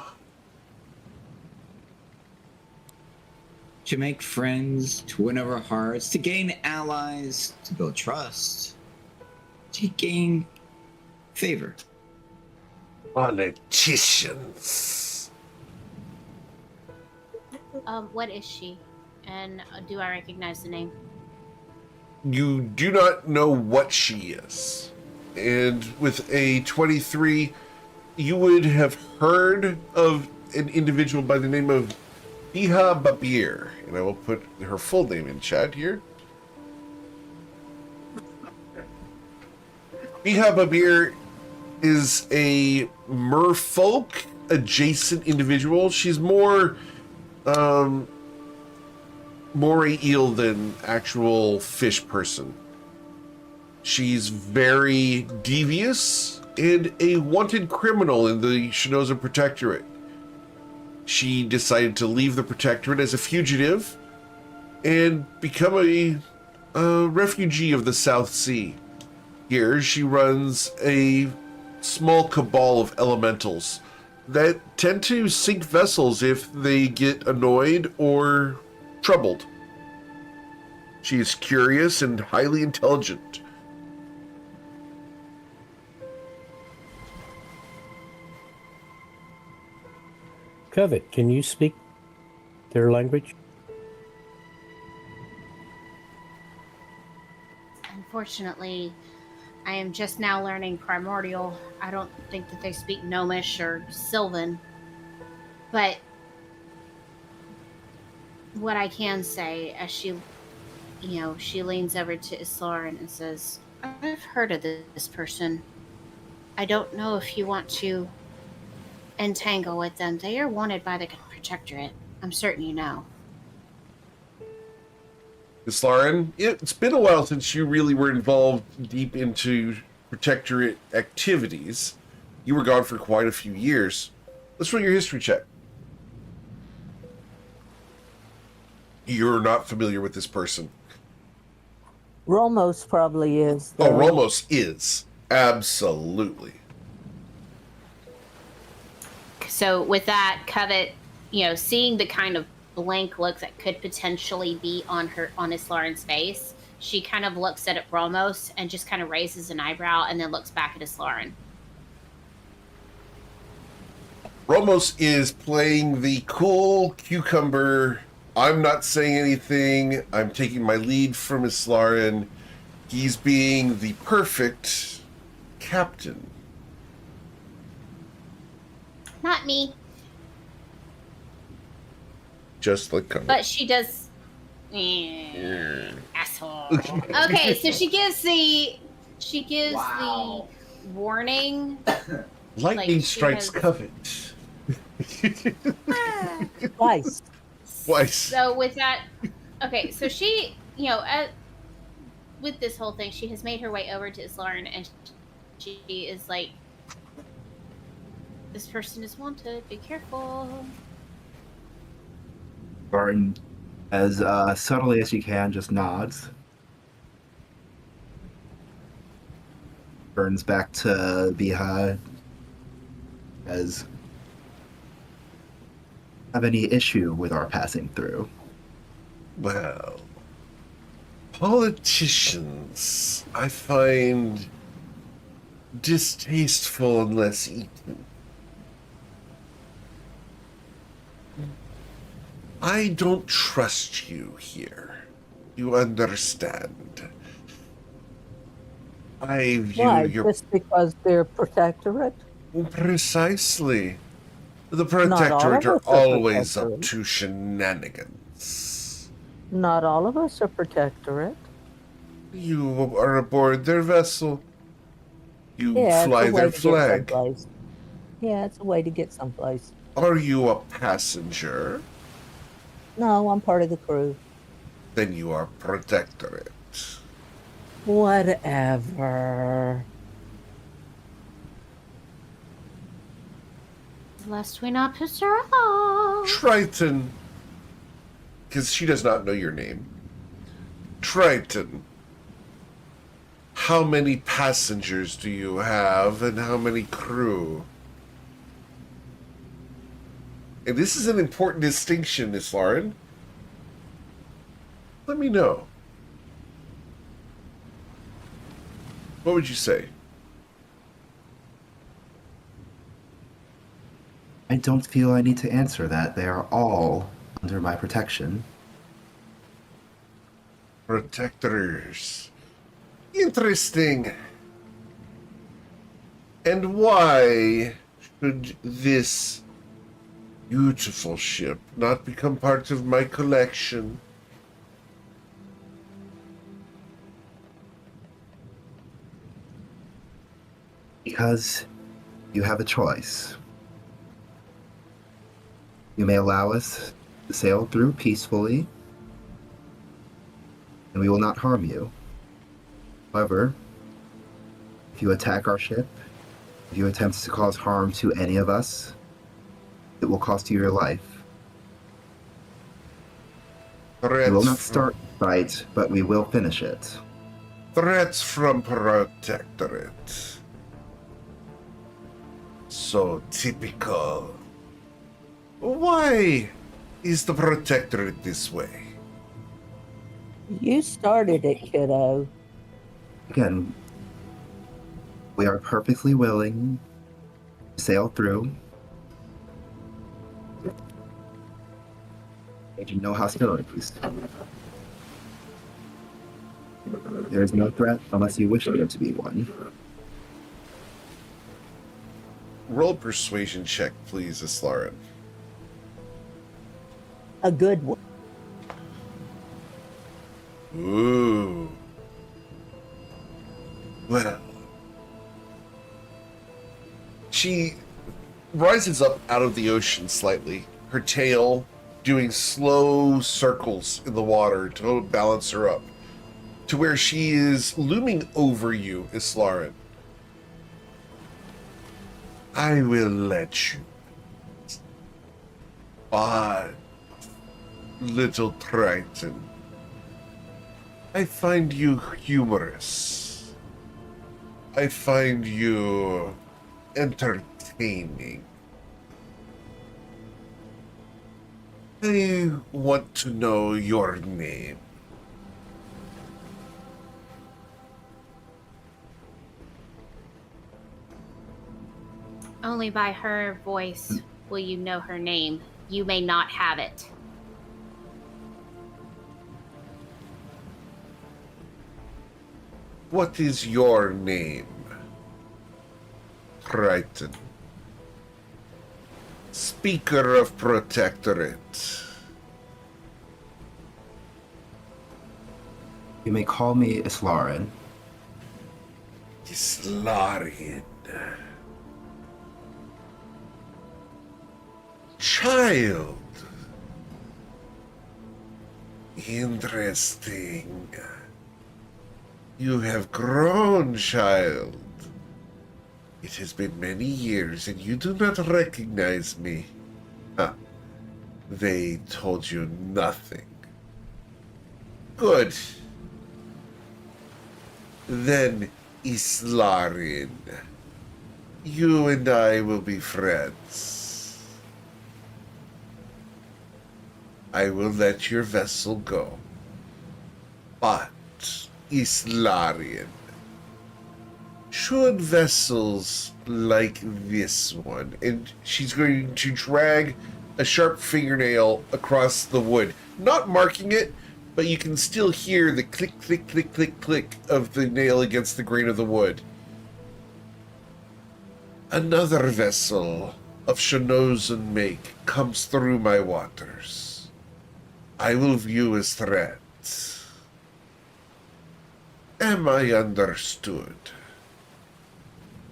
Speaker 3: To make friends, to win over hearts, to gain allies, to build trust, to gain favor.
Speaker 1: Politicians.
Speaker 2: What is she? And do I recognize the name?
Speaker 1: You do not know what she is. And with a 23, you would have heard of an individual by the name of Biha Babir. And I will put her full name in chat here. Biha Babir is a merfolk adjacent individual. She's more moray eel than actual fish person. She's very devious and a wanted criminal in the Shinoza Protectorate. She decided to leave the Protectorate as a fugitive and become a refugee of the South Sea. Here, she runs a small cabal of elementals that tend to sink vessels if they get annoyed or troubled. She is curious and highly intelligent.
Speaker 5: Covet, can you speak their language?
Speaker 2: Unfortunately, I am just now learning Primordial. I don't think that they speak Gnomish or Sylvan. But what I can say, as she leans over to Islarin and says, I've heard of this person. I don't know if you want to entangle with them. They are wanted by the Protectorate. I'm certain you know.
Speaker 1: Islarin, it's been a while since you really were involved deep into Protectorate activities. You were gone for quite a few years. Let's run your history check. You're not familiar with this person.
Speaker 4: Romos probably is.
Speaker 1: Oh,
Speaker 4: though.
Speaker 1: Romos is. Absolutely.
Speaker 2: So with that, Covet, seeing the kind of blank look that could potentially be on Islarin's face, she kind of looks at Ramos and just kind of raises an eyebrow and then looks back at Islarin.
Speaker 1: Ramos is playing the cool cucumber. I'm not saying anything. I'm taking my lead from Islarin. He's being the perfect captain.
Speaker 2: Not me.
Speaker 1: Just like Covet.
Speaker 2: But she does. Asshole. Okay, so she gives the warning.
Speaker 1: Lightning
Speaker 2: she
Speaker 1: strikes
Speaker 2: has-
Speaker 1: Covet.
Speaker 4: Twice.
Speaker 1: Twice.
Speaker 2: So with that, okay, so she, with this whole thing, she has made her way over to Islarin, and she is like, this person is wanted, be careful.
Speaker 6: Barton, as subtly as she can, just nods. Turns back to Biha. As have any issue with our passing through?
Speaker 1: Well, politicians, I find distasteful unless eaten. I don't trust you here. You understand? I view
Speaker 4: Why?
Speaker 1: your...
Speaker 4: Just because they're protectorate?
Speaker 1: Precisely. The
Speaker 4: Not all of
Speaker 1: Protectorate are
Speaker 4: us are
Speaker 1: always up
Speaker 4: Protectorate.
Speaker 1: to shenanigans.
Speaker 4: Not all of us are protectorate.
Speaker 1: You are aboard their vessel. You
Speaker 4: Yeah,
Speaker 1: fly
Speaker 4: it's a way
Speaker 1: their
Speaker 4: to get
Speaker 1: flag.
Speaker 4: someplace. Yeah, it's a way to get someplace.
Speaker 1: Are you a passenger?
Speaker 4: No, I'm part of the crew.
Speaker 1: Then you are Protectorate.
Speaker 4: Whatever.
Speaker 2: Lest we not piss her off.
Speaker 1: Triton. Because she does not know your name. Triton. How many passengers do you have and how many crew? And this is an important distinction, Islarin. Let me know. What would you say?
Speaker 6: I don't feel I need to answer that. They are all under my protection.
Speaker 1: Protectors. Interesting. And why should this beautiful ship not become part of my collection?
Speaker 6: Because you have a choice. You may allow us to sail through peacefully, and we will not harm you. However, if you attack our ship, if you attempt to cause harm to any of us, it will cost you your life. We will not start the fight, but we will finish it.
Speaker 1: Threats from Protectorate. So typical. Why is the Protectorate this way?
Speaker 4: You started it, kiddo.
Speaker 6: Again, we are perfectly willing to sail through. Agent, no hostilities. There is no threat unless you wish there to be one.
Speaker 1: Roll a persuasion check, please, Islarin.
Speaker 4: A good one.
Speaker 1: Ooh. Well. She rises up out of the ocean slightly, her tail doing slow circles in the water to balance her up, to where she is looming over you, Islarin. I will let you. But, little Triton, I find you humorous. I find you entertaining. I want to know your name.
Speaker 2: Only by her voice will you know her name. You may not have it.
Speaker 1: What is your name, Triton? Speaker of Protectorate.
Speaker 6: You may call me Islarin.
Speaker 1: Islarian. Child. Interesting. You have grown, child. It has been many years and you do not recognize me. Huh. They told you nothing. Good. Then, Islarin, you and I will be friends. I will let your vessel go. But, Islarian, should vessels like this one, and she's going to drag a sharp fingernail across the wood, not marking it, but you can still hear the click, click, click, click, click of the nail against the grain of the wood. Another vessel of Shanosan make comes through my waters. I will view as threats. Am I understood?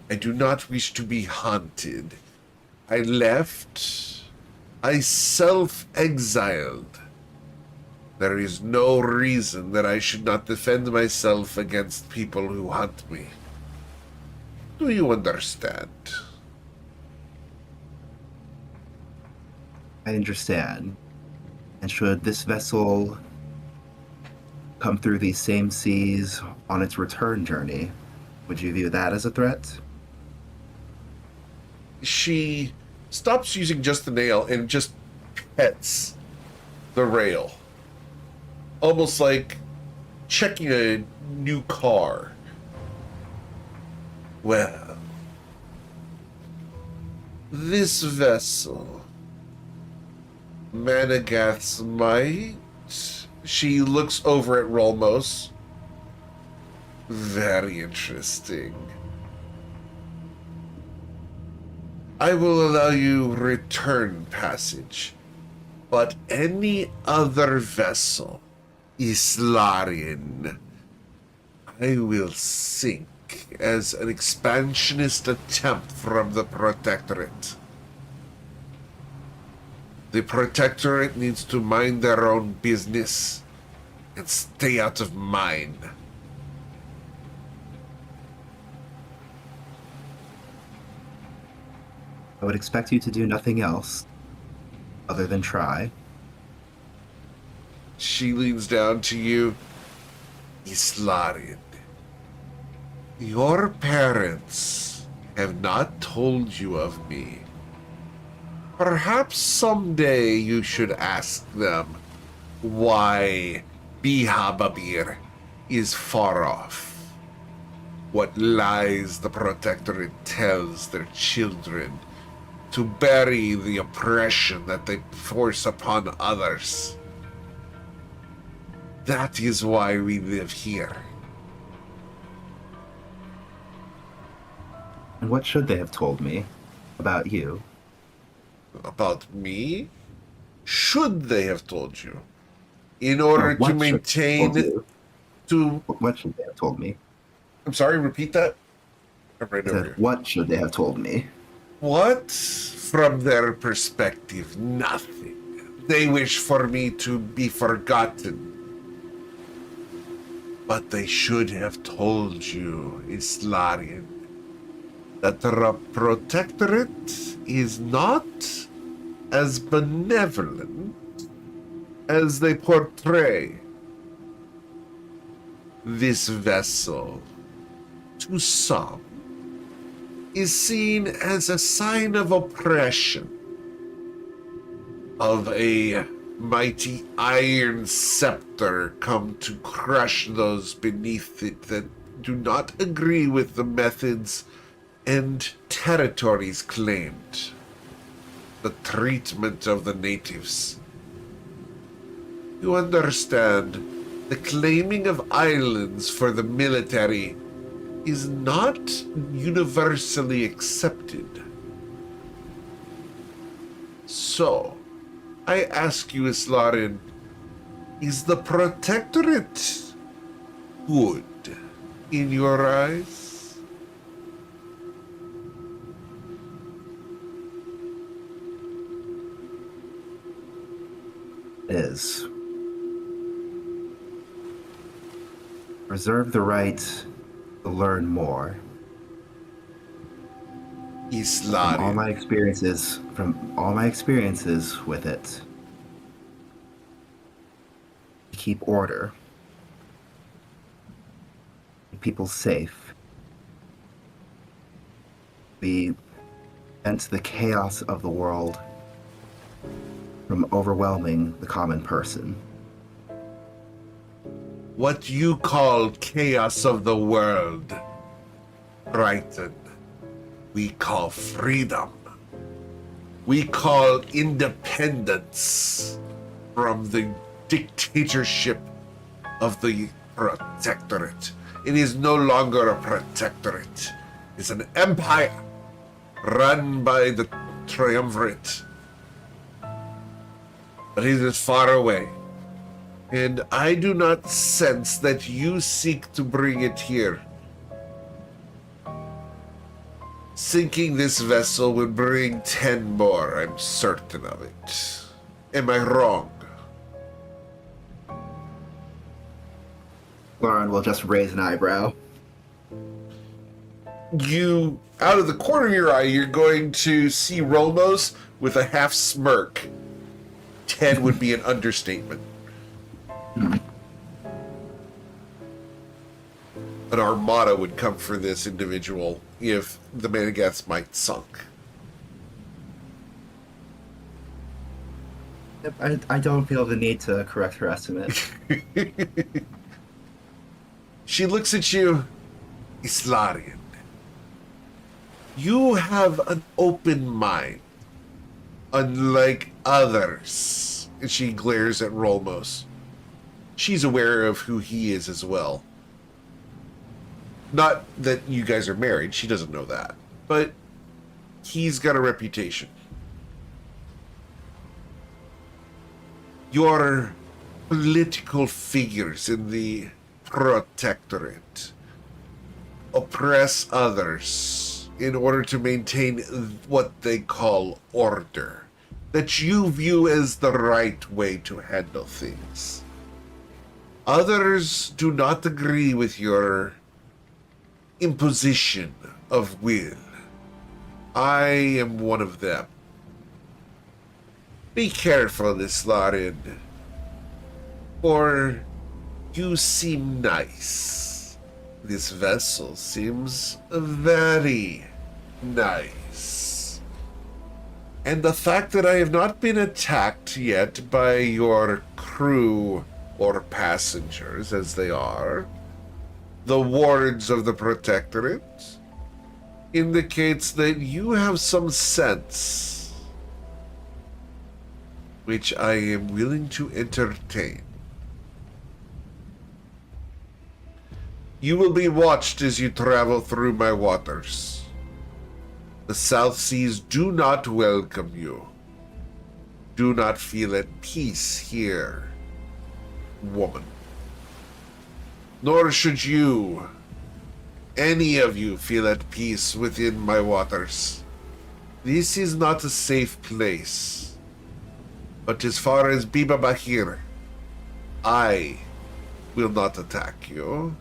Speaker 1: I do not wish to be hunted. I left. I self-exiled. There is no reason that I should not defend myself against people who hunt me. Do you understand?
Speaker 6: I understand. And should this vessel come through these same seas on its return journey, would you view that as a threat?
Speaker 1: She stops using just the nail and just pets the rail. Almost like checking a new car. Well, this vessel, Managath's Might, she looks over at Rolmos. Very interesting. I will allow you return passage, but any other vessel, Islarian, I will sink as an expansionist attempt from the Protectorate. The Protectorate needs to mind their own business and stay out of mine.
Speaker 6: I would expect you to do nothing else other than try.
Speaker 1: She leans down to you. Islarian, your parents have not told you of me. Perhaps someday you should ask them why Bihababir is far off. What lies the Protectorate tells their children to bury the oppression that they force upon others. That is why we live here.
Speaker 6: And what should they have told me about you?
Speaker 1: About me? Should they have told you? In order to
Speaker 6: What should they have
Speaker 1: maintain
Speaker 6: told you?
Speaker 1: to...
Speaker 6: What should they have told me?
Speaker 1: I'm sorry, repeat that? I'm right
Speaker 6: I
Speaker 1: over
Speaker 6: said,
Speaker 1: here.
Speaker 6: what should they have told me?
Speaker 1: What? From their perspective, nothing. They wish for me to be forgotten. But they should have told you, Islarian, that the Protectorate is not as benevolent as they portray. This vessel, to some, is seen as a sign of oppression, of a mighty iron scepter come to crush those beneath it that do not agree with the methods and territories claimed, the treatment of the natives. You understand, the claiming of islands for the military is not universally accepted. So, I ask you, Islarian, is the Protectorate good in your eyes?
Speaker 6: Is reserve the right to learn more.
Speaker 1: Islarian.
Speaker 6: From all my experiences with it, keep order, keep people safe, prevent the chaos of the world from overwhelming the common person.
Speaker 1: What you call chaos of the world, Brighton, we call freedom. We call independence from the dictatorship of the Protectorate. It is no longer a Protectorate. It's an empire run by the Triumvirate. But it is far away. And I do not sense that you seek to bring it here. Sinking this vessel would bring 10 more, I'm certain of it. Am I wrong?
Speaker 6: Lauren will just raise an eyebrow.
Speaker 1: You, out of the corner of your eye, you're going to see Rolmos with a half smirk. 10 would be an understatement. An armada would come for this individual if the Manigath's might sunk.
Speaker 6: I don't feel the need to correct her estimate.
Speaker 1: She looks at you, Islarian. You have an open mind, unlike others. And she glares at Rolmos. She's aware of who he is as well. Not that you guys are married, she doesn't know that. But he's got a reputation. Your political figures in the Protectorate oppress others in order to maintain what they call order, that you view as the right way to handle things. Others do not agree with your imposition of will. I am one of them. Be careful, Islarian, for you seem nice. This vessel seems very nice. And the fact that I have not been attacked yet by your crew or passengers, as they are, the wards of the Protectorate, indicates that you have some sense, which I am willing to entertain. You will be watched as you travel through my waters. The South Seas do not welcome you. Do not feel at peace here, woman. Nor should you, any of you, feel at peace within my waters. This is not a safe place. But as far as Biba Bahir, I will not attack you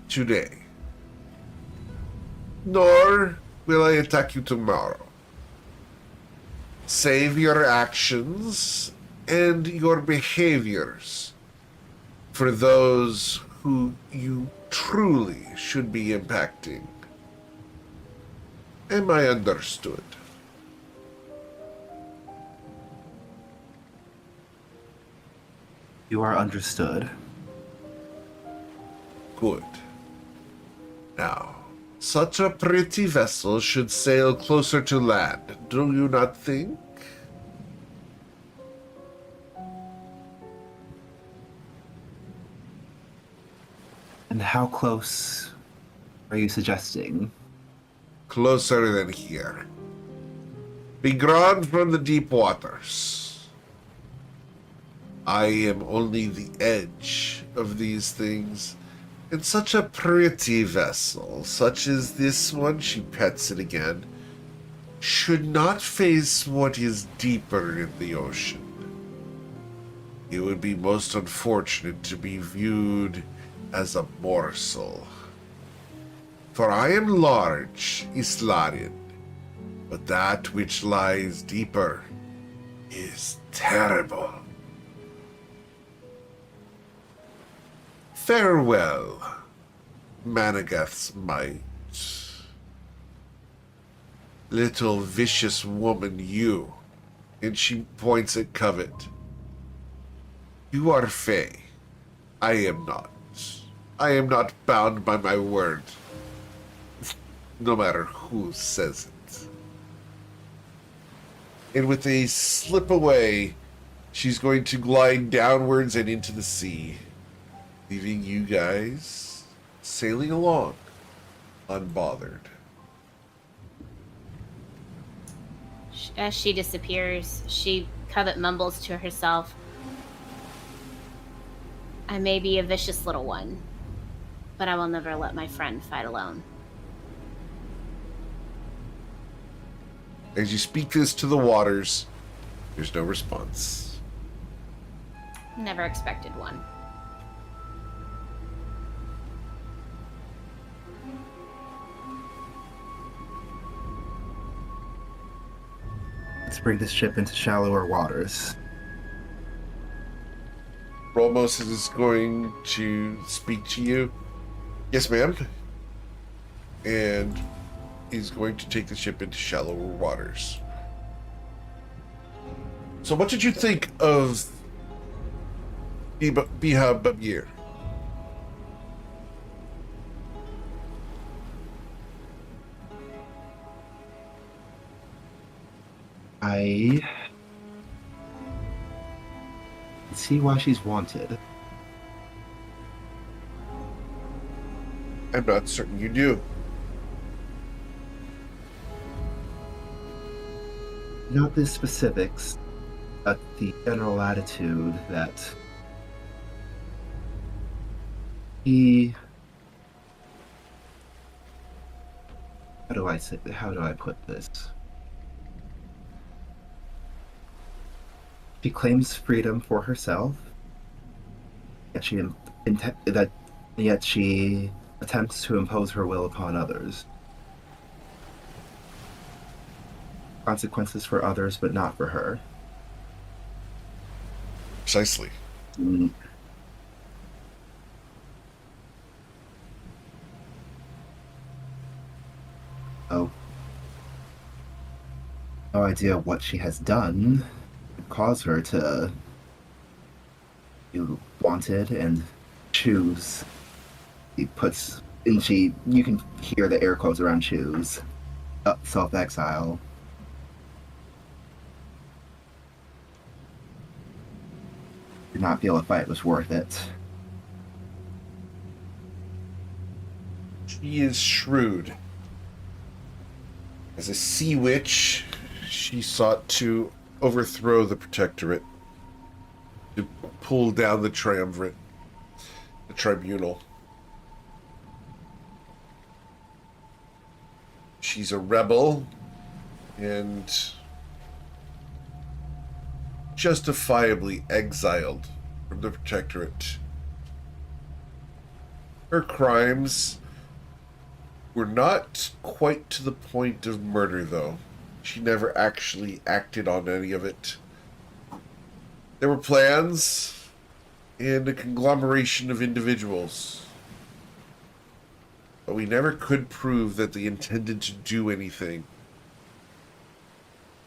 Speaker 1: today. Nor will I attack you tomorrow. Save your actions and your behaviors for those who you truly should be impacting. Am I understood?
Speaker 6: You are understood.
Speaker 1: Good. Now, such a pretty vessel should sail closer to land, do you not think?
Speaker 6: And how close are you suggesting?
Speaker 1: Closer than here. Begone from the deep waters. I am only the edge of these things, and such a pretty vessel, such as this one, she pets it again, should not face what is deeper in the ocean. It would be most unfortunate to be viewed as a morsel. For I am large, Islarian, but that which lies deeper is terrible. Farewell, Managath's might. Little vicious woman, you. And she points at Covet. You are Fae. I am not. I am not bound by my word. No matter who says it. And with a slip away, she's going to glide downwards and into the sea, leaving you guys sailing along, unbothered.
Speaker 2: As she disappears, Covet mumbles to herself, I may be a vicious little one, but I will never let my friend fight alone.
Speaker 1: As you speak this to the waters, there's no response.
Speaker 2: Never expected one.
Speaker 6: Let's bring this ship into shallower waters.
Speaker 1: Rolmos is going to speak to you. Yes, ma'am. And he's going to take the ship into shallower waters. So what did you think of Biha Babir?
Speaker 6: I see why she's wanted.
Speaker 1: I'm not certain you do.
Speaker 6: not the specifics, but the general attitude that he. How do I put this? She claims freedom for herself, yet she attempts to impose her will upon others. Consequences for others, but not for her.
Speaker 1: Precisely.
Speaker 6: Mm. Oh. No idea what she has done to cause her to feel wanted and choose. You can hear the air quotes around choose. Self-exile. Did not feel a fight was worth it.
Speaker 1: She is shrewd. As a sea witch, she sought to overthrow the Protectorate, to pull down the Triumvirate, the Tribunal. She's a rebel, and justifiably exiled from the Protectorate. Her crimes were not quite to the point of murder, though. She never actually acted on any of it. There were plans and a conglomeration of individuals, but we never could prove that they intended to do anything.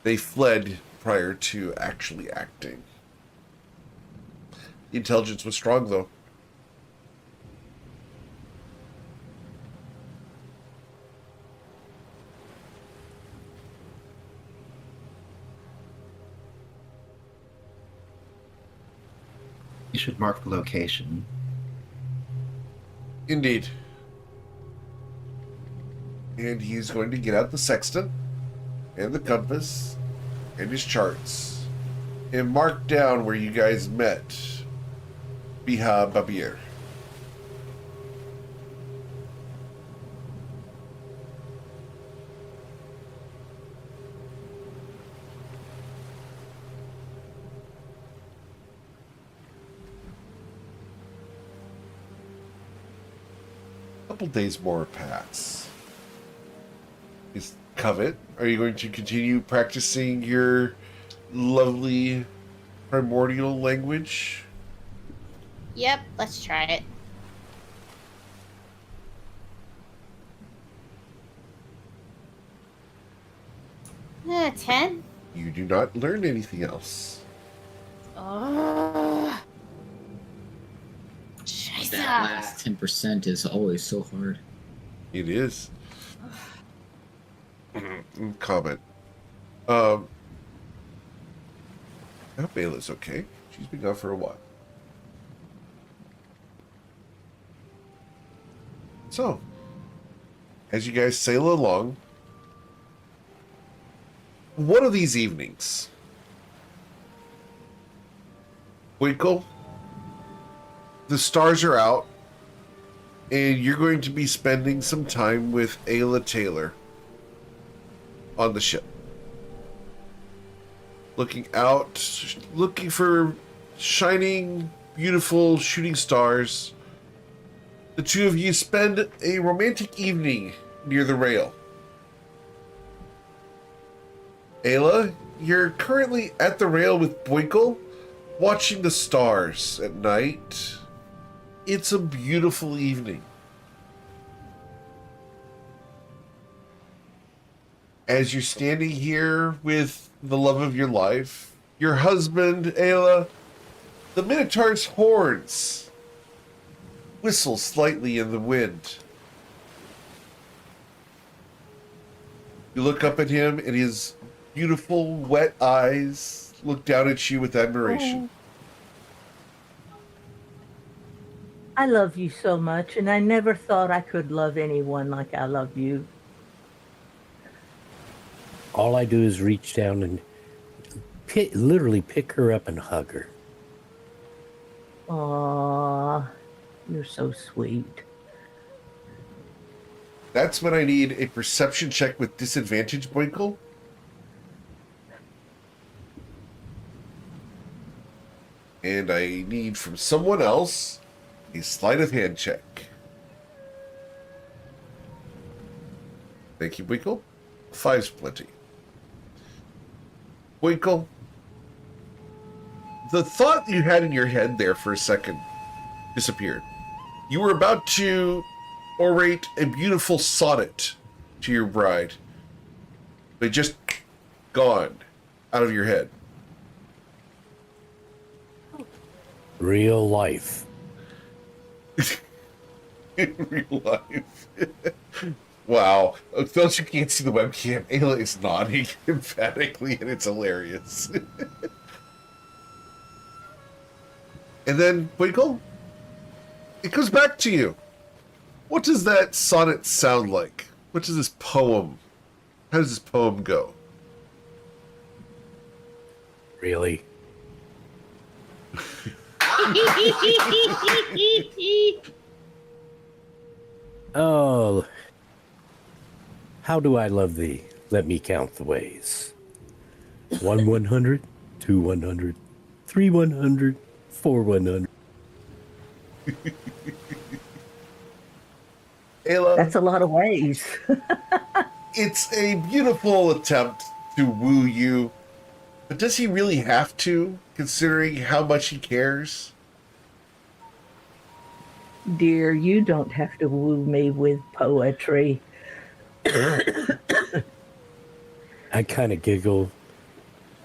Speaker 1: They fled prior to actually acting. The intelligence was strong, though.
Speaker 6: You should mark the location.
Speaker 1: Indeed. And he's going to get out the sextant and the compass and his charts and mark down where you guys met. Biha Babir. Couple days more pass. Is Covet, are you going to continue practicing your lovely primordial language?
Speaker 2: Yep, let's try it. 10?
Speaker 1: You do not learn anything else.
Speaker 2: Oh.
Speaker 3: That last 10% is always so hard.
Speaker 1: It is. Comment. I hope Ayla's okay. She's been gone for a while. So, as you guys sail along, one of these evenings, Winkle, the stars are out, and you're going to be spending some time with Ayla Taylor on the ship. Looking out, looking for shining, beautiful shooting stars. The two of you spend a romantic evening near the rail. Ayla, you're currently at the rail with Boinkle, watching the stars at night. It's a beautiful evening. As you're standing here with the love of your life, your husband, Ayla, the Minotaur's horns whistle slightly in the wind. You look up at him, and his beautiful, wet eyes look down at you with admiration.
Speaker 4: I love you so much, and I never thought I could love anyone like I love you.
Speaker 5: All I do is reach down and literally pick her up and hug her.
Speaker 4: Aw, you're so sweet.
Speaker 1: That's when I need a perception check with disadvantage, Boinkle. And I need from someone else a sleight of hand check. Thank you, Winkle. 5's plenty. Winkle, the thought you had in your head there for a second disappeared. You were about to orate a beautiful sonnet to your bride, but it just gone out of your head.
Speaker 5: Real life.
Speaker 1: In real life. Wow. Those who can't see the webcam, Ayla is nodding emphatically, and it's hilarious. And then, Winkle, it comes back to you. What does that sonnet sound like? What does this poem, how does this poem go?
Speaker 5: Really? Oh, how do I love thee? Let me count the ways. 1 100, 2 100, 3 100, 4 100.
Speaker 1: Ayla,
Speaker 4: That's a lot of ways.
Speaker 1: it's a beautiful attempt to woo you, but does he really have to, considering how much he cares?
Speaker 4: Dear, you don't have to woo me with poetry.
Speaker 5: I kind of giggle,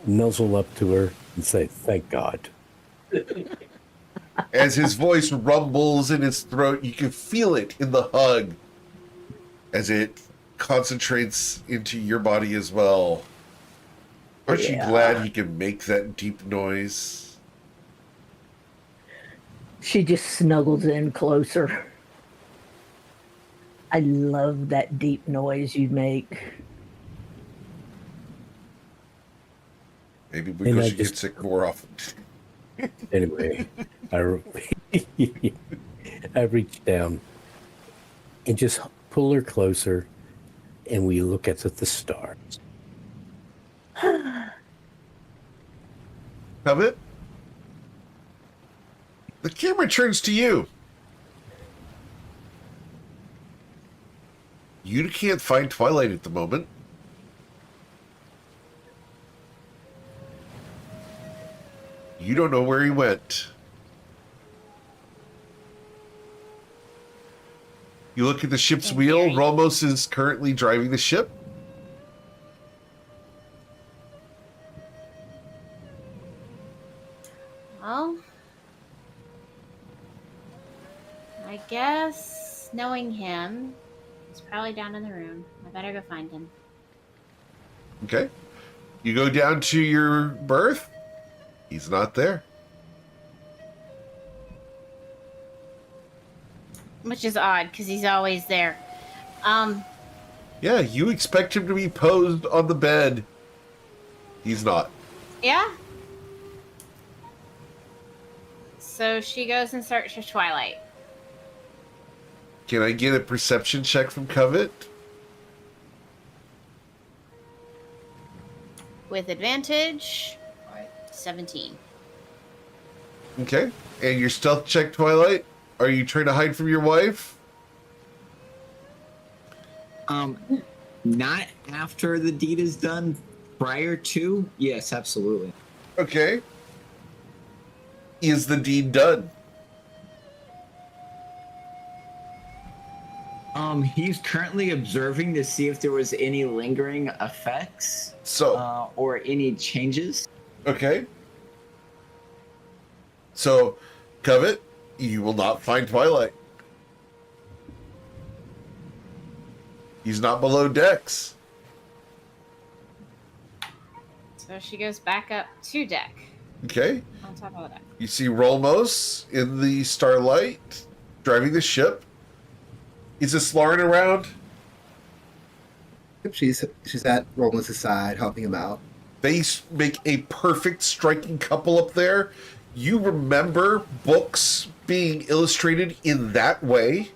Speaker 5: nuzzle up to her, and say, thank God.
Speaker 1: As his voice rumbles in his throat, you can feel it in the hug as it concentrates into your body as well. Aren't you glad he can make that deep noise?
Speaker 4: She just snuggles in closer. I love that deep noise you make.
Speaker 1: Maybe we should get sick more often.
Speaker 5: Anyway, I reach down and just pull her closer, and we look at the stars.
Speaker 1: Covet? The camera turns to you. You can't find Twilight at the moment. You don't know where he went. You look at the ship's wheel. Ramos is currently driving the ship.
Speaker 2: Well, I guess knowing him, he's probably down in the room. I better go find him.
Speaker 1: Okay. You go down to your berth. He's not there.
Speaker 2: Which is odd, because he's always there.
Speaker 1: Yeah, you expect him to be posed on the bed. He's not.
Speaker 2: Yeah. So she goes and searches for Twilight.
Speaker 1: Can I get a perception check from Covet?
Speaker 2: With advantage, 17.
Speaker 1: Okay. And your stealth check, Twilight? Are you trying to hide from your wife?
Speaker 3: Not after the deed is done. Prior to, yes, absolutely.
Speaker 1: Okay. Is the deed done?
Speaker 3: He's currently observing to see if there was any lingering effects, or any changes.
Speaker 1: Okay. So, Covet, you will not find Twilight. He's not below decks.
Speaker 2: So she goes back up to deck.
Speaker 1: Okay.
Speaker 2: On top of the deck.
Speaker 1: You see Rolmos in the starlight, driving the ship. Is this Lauren around?
Speaker 6: She's at Roland's side, helping him out.
Speaker 1: They make a perfect striking couple up there. You remember books being illustrated in that way?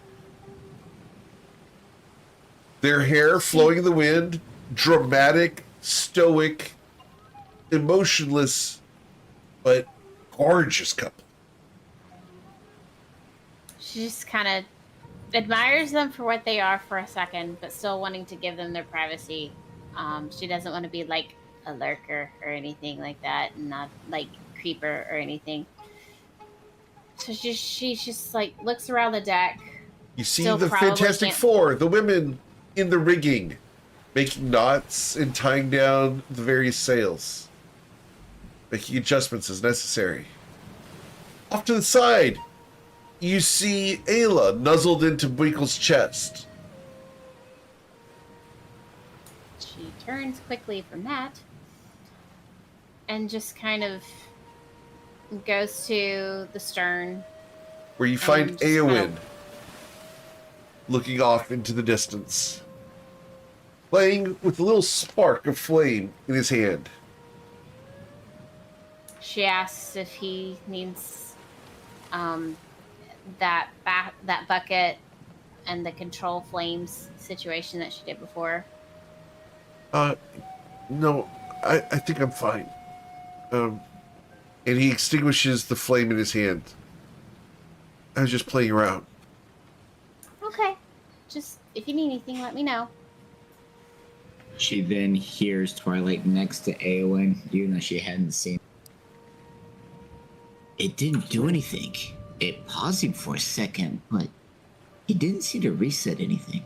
Speaker 1: Their hair flowing in the wind, dramatic, stoic, emotionless, but gorgeous couple.
Speaker 2: She just kind of admires them for what they are for a second, but still wanting to give them their privacy. She doesn't want to be like a lurker or anything like that, and not like creeper or anything. So she just like looks around the deck.
Speaker 1: You see
Speaker 2: Still
Speaker 1: the
Speaker 2: probably
Speaker 1: Fantastic
Speaker 2: can't-
Speaker 1: Four, the women in the rigging, making knots and tying down the various sails, making adjustments as necessary. Off to the side, you see Ayla nuzzled into Winkle's chest.
Speaker 2: She turns quickly from that and just kind of goes to the stern.
Speaker 1: Where you find
Speaker 2: just
Speaker 1: Eowyn looking off into the distance, playing with a little spark of flame in his hand.
Speaker 2: She asks if he needs that bucket and the control flames situation that she did before.
Speaker 1: No, I think I'm fine. And he extinguishes the flame in his hand. I was just playing around.
Speaker 2: Okay. Just if you need anything, let me know.
Speaker 3: She then hears Twilight next to Eowyn, even though she hadn't seen. It didn't do anything. It paused him for a second, but he didn't seem to reset anything.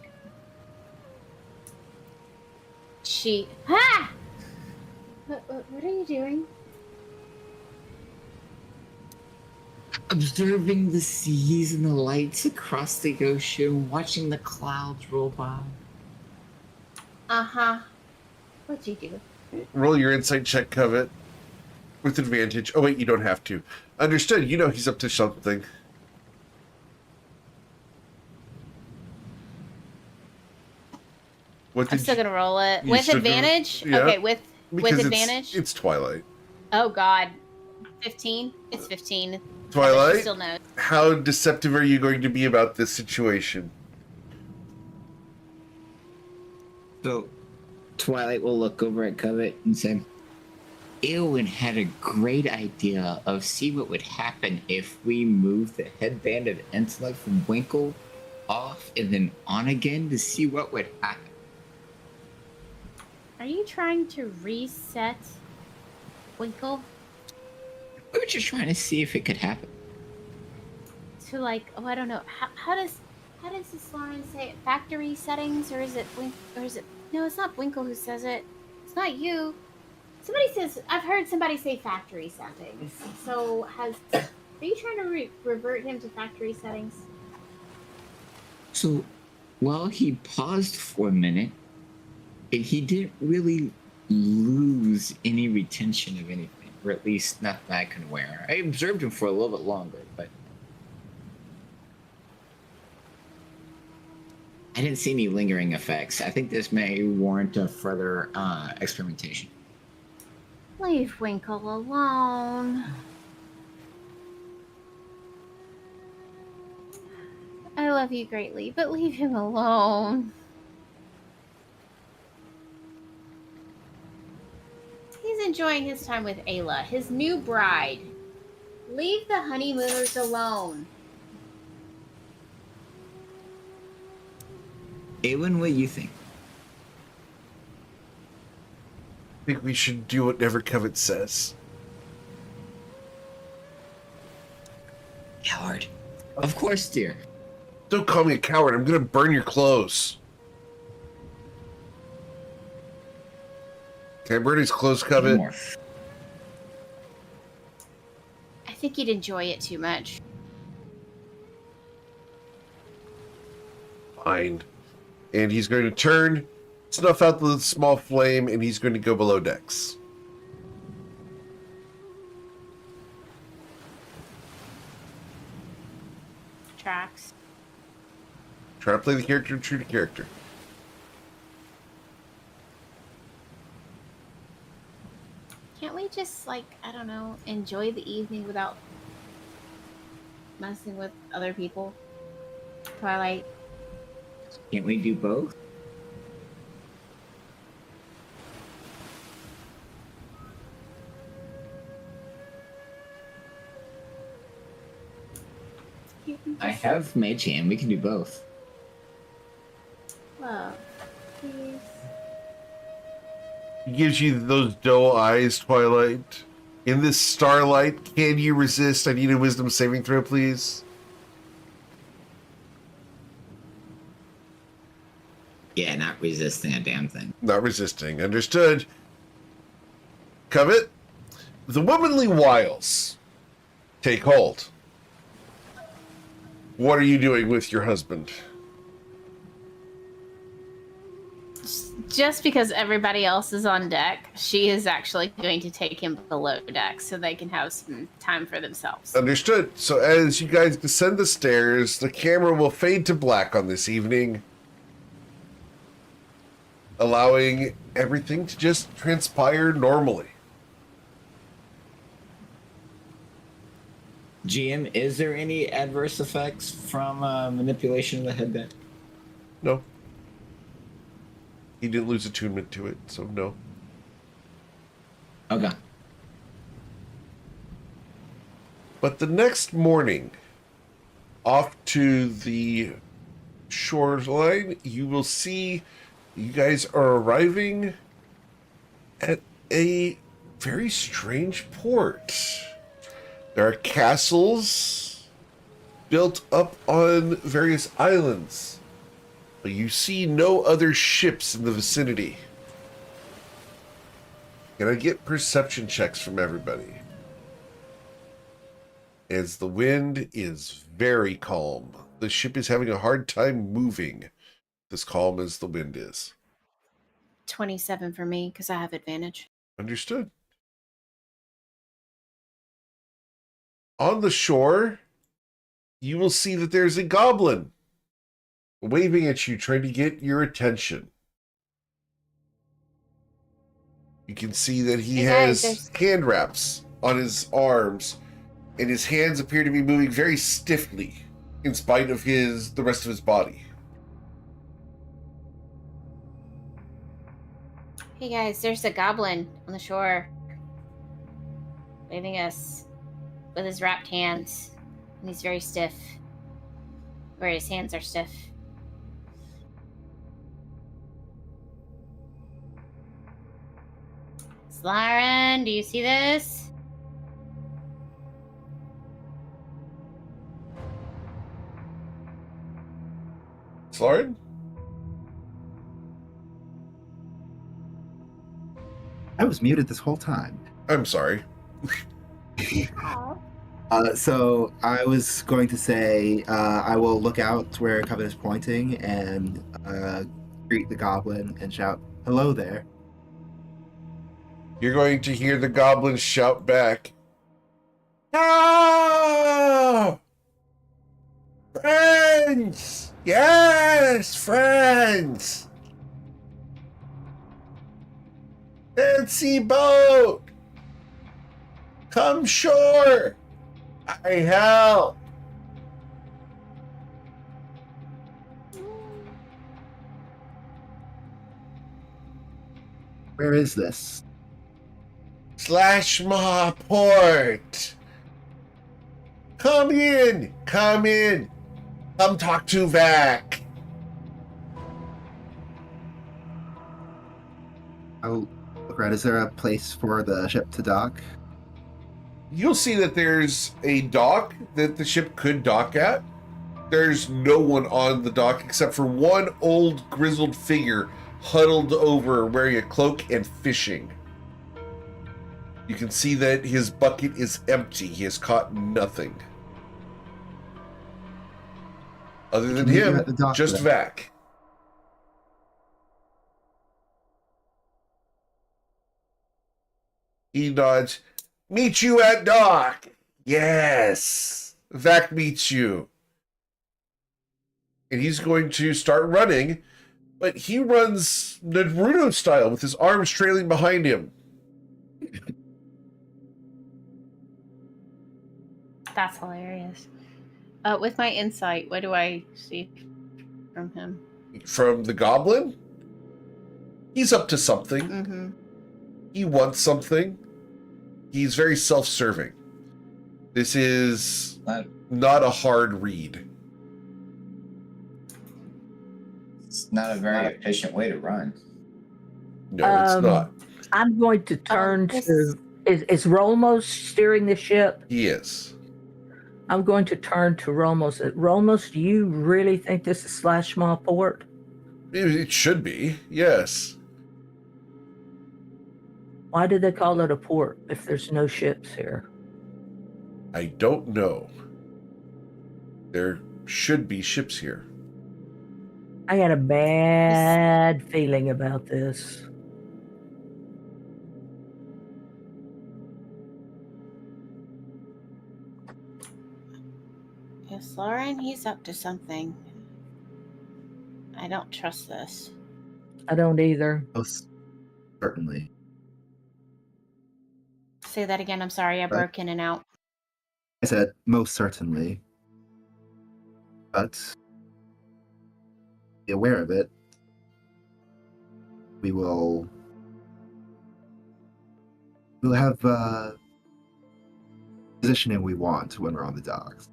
Speaker 2: She ah! What are you doing?
Speaker 3: Observing the seas and the lights across the ocean, watching the clouds roll by.
Speaker 2: Uh-huh. What'd you do?
Speaker 1: Roll your insight check, Covet, with advantage. Oh wait, you don't have to. Understood. You know he's up to something. What
Speaker 2: I'm
Speaker 1: did
Speaker 2: still
Speaker 1: you-
Speaker 2: gonna roll it.
Speaker 1: you
Speaker 2: With
Speaker 1: still gonna-
Speaker 2: advantage?
Speaker 1: yeah,
Speaker 2: Okay, with
Speaker 1: because
Speaker 2: advantage?
Speaker 1: It's Twilight.
Speaker 2: Oh god. 15? It's 15. She
Speaker 1: Twilight,
Speaker 2: still knows.
Speaker 1: how deceptive are you going to be about this situation?
Speaker 3: So, Twilight will look over at Covet and say, Eowyn had a great idea of see what would happen if we moved the headband of intellect from Winkle off and then on again to see what would happen.
Speaker 2: Are you trying to reset Winkle
Speaker 3: We were just trying to see if it could happen.
Speaker 2: to like, oh, I don't know. How does this line say it? Factory settings, or is it no, it's not Winkle who says it. It's not you. Somebody says, I've heard somebody say factory settings. So are you trying to revert him to factory settings?
Speaker 3: So, while he paused for a minute, he didn't really lose any retention of anything, or at least not that I can aware. I observed him for a little bit longer, but I didn't see any lingering effects. I think this may warrant a further experimentation.
Speaker 2: Leave Winkle alone. I love you greatly, but leave him alone. He's enjoying his time with Ayla, his new bride. Leave the honeymooners alone.
Speaker 3: Eowyn, what do you think?
Speaker 1: I think we should do whatever Covet says.
Speaker 3: Coward. Of course, dear.
Speaker 1: Don't call me a coward. I'm gonna burn your clothes. Can I burn his clothes, Covet?
Speaker 3: More.
Speaker 2: I think you'd enjoy it too much.
Speaker 1: Fine. And he's going to turn, snuff out the small flame, and he's going to go below decks.
Speaker 2: Tracks.
Speaker 1: Try to play the character true to character.
Speaker 2: just like, I don't know, enjoy the evening without messing with other people? Twilight.
Speaker 3: Can't we do both?
Speaker 2: You can
Speaker 3: I
Speaker 2: just
Speaker 3: have Mage Hand. We can do both.
Speaker 2: love, please.
Speaker 1: He gives you those doe eyes, Twilight. In this starlight, can you resist? I need a wisdom saving throw, please.
Speaker 3: Yeah, not resisting a damn thing.
Speaker 1: Not resisting. Understood. Covet, the womanly wiles take hold. What are you doing with your husband?
Speaker 2: Just because everybody else is on deck, she is actually going to take him below deck so they can have some time for themselves.
Speaker 1: Understood. So as you guys descend the stairs, the camera will fade to black on this evening, allowing everything to just transpire normally.
Speaker 3: GM, is there any adverse effects from manipulation of the headband?
Speaker 1: No. He didn't lose attunement to it, so no.
Speaker 3: Okay.
Speaker 1: But the next morning, off to the shoreline, you will see you guys are arriving at a very strange port. There are castles built up on various islands, but you see no other ships in the vicinity. Can I get perception checks from everybody? As the wind is very calm. The ship is having a hard time moving, as calm as the wind is.
Speaker 2: 27 for me because I have advantage.
Speaker 1: Understood. On the shore, you will see that there's a goblin waving at you, trying to get your attention. You can see that he
Speaker 2: Hey guys,
Speaker 1: has hand wraps on his arms, and his hands appear to be moving very stiffly in spite of the rest of his body.
Speaker 2: Hey guys, there's a goblin on the shore waving us with his wrapped hands, and he's very stiff. Or his hands are stiff. Slaren, do you see this?
Speaker 1: Slard?
Speaker 6: I was muted this whole time.
Speaker 1: I'm sorry.
Speaker 6: So I was going to say I will look out where Covet is pointing and greet the goblin and shout, "Hello there."
Speaker 1: You're going to hear the goblin shout back, "No! Friends! Yes, friends! Fancy boat! Come shore! I help!"
Speaker 6: Where is this?
Speaker 1: Slashmaw Port! Come in! Come in! Come talk to Vac!
Speaker 6: I'll look around. Is there a place for the ship to dock?
Speaker 1: You'll see that there's a dock that the ship could dock at. There's no one on the dock except for one old grizzled figure huddled over wearing a cloak and fishing. You can see that his bucket is empty. He has caught nothing. Other than
Speaker 6: Can we
Speaker 1: him,
Speaker 6: get the dock
Speaker 1: just
Speaker 6: then?
Speaker 1: Vac. He nods. Meet you at dock. Yes. Vac meets you. And he's going to start running, but he runs Naruto style with his arms trailing behind him.
Speaker 2: That's hilarious. With my insight, what do I see from him?
Speaker 1: From the goblin, he's up to something.
Speaker 2: Mm-hmm.
Speaker 1: He wants something. He's very self-serving. This is not a hard read.
Speaker 3: It's not a very efficient way to run.
Speaker 1: No, it's not.
Speaker 4: I'm going to turn
Speaker 2: this-
Speaker 4: to. Is Rolmos steering the ship?
Speaker 1: He is.
Speaker 4: I'm going to turn to Rolmos. Rolmos, do you really think this is Slashmaw Port?
Speaker 1: It should be, yes.
Speaker 4: Why do they call it a port if there's no ships here?
Speaker 1: I don't know. There should be ships here.
Speaker 4: I got a bad feeling about this.
Speaker 2: Yes, Lauren, he's up to something. I don't trust this.
Speaker 4: I don't either.
Speaker 6: Most certainly.
Speaker 2: Say that again. I'm sorry. I broke in and out.
Speaker 6: I said most certainly. But be aware of it. We'll have positioning we want when we're on the docks.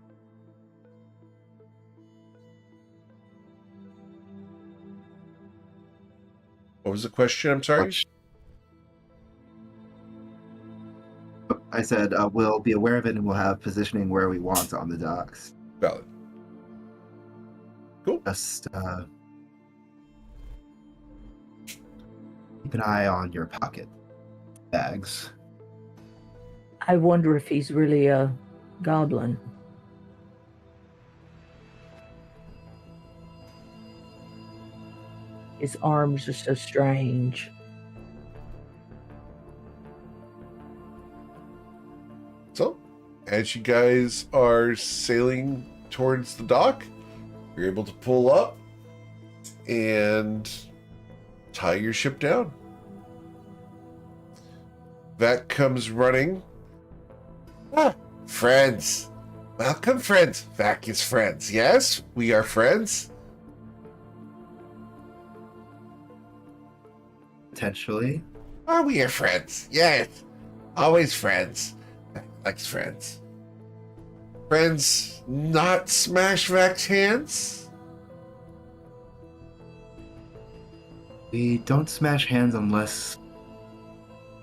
Speaker 1: What was the question? I'm sorry.
Speaker 6: I said we'll be aware of it and we'll have positioning where we want on the docks.
Speaker 1: Valid. Cool.
Speaker 6: Just keep an eye on your pocket bags.
Speaker 4: I wonder if he's really a goblin. His arms are so strange.
Speaker 1: So, as you guys are sailing towards the dock, you're able to pull up and tie your ship down. That comes running. Ah, friends. Welcome, friends. Vac is friends. Yes, we are friends.
Speaker 6: Potentially.
Speaker 1: Are we your friends? Yes. Always friends. Likes friends. Friends not smash Vac's hands?
Speaker 6: We don't smash hands unless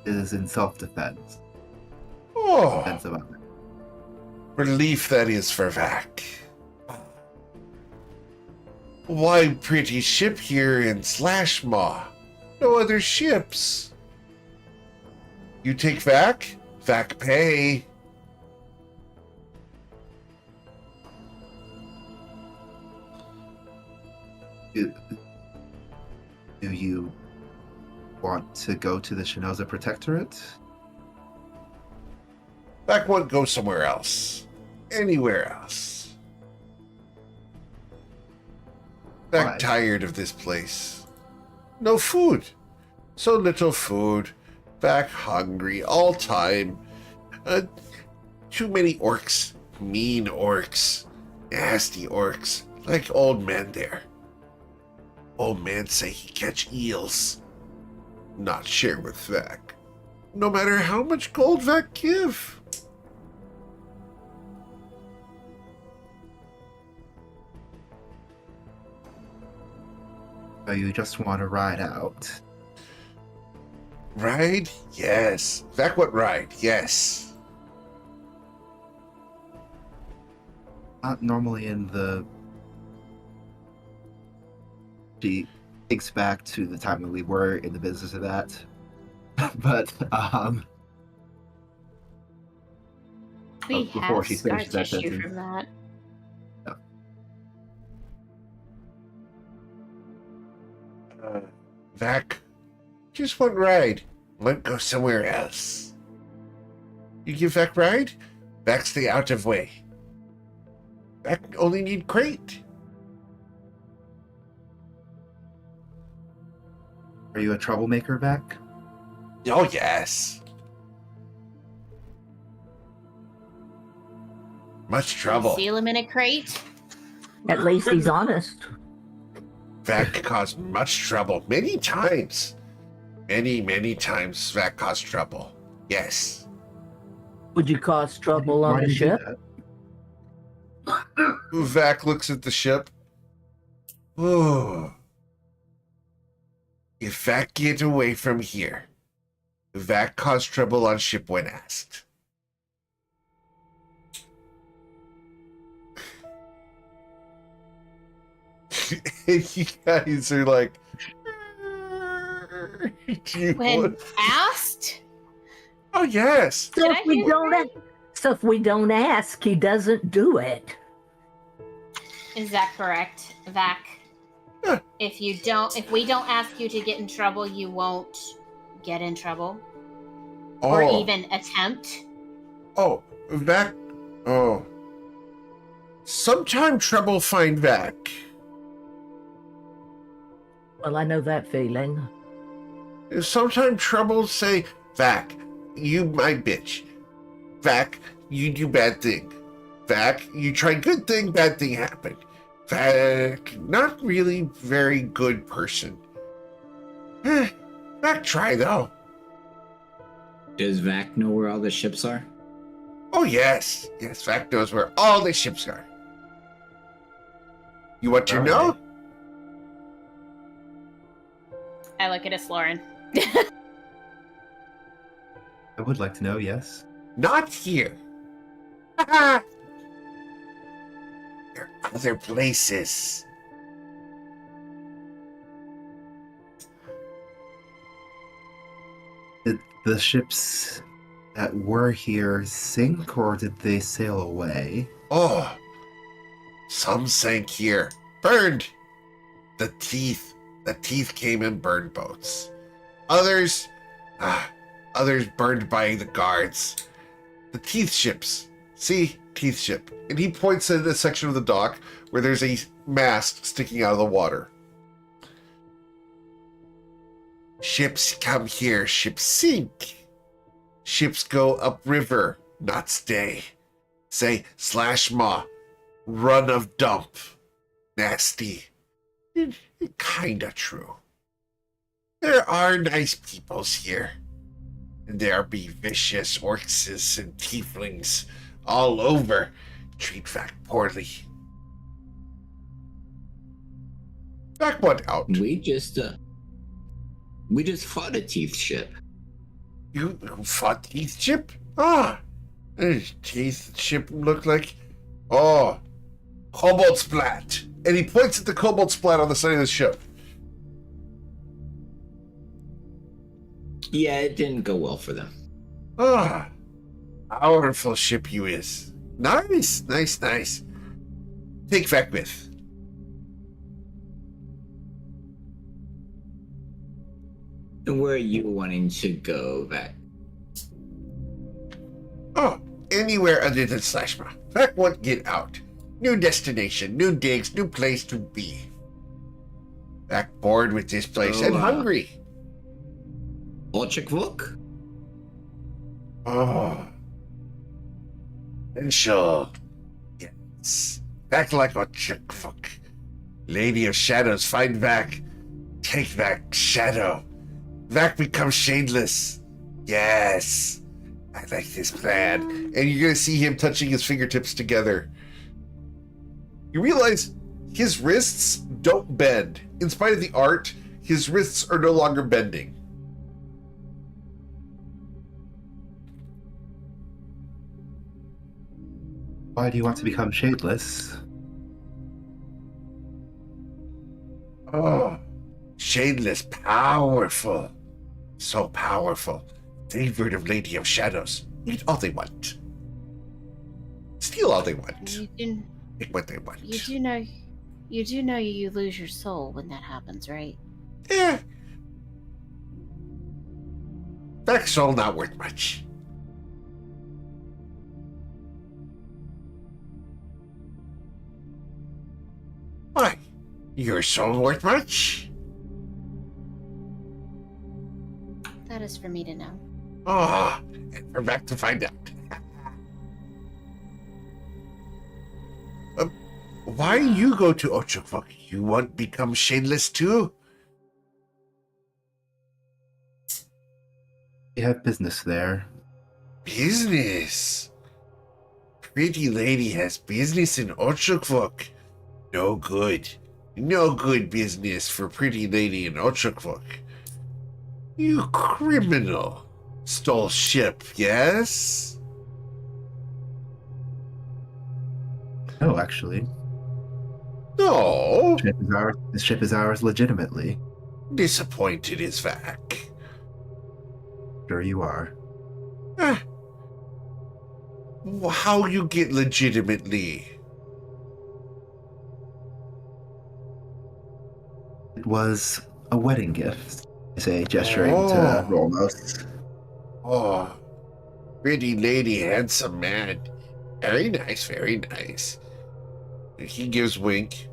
Speaker 6: it is in self-defense.
Speaker 1: Oh,
Speaker 6: Defense of others.
Speaker 1: relief that is for Vac. Why pretty ship here in Slashmaw? No other ships. You take Vac? Vac pay.
Speaker 6: Do you want to go to the Shinoza Protectorate?
Speaker 1: Vac won't go somewhere else. Anywhere else. Vac
Speaker 6: Why?
Speaker 1: tired of this place. No food. So little food. Vac hungry all time. Too many orcs. Mean orcs. Nasty orcs. Like old man there. Old man say he catch eels. Not share with Vac. No matter how much gold Vac give.
Speaker 6: Or you just want to ride out?
Speaker 1: Ride? Yes. Vac what ride? Yes.
Speaker 6: Not normally in the... She thinks back to the time when we were in the business of that. But,
Speaker 2: We
Speaker 6: before
Speaker 2: have
Speaker 6: she
Speaker 2: scar
Speaker 6: finishes that
Speaker 2: tissue
Speaker 6: sentence.
Speaker 2: from that.
Speaker 1: Vac, just one ride. Might go somewhere else. You give Vac ride? Vac stay out of way. Vac only need crate.
Speaker 6: Are you a troublemaker, Vac?
Speaker 1: Oh yes. Much trouble.
Speaker 2: Seal him in a crate.
Speaker 4: At least he's honest.
Speaker 1: Vac caused much trouble many times. Many times Vac caused trouble. Yes.
Speaker 4: Would you cause trouble
Speaker 6: Why
Speaker 4: on
Speaker 6: did
Speaker 4: the
Speaker 6: you do
Speaker 4: ship?
Speaker 6: that?
Speaker 1: Vac looks at the ship. Oh. If Vac get away from here, Vac caused trouble on ship when asked. And you guys are like, do you
Speaker 2: When
Speaker 1: want-
Speaker 2: asked,
Speaker 1: oh yes.
Speaker 4: So
Speaker 2: Did
Speaker 4: if
Speaker 2: I
Speaker 4: we
Speaker 2: hear
Speaker 4: don't
Speaker 2: right?
Speaker 4: so if we don't ask, he doesn't do it.
Speaker 2: is that correct, Vac?
Speaker 1: Yeah.
Speaker 2: If we don't ask you to get in trouble, you won't get in trouble or even attempt.
Speaker 1: Oh, Vac. Oh. Sometime trouble find Vac.
Speaker 4: Well, I know that feeling.
Speaker 1: Sometime trouble say, Vac, you my bitch. Vac, you do bad thing. Vac, you try good thing, bad thing happen. Vac, not really very good person. Vac try though.
Speaker 3: Does Vac know where all the ships are?
Speaker 1: Oh yes. Yes, Vac knows where all the ships are. You want to
Speaker 6: All
Speaker 1: know?
Speaker 6: right.
Speaker 2: I look at us, Lauren.
Speaker 6: I would like to know, yes.
Speaker 1: Not here. There are other places.
Speaker 6: Did the ships that were here sink or did they sail away?
Speaker 1: Oh, some sank here. Burned. The teeth came and burned boats. Others burned by the guards. The teeth ships. See? Teeth ship. And he points at a section of the dock where there's a mast sticking out of the water. Ships come here, ships sink. Ships go upriver, not stay. Say, Slashmaw, run of dump. Nasty. Kinda true. There are nice peoples here. And there be vicious orcs and tieflings all over. Treat Vac poorly. Vac went out.
Speaker 3: We just fought a teeth ship.
Speaker 1: You fought Teeth Ship? Ah, Teeth Ship looked like, oh, Cobalt Splat. And he points at the Cobalt Splat on the side of the ship.
Speaker 3: Yeah, it didn't go well for them.
Speaker 1: Ah, powerful ship you is. Nice. Take Vac with.
Speaker 3: And where are you wanting to go, Vac?
Speaker 1: Oh, anywhere other than Slashmaw. Vac won't get out. New destination, new digs, new place to be. Vac bored with this place and hungry.
Speaker 3: Volchikvuk?
Speaker 1: Oh. And sure. Yes. Vac like a chick fuck. Lady of Shadows, find Vac. Take Vac Shadow. Vac becomes shadeless. Yes. I like this plan. And you're going to see him touching his fingertips together. You realize his wrists don't bend. In spite of the art, his wrists are no longer bending.
Speaker 6: Why do you want to become shadeless?
Speaker 1: Oh, shadeless, powerful. So powerful. Favored of Lady of Shadows. Eat all they want. Steal all they want. Take what they want.
Speaker 2: You do know you lose your soul when that happens, right?
Speaker 1: Yeah. Vac's soul not worth much. Why? Your soul worth much?
Speaker 2: That is for me to know.
Speaker 1: Ah, and we're back to find out. Why you go to Ochokvok? You want become shadeless too?
Speaker 6: We have business there.
Speaker 1: Business? Pretty lady has business in Ochokvok. No good. No good business for pretty lady in Ochokvok. You criminal. Stole ship, yes?
Speaker 6: No, actually.
Speaker 1: No.
Speaker 6: The ship is ours legitimately.
Speaker 1: Disappointed is Vac.
Speaker 6: Sure you are.
Speaker 1: Ah. How you get legitimately?
Speaker 6: It was a wedding gift. I say, gesturing to Rolmos.
Speaker 1: Oh, pretty lady, handsome man. Very nice, very nice. He gives wink.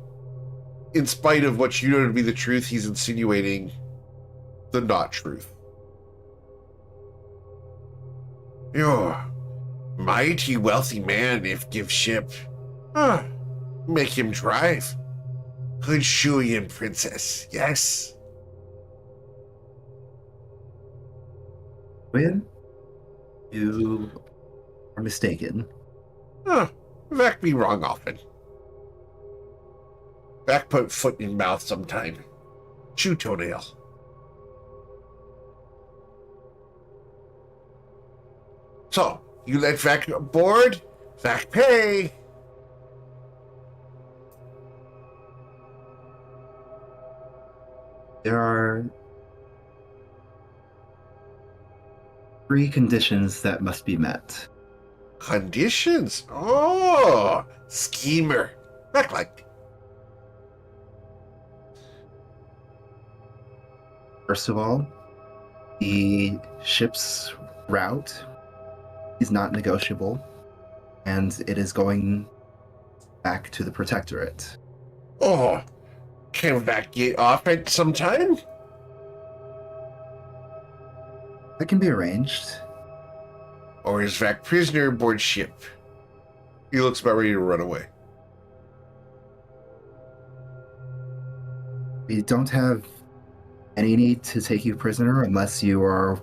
Speaker 1: In spite of what you know to be the truth, he's insinuating the not truth. You're mighty wealthy man if give ship. Ah, make him drive. Good Shuyan princess, yes?
Speaker 6: Win? You are mistaken.
Speaker 1: Huh, Vac be wrong often. Vac put foot in mouth sometime. Chew toenail. So, you let Vac aboard? Vac pay!
Speaker 6: There are 3 conditions that must be met.
Speaker 1: Conditions? Oh, schemer. Vac like.
Speaker 6: First of all, the ship's route is not negotiable, and it is going back to the Protectorate.
Speaker 1: Oh, can Vac get off at some time?
Speaker 6: That can be arranged.
Speaker 1: Or is Vac prisoner aboard ship? He looks about ready to run away.
Speaker 6: We don't have any need to take you prisoner unless you are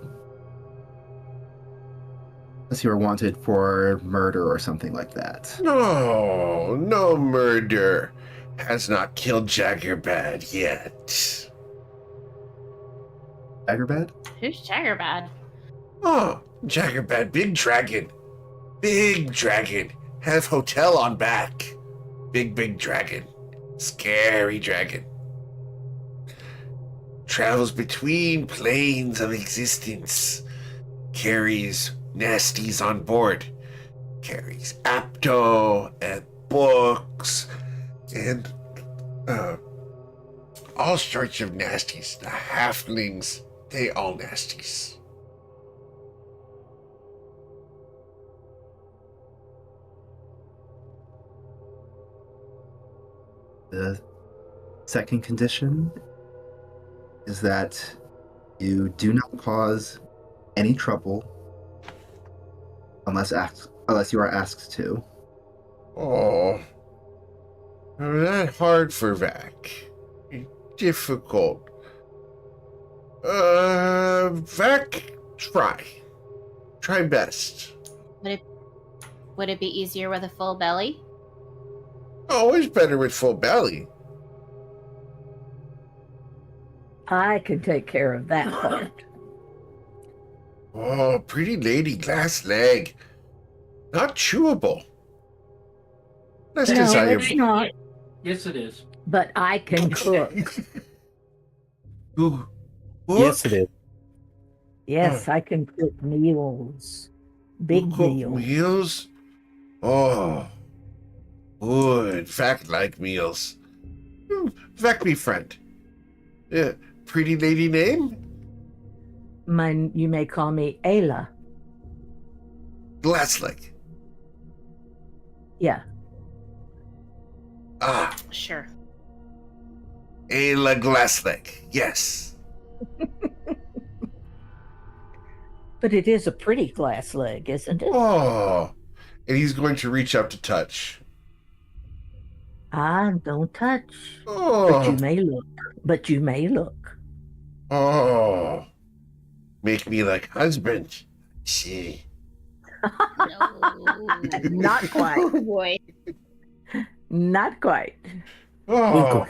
Speaker 6: wanted for murder or something like that.
Speaker 1: No, no murder. Has not killed Jaggerbad yet.
Speaker 6: Aggerbad?
Speaker 2: Who's Jaggerbad?
Speaker 1: Oh, Jaggerbad, big dragon. Big dragon. Have hotel on back. Big dragon. Scary dragon. Travels between planes of existence. Carries nasties on board. Carries apto and books and all sorts of nasties. The halflings, they all nasties.
Speaker 6: The second condition is that you do not cause any trouble unless you are asked to.
Speaker 1: Oh, that hard for Vac. Difficult. Vac, try. Try best.
Speaker 2: Would it be easier with a full belly?
Speaker 1: Always better with full belly.
Speaker 4: I can take care of that part.
Speaker 1: Oh, pretty lady, glass leg. Not chewable. That's
Speaker 4: No,
Speaker 1: desirable.
Speaker 4: it's not.
Speaker 7: Yes, it is.
Speaker 4: But I can cook.
Speaker 1: Ooh.
Speaker 5: Yes, it is.
Speaker 4: Yes, I can cook meals. Big
Speaker 1: Cook
Speaker 4: meals.
Speaker 1: meals? Oh. Good. Vac like meals. Vac be friend. Pretty lady name?
Speaker 4: You may call me Ayla.
Speaker 1: Glass leg.
Speaker 4: Yeah.
Speaker 1: Ah,
Speaker 2: Sure.
Speaker 1: Ayla Glassleg. Yes.
Speaker 4: But it is a pretty glass leg, isn't it?
Speaker 1: Oh. And he's going to reach out to touch.
Speaker 4: Ah, don't touch. But you
Speaker 1: Oh,
Speaker 4: may look. But you may look.
Speaker 1: oh, make me like husband. See.
Speaker 2: No.
Speaker 4: Not quite.
Speaker 2: Oh boy.
Speaker 4: Not quite.
Speaker 1: Oh,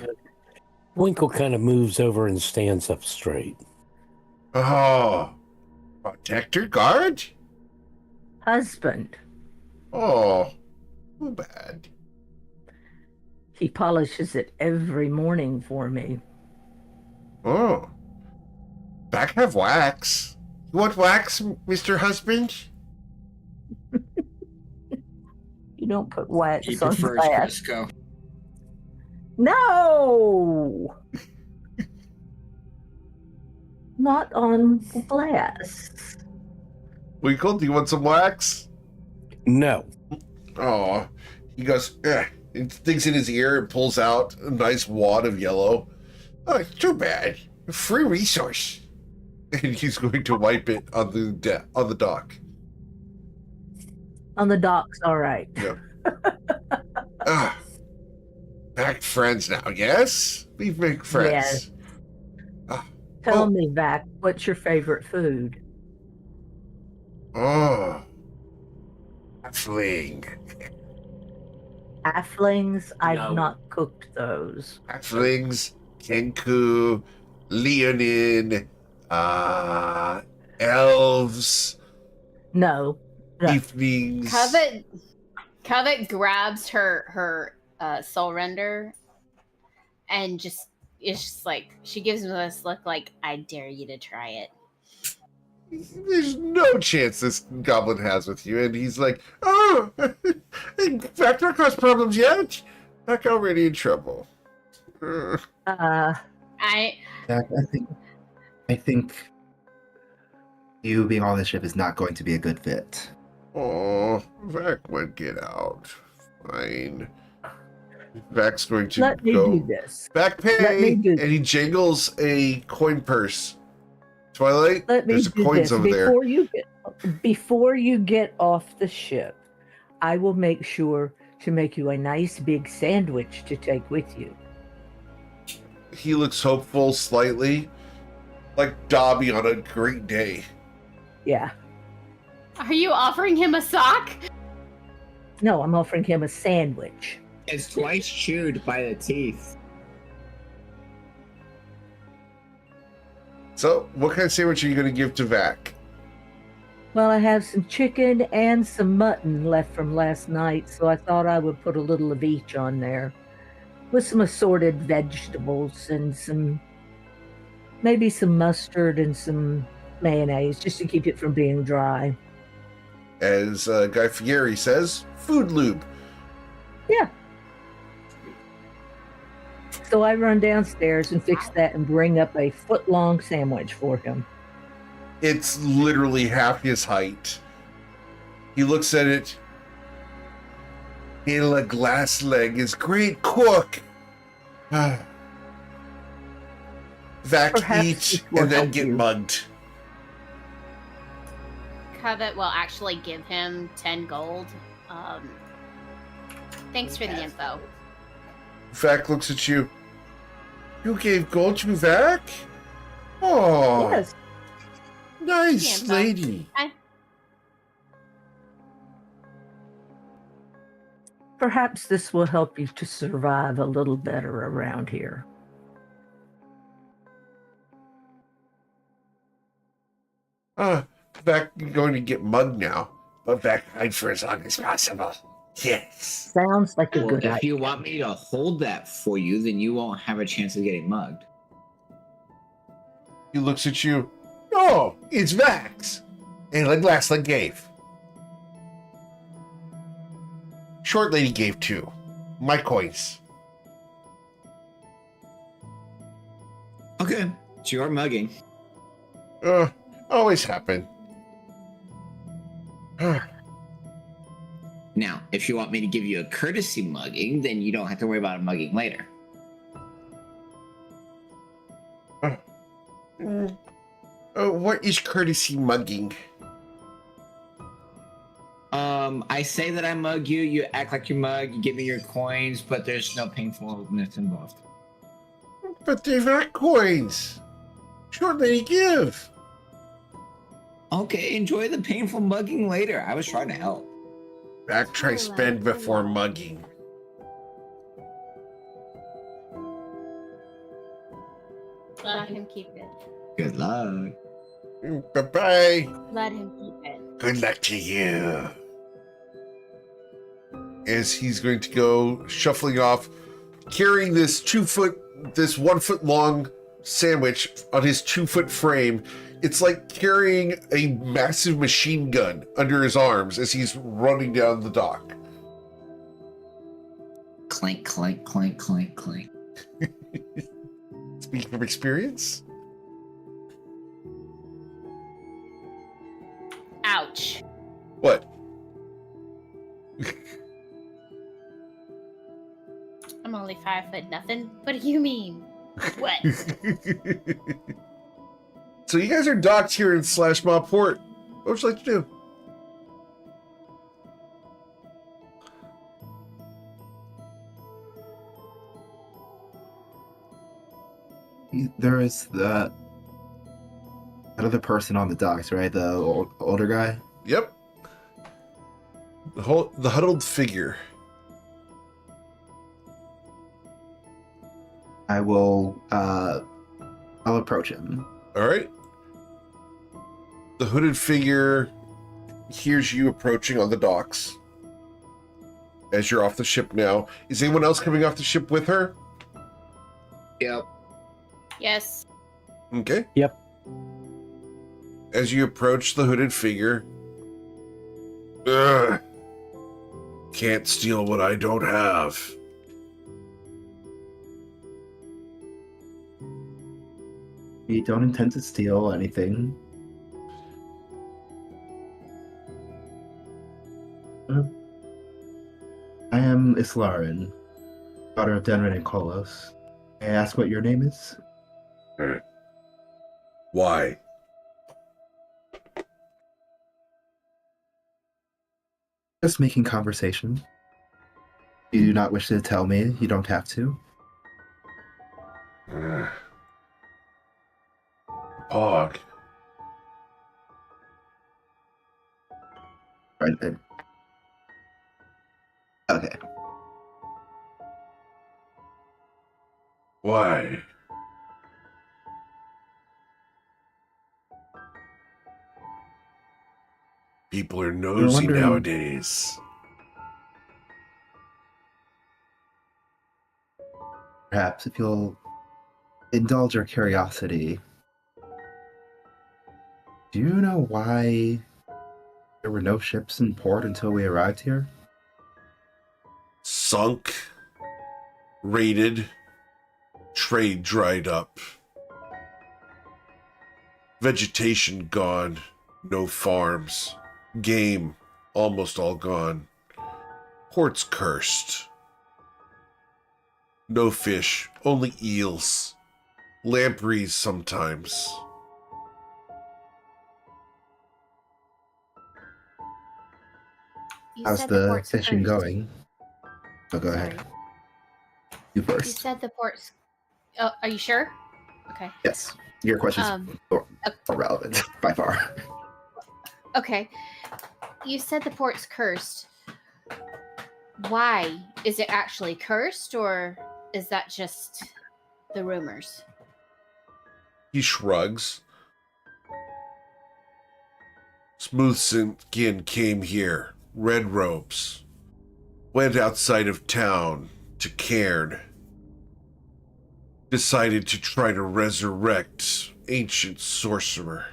Speaker 5: Winkle kind of moves over and stands up straight.
Speaker 1: oh, protector guard?
Speaker 4: Husband.
Speaker 1: Oh, too bad.
Speaker 4: He polishes it every morning for me.
Speaker 1: Oh, back have wax. You want wax, Mr. Husband?
Speaker 4: You don't put wax
Speaker 3: He
Speaker 4: on
Speaker 3: prefers
Speaker 4: glass.
Speaker 3: Crisco.
Speaker 4: No! Not on glass.
Speaker 1: Winkle, do you want some wax?
Speaker 5: No.
Speaker 1: Oh, he goes, and sticks in his ear and pulls out a nice wad of yellow. Oh, it's too bad. A free resource. And he's going to wipe it on the dock.
Speaker 4: On the docks, all right.
Speaker 1: Yeah. Ah, back friends now, yes? We make friends.
Speaker 4: Yes.
Speaker 1: Ah,
Speaker 4: Tell
Speaker 1: Oh.
Speaker 4: me, Vac, what's your favorite food?
Speaker 1: oh, halfling.
Speaker 4: Halflings? I've
Speaker 5: No.
Speaker 4: not cooked those.
Speaker 1: Halflings, Kenku, Leonin, elves,
Speaker 4: No. No.
Speaker 1: tieflings.
Speaker 2: Covet grabs her soul render and just it's just like she gives him this look like I dare you to try it.
Speaker 1: There's no chance this goblin has with you. And he's like, oh, back not cause problems yet. Back already in trouble.
Speaker 4: Uh,
Speaker 2: I
Speaker 6: Zach, I think you being on the ship is not going to be a good fit.
Speaker 1: Oh, Vac would get out. Fine. Vac's going to
Speaker 4: let me
Speaker 1: go.
Speaker 4: do this.
Speaker 1: Back
Speaker 4: Let
Speaker 1: pay,
Speaker 4: me do-
Speaker 1: and he jingles a coin purse. Twilight,
Speaker 4: Let me
Speaker 1: there's
Speaker 4: do
Speaker 1: coins
Speaker 4: this.
Speaker 1: over there.
Speaker 4: Before you get off the ship, I will make sure to make you a nice big sandwich to take with you.
Speaker 1: He looks hopeful slightly, like Dobby on a great day.
Speaker 4: Yeah.
Speaker 2: Are you offering him a sock?
Speaker 4: No, I'm offering him a sandwich.
Speaker 3: It's twice chewed by the teeth.
Speaker 1: So, what kind of sandwich are you going to give to Vac?
Speaker 4: Well, I have some chicken and some mutton left from last night, so I thought I would put a little of each on there with some assorted vegetables and maybe some mustard and some mayonnaise just to keep it from being dry.
Speaker 1: As Guy Fieri says, food lube.
Speaker 4: Yeah. So I run downstairs and fix that and bring up a foot-long sandwich for him.
Speaker 1: It's literally half his height. He looks at it. Hila Glass Leg is great cook. Vac
Speaker 4: Perhaps
Speaker 1: eat
Speaker 4: this will
Speaker 1: and then
Speaker 4: help
Speaker 1: get
Speaker 4: you.
Speaker 1: mugged.
Speaker 2: Covet will actually give him 10 gold. Thanks for the info.
Speaker 1: Vac looks at you. You gave gold to Vac? Oh,
Speaker 4: Yes.
Speaker 1: nice
Speaker 2: Yeah,
Speaker 1: lady.
Speaker 4: Perhaps this will help you to survive a little better around here.
Speaker 1: Vac going to get mugged now, but Vac hide for as long as possible. Yes.
Speaker 4: Sounds like a
Speaker 3: Well,
Speaker 4: good
Speaker 3: if
Speaker 4: idea.
Speaker 3: you want me to hold that for you, then you won't have a chance of getting mugged.
Speaker 1: He looks at you. Oh, it's Vax. And like last leg gave. Short lady gave 2. My coins.
Speaker 3: Okay, it's your mugging.
Speaker 1: Always happen.
Speaker 3: Now, if you want me to give you a courtesy mugging, then you don't have to worry about a mugging later.
Speaker 1: What is courtesy mugging?
Speaker 3: I say that I mug you, you act like you mug, you give me your coins, but there's no painfulness involved.
Speaker 1: But they're not coins. Sure, they give.
Speaker 3: Okay, enjoy the painful mugging later. I was trying to help.
Speaker 1: Try spend before mugging.
Speaker 2: Let him keep it.
Speaker 3: Good luck.
Speaker 1: Bye-bye.
Speaker 2: Let him keep it.
Speaker 1: Good luck to you. As he's going to go shuffling off, carrying this 1 foot long sandwich on his 2 foot frame. It's like carrying a massive machine gun under his arms as he's running down the dock.
Speaker 3: Clink, clink, clink, clink, clink.
Speaker 1: Speaking from experience.
Speaker 2: Ouch.
Speaker 1: What?
Speaker 2: I'm only 5 foot nothing. What do you mean? What?
Speaker 1: So you guys are docked here in Slashmaw Port. What would you like to do?
Speaker 6: There is that other person on the docks, right? The older guy.
Speaker 1: Yep. The huddled figure.
Speaker 6: I'll approach him.
Speaker 1: All right. The hooded figure hears you approaching on the docks. As you're off the ship now. Is anyone else coming off the ship with her?
Speaker 3: Yep.
Speaker 2: Yes.
Speaker 1: Okay.
Speaker 5: Yep.
Speaker 1: As you approach the hooded figure. Ugh. Can't steal what I don't have.
Speaker 6: We don't intend to steal anything. I am Islarin, daughter of Denrin and Kolos. May I ask what your name is?
Speaker 1: Why?
Speaker 6: Just making conversation. You do not wish to tell me, you don't have to.
Speaker 1: Pog.
Speaker 6: Right then. Okay.
Speaker 1: Why? People are nosy
Speaker 6: wondering-
Speaker 1: nowadays.
Speaker 6: Perhaps if you'll indulge our curiosity, do you know why there were no ships in port until we arrived here?
Speaker 1: Sunk, raided, trade dried up. Vegetation gone, no farms. Game almost all gone. Port's cursed. No fish, only eels. Lampreys sometimes.
Speaker 2: You
Speaker 6: How's
Speaker 2: said
Speaker 6: the
Speaker 2: port's
Speaker 6: fishing
Speaker 2: cursed.
Speaker 6: going? Oh, go ahead.
Speaker 2: Sorry.
Speaker 6: You
Speaker 2: You
Speaker 6: first.
Speaker 2: said the port's. Oh, are you sure? Okay.
Speaker 6: Yes. Your question's more relevant by far.
Speaker 2: Okay. You said the port's cursed. Why? Is it actually cursed, or is that just the rumors?
Speaker 1: He shrugs. Smooth Skin came here, red robes. Went outside of town to Cairn. Decided to try to resurrect ancient sorcerer.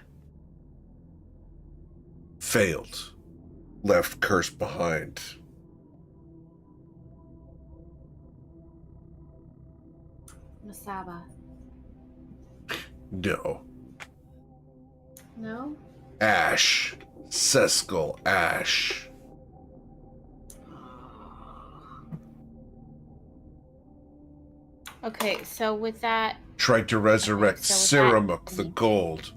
Speaker 1: Failed. Left curse behind.
Speaker 2: Masaba.
Speaker 1: No.
Speaker 2: No?
Speaker 1: Ash. Sescal Ash.
Speaker 2: Okay, so with that,
Speaker 1: Tried to resurrect
Speaker 2: so with that-
Speaker 1: Siramuk the Gold.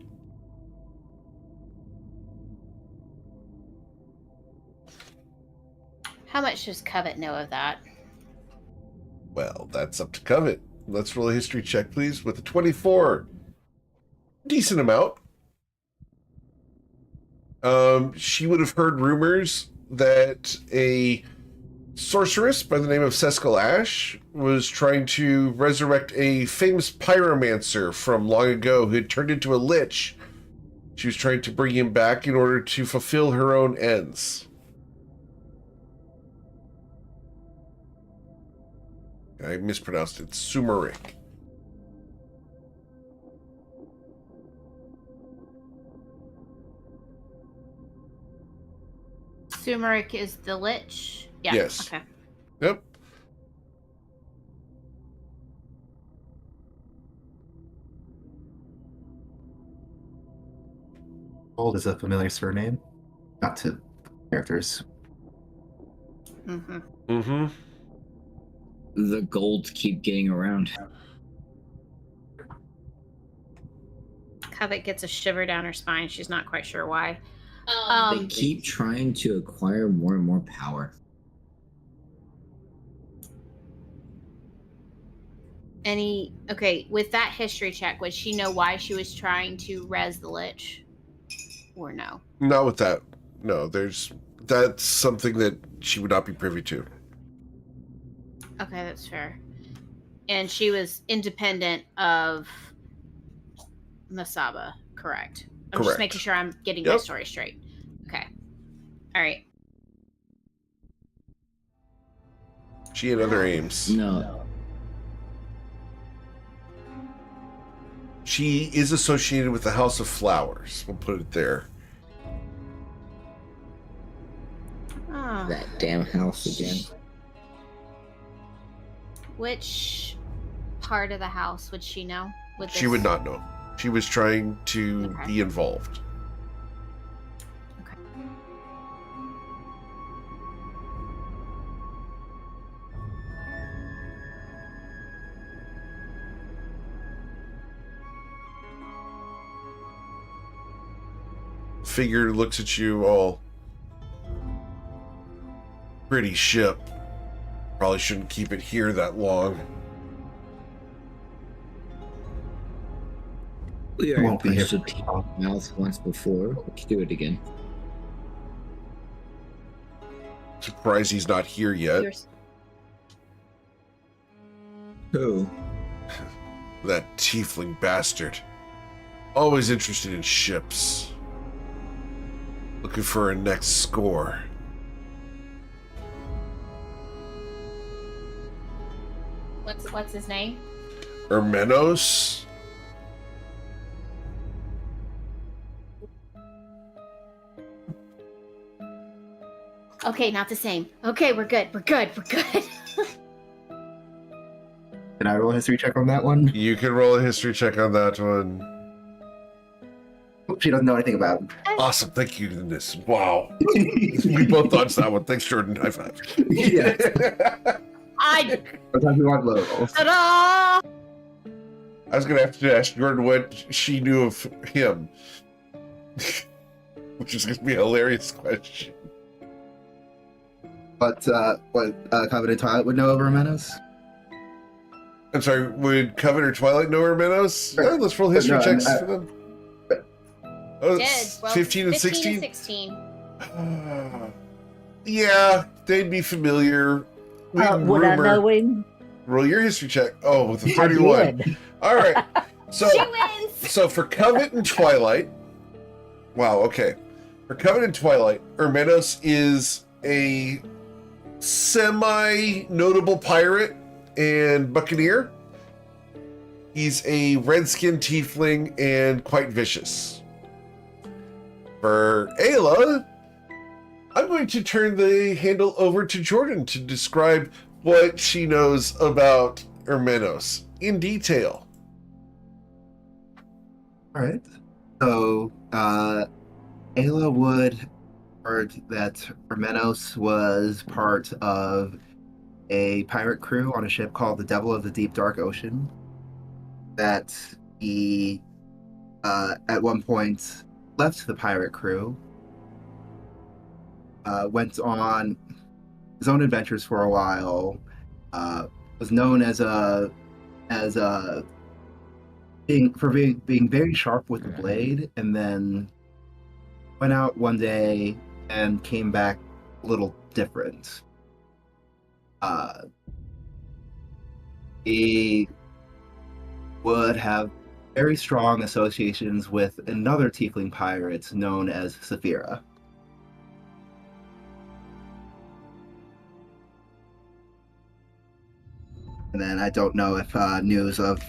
Speaker 2: How much does Covet know of that?
Speaker 1: Well, that's up to Covet. Let's roll a history check, please, with a 24. Decent amount. She would have heard rumors that a sorceress by the name of Seskal Ash was trying to resurrect a famous pyromancer from long ago who had turned into a lich. She was trying to bring him back in order to fulfill her own ends. I mispronounced it. Sumerik.
Speaker 2: Sumerik is the lich? Yeah.
Speaker 1: Yes.
Speaker 2: Okay.
Speaker 1: Yep.
Speaker 6: Gold is a familiar surname. Not to characters.
Speaker 2: Mm-hmm.
Speaker 1: Mm-hmm.
Speaker 3: The gold keep getting around.
Speaker 2: Covet gets a shiver down her spine. She's not quite sure why.
Speaker 3: They keep trying to acquire more and more power.
Speaker 2: Okay, with that history check, would she know why she was trying to res the lich? Or no?
Speaker 1: Not with that. No, that's something that she would not be privy to.
Speaker 2: Okay, that's fair. And she was independent of Masaba, correct? I'm
Speaker 1: Correct.
Speaker 2: just making sure I'm getting my
Speaker 1: Yep.
Speaker 2: story straight. Okay. All right.
Speaker 1: She had other aims.
Speaker 3: No.
Speaker 1: She is associated with the House of Flowers. We'll put it there.
Speaker 2: Oh,
Speaker 3: That damn house again.
Speaker 2: which part of the house would she know? With
Speaker 1: She would not know. She was trying to
Speaker 2: Okay.
Speaker 1: be involved.
Speaker 2: Okay.
Speaker 1: Figure looks at you all. Pretty ship. Probably shouldn't keep it here that long.
Speaker 3: We already
Speaker 6: Won't be here
Speaker 3: punched
Speaker 6: for
Speaker 3: a mouth once before. We could do it again.
Speaker 1: Surprised he's not here yet.
Speaker 2: Yours.
Speaker 3: Who?
Speaker 1: That tiefling bastard. Always interested in ships. Looking for a next score.
Speaker 2: What's his name?
Speaker 1: Ermenos?
Speaker 2: Okay, not the same. Okay, we're good. We're good. We're good.
Speaker 6: Can I roll a history check on that one?
Speaker 1: You can roll a history check on that one.
Speaker 6: She doesn't know anything about him.
Speaker 1: Awesome, thank you, goodness. Wow. We both dodged that one. Thanks, Jordan. High five.
Speaker 6: Yeah.
Speaker 2: I
Speaker 6: Sometimes we want low rolls.
Speaker 2: ta-da!
Speaker 1: I was going to have to ask Jordan what she knew of him. Which is going to be a hilarious question.
Speaker 6: What Covenant Twilight would know over Menos?
Speaker 1: I'm sorry, would Coven or Twilight know Ermenos?
Speaker 6: Sure.
Speaker 1: Yeah, let's roll history
Speaker 6: No,
Speaker 1: checks
Speaker 6: I-
Speaker 1: for them. Oh,
Speaker 2: Did.
Speaker 1: it's
Speaker 2: Well,
Speaker 1: 15 and 16?
Speaker 2: 16.
Speaker 1: Yeah, they'd be familiar. We
Speaker 4: Would I know him?
Speaker 1: Roll your history check. Oh, with a
Speaker 4: I
Speaker 1: 31.
Speaker 4: did.
Speaker 1: All right. So,
Speaker 2: She wins!
Speaker 1: so for Covet and Twilight, wow, okay. For Covet and Twilight, Ermenos is a semi-notable pirate and buccaneer. He's a red-skinned tiefling and quite vicious. For Ayla, I'm going to turn the handle over to Jordan to describe what she knows about Ermenos in detail.
Speaker 6: All right. So, Ayla Wood heard that Hermenos was part of a pirate crew on a ship called the Devil of the Deep Dark Ocean. That he, at one point, left the pirate crew, went on his own adventures for a while. Was known as being very sharp with the blade, and then went out one day and came back a little different. He would have very strong associations with another tiefling pirate known as Saphira. And then I don't know if news of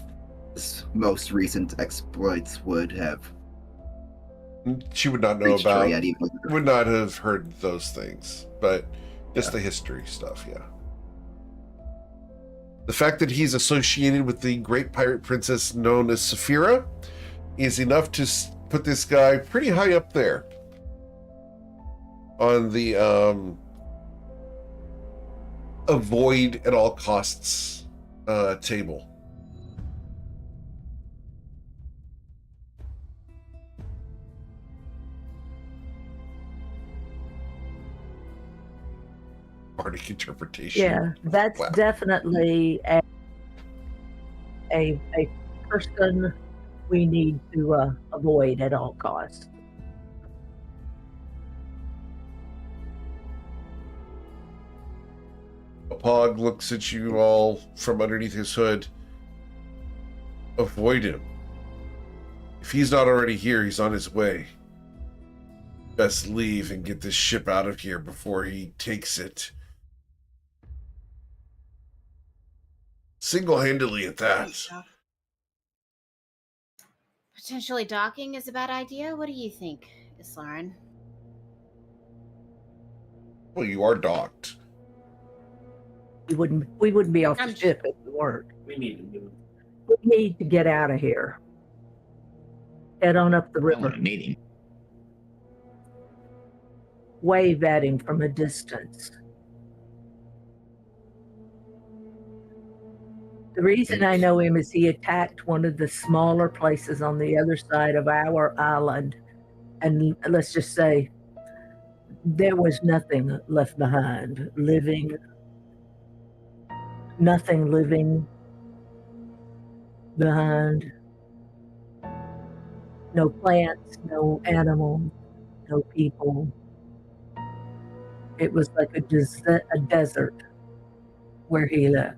Speaker 6: his most recent exploits would have
Speaker 1: She would not know
Speaker 6: reached her
Speaker 1: about,
Speaker 6: yet even.
Speaker 1: would not have heard those things, but just the history stuff, yeah. The fact that he's associated with the great pirate princess known as Saphira is enough to put this guy pretty high up there on the avoid at all costs table. Bardic interpretation.
Speaker 4: Yeah, that's
Speaker 1: Wow.
Speaker 4: definitely a person we need to avoid at all costs.
Speaker 1: Pog looks at you all from underneath his hood. Avoid him. If he's not already here, he's on his way. Best leave and get this ship out of here before he takes it. Single-handedly at that.
Speaker 2: Potentially docking is a bad idea. What do you think, Islarin?
Speaker 1: Well, you are docked.
Speaker 4: We wouldn't be off the
Speaker 2: I'm-
Speaker 4: ship if we weren't.
Speaker 5: We need to move.
Speaker 4: We need to get out of here. Head on up the
Speaker 3: I want
Speaker 4: river.
Speaker 3: a meeting.
Speaker 4: Wave at him from a distance. The reason I know him is he attacked one of the smaller places on the other side of our island. And let's just say there was nothing left behind. Nothing living behind. No plants, no animals, no people. It was like a desert where he left.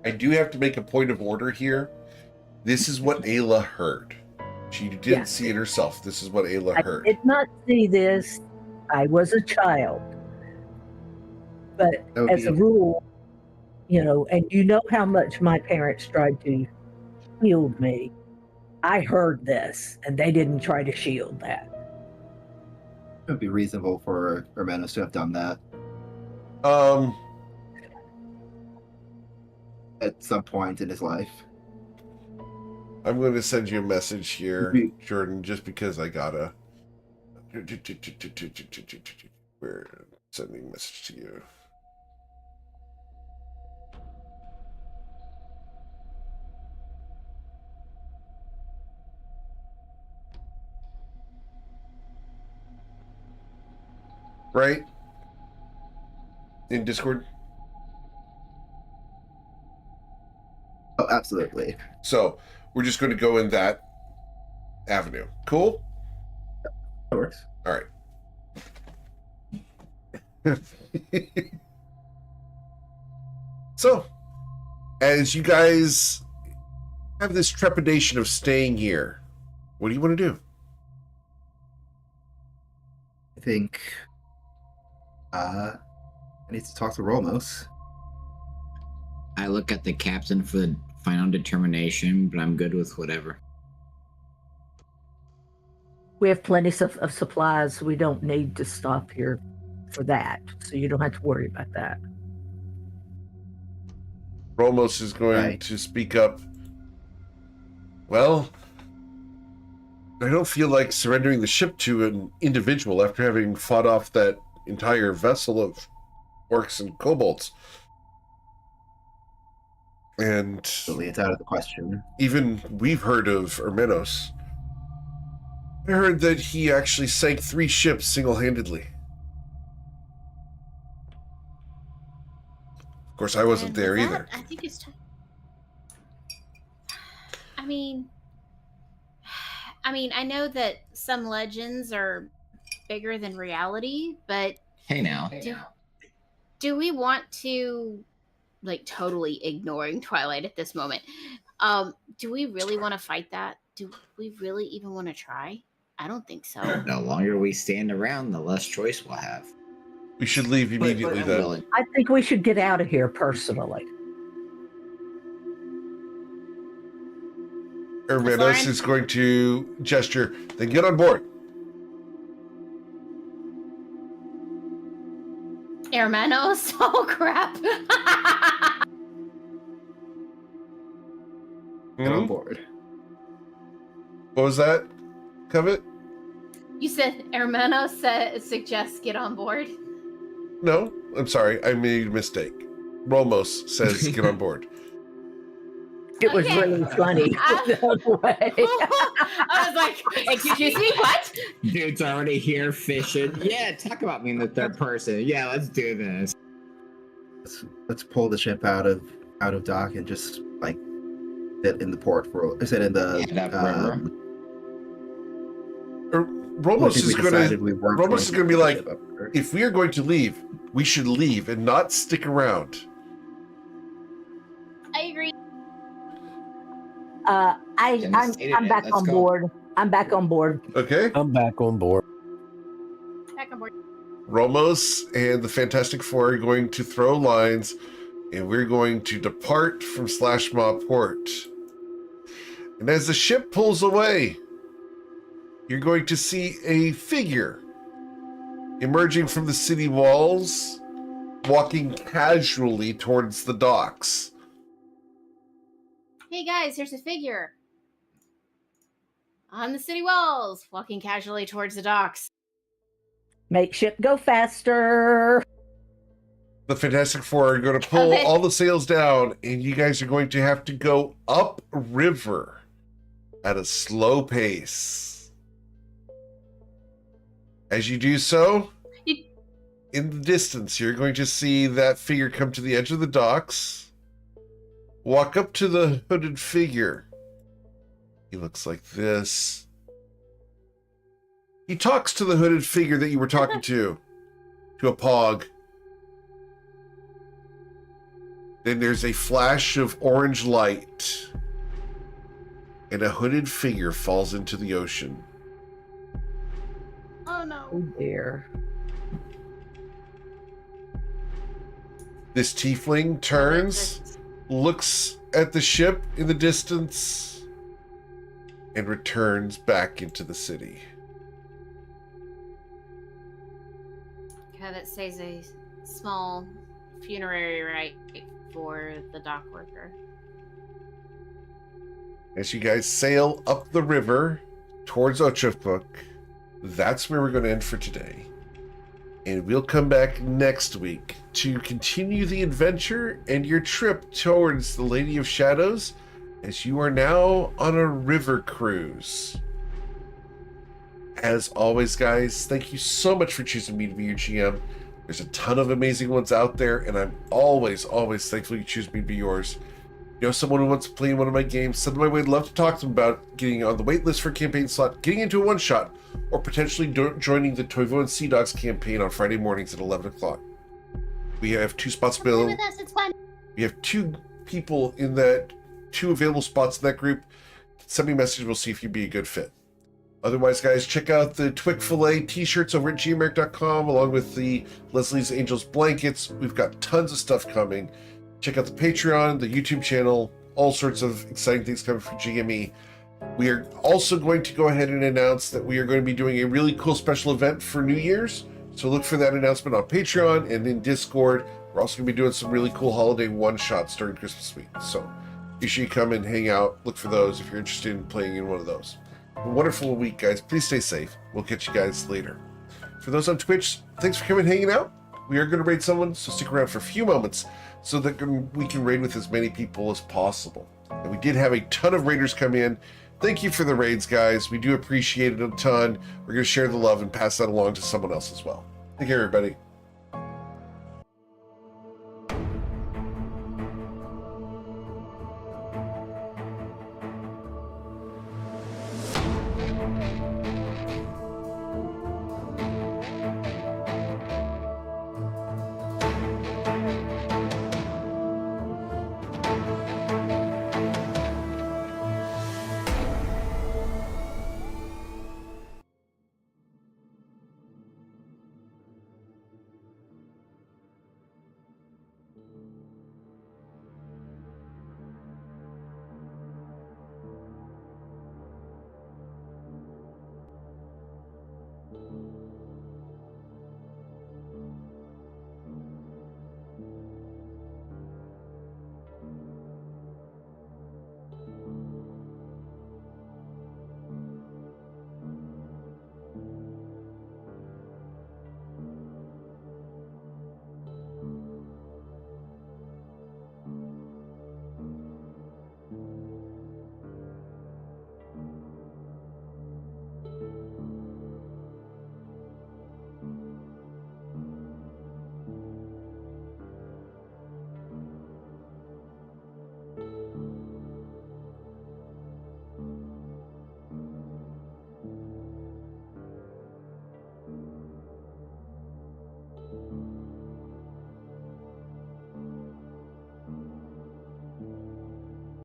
Speaker 1: I do have to make a point of order here. This is what Ayla heard. She didn't
Speaker 4: Yeah.
Speaker 1: see it herself. This is what Ayla
Speaker 4: I
Speaker 1: heard.
Speaker 4: did not see this. I was a child. But
Speaker 6: Okay.
Speaker 4: as a rule, and you know how much my parents tried to shield me. I heard this, and they didn't try to shield that.
Speaker 6: It would be reasonable for Hermanos to have done that
Speaker 1: Um,
Speaker 6: at some point in his life.
Speaker 1: I'm going to send you a message here,
Speaker 6: Mhm.
Speaker 1: Jordan, just because I gotta. We're sending a message to you. Right? In Discord?
Speaker 6: Oh, absolutely.
Speaker 1: So, we're just going to go in that avenue. Cool?
Speaker 6: That works.
Speaker 1: All right. So, as you guys have this trepidation of staying here, what do you want to do?
Speaker 6: I think I need to talk to Rolmos.
Speaker 3: I look at the captain for the final determination, but I'm good with whatever.
Speaker 4: We have plenty of supplies. We don't need to stop here for that. So you don't have to worry about that.
Speaker 1: Romos is going
Speaker 6: Right.
Speaker 1: to speak up. Well, I don't feel like surrendering the ship to an individual after having fought off that entire vessel of orcs and kobolds. And
Speaker 6: Really, it's out of the question.
Speaker 1: even we've heard of Hermanos. I heard that he actually sank 3 ships single-handedly. Of course, I wasn't
Speaker 2: And
Speaker 1: there
Speaker 2: with
Speaker 1: either.
Speaker 2: that, I think it's time. I mean, I know that some legends are bigger than reality, but
Speaker 3: Hey now.
Speaker 2: do we want to, like, totally ignoring Twilight at this moment? Do we really want to fight that? Do we really even want to try? I don't think so.
Speaker 3: The longer we stand around, the less choice we'll have.
Speaker 1: We should leave immediately
Speaker 3: I'm
Speaker 1: then.
Speaker 3: willing.
Speaker 4: I think we should get out of here personally.
Speaker 1: Hermanos
Speaker 2: Lauren?
Speaker 1: is going to gesture. Then get on board.
Speaker 2: Hermanos? Oh, crap.
Speaker 6: Get on
Speaker 1: Mhm.
Speaker 6: board.
Speaker 1: What was that, Covet?
Speaker 2: You said Hermanos suggests get on board.
Speaker 1: No, I'm sorry. I made a mistake. Romos says get on board.
Speaker 4: It was
Speaker 2: Okay.
Speaker 4: really funny. No way.
Speaker 2: I was like, excuse me, what?
Speaker 3: Dude's already here fishing. Yeah, talk about me in the third person. Yeah, let's do this.
Speaker 6: Let's pull the ship out of dock and just like sit in the port for. Sit in the.
Speaker 3: Head up river.
Speaker 1: Romos is going to. Romos is going to be like,
Speaker 6: if
Speaker 1: if we are going to leave, we should leave and not stick around.
Speaker 2: I agree.
Speaker 4: I'm back
Speaker 3: Let's
Speaker 4: on
Speaker 3: go.
Speaker 4: board. I'm back on board.
Speaker 1: Okay?
Speaker 5: I'm back on board.
Speaker 2: Back on board.
Speaker 1: Romos and the Fantastic Four are going to throw lines, and we're going to depart from Slashmaw Port. And as the ship pulls away, you're going to see a figure emerging from the city walls, walking casually towards the docks.
Speaker 2: Hey guys, here's a figure on the city walls, walking casually towards the docks.
Speaker 4: Make ship go faster.
Speaker 1: The Fantastic Four are going to pull
Speaker 2: Okay.
Speaker 1: all the sails down, and you guys are going to have to go upriver at a slow pace. As you do so,
Speaker 2: You-
Speaker 1: in the distance, you're going to see that figure come to the edge of the docks, walk up to the hooded figure. He looks like this. He talks to the hooded figure that you were talking to a pog. Then there's a flash of orange light, and a hooded figure falls into the ocean.
Speaker 2: Oh no.
Speaker 4: Oh dear.
Speaker 1: This tiefling turns, looks at the ship in the distance, and returns back into the city.
Speaker 2: That says a small funerary rite for the dock worker.
Speaker 1: As you guys sail up the river towards Ochevpuk, that's where we're going to end for today. And we'll come back next week to continue the adventure and your trip towards the Lady of Shadows, as you are now on a river cruise. As always, guys, thank you so much for choosing me to be your GM. There's a ton of amazing ones out there, and I'm always thankful you choose me to be yours. You know, someone who wants to play in one of my games, send them my way. I'd love to talk to them about getting on the wait list for a campaign slot, getting into a one-shot, or potentially joining the Toivo and Sea Dogs campaign on Friday mornings at 11 o'clock. We have 2 spots available.
Speaker 2: With us, it's fun.
Speaker 1: We have 2 people in that, 2 available spots in that group. Send me a message, we'll see if you'd be a good fit. Otherwise, guys, check out the Twick Filet t-shirts over at gmeric.com, along with the Leslie's Angels blankets. We've got tons of stuff coming. Check out the Patreon, the YouTube channel, all sorts of exciting things coming from GME. We are also going to go ahead and announce that we are going to be doing a really cool special event for New Year's. So look for that announcement on Patreon and in Discord. We're also going to be doing some really cool holiday one-shots during Christmas week. So be sure you come and hang out. Look for those if you're interested in playing in one of those. A wonderful week, guys. Please stay safe. We'll catch you guys later. For those on Twitch, thanks for coming and hanging out. We are going to raid someone, so stick around for a few moments so that we can raid with as many people as possible. And we did have a ton of raiders come in. Thank you for the raids, guys. We do appreciate it a ton. We're going to share the love and pass that along to someone else as well. Take care, everybody.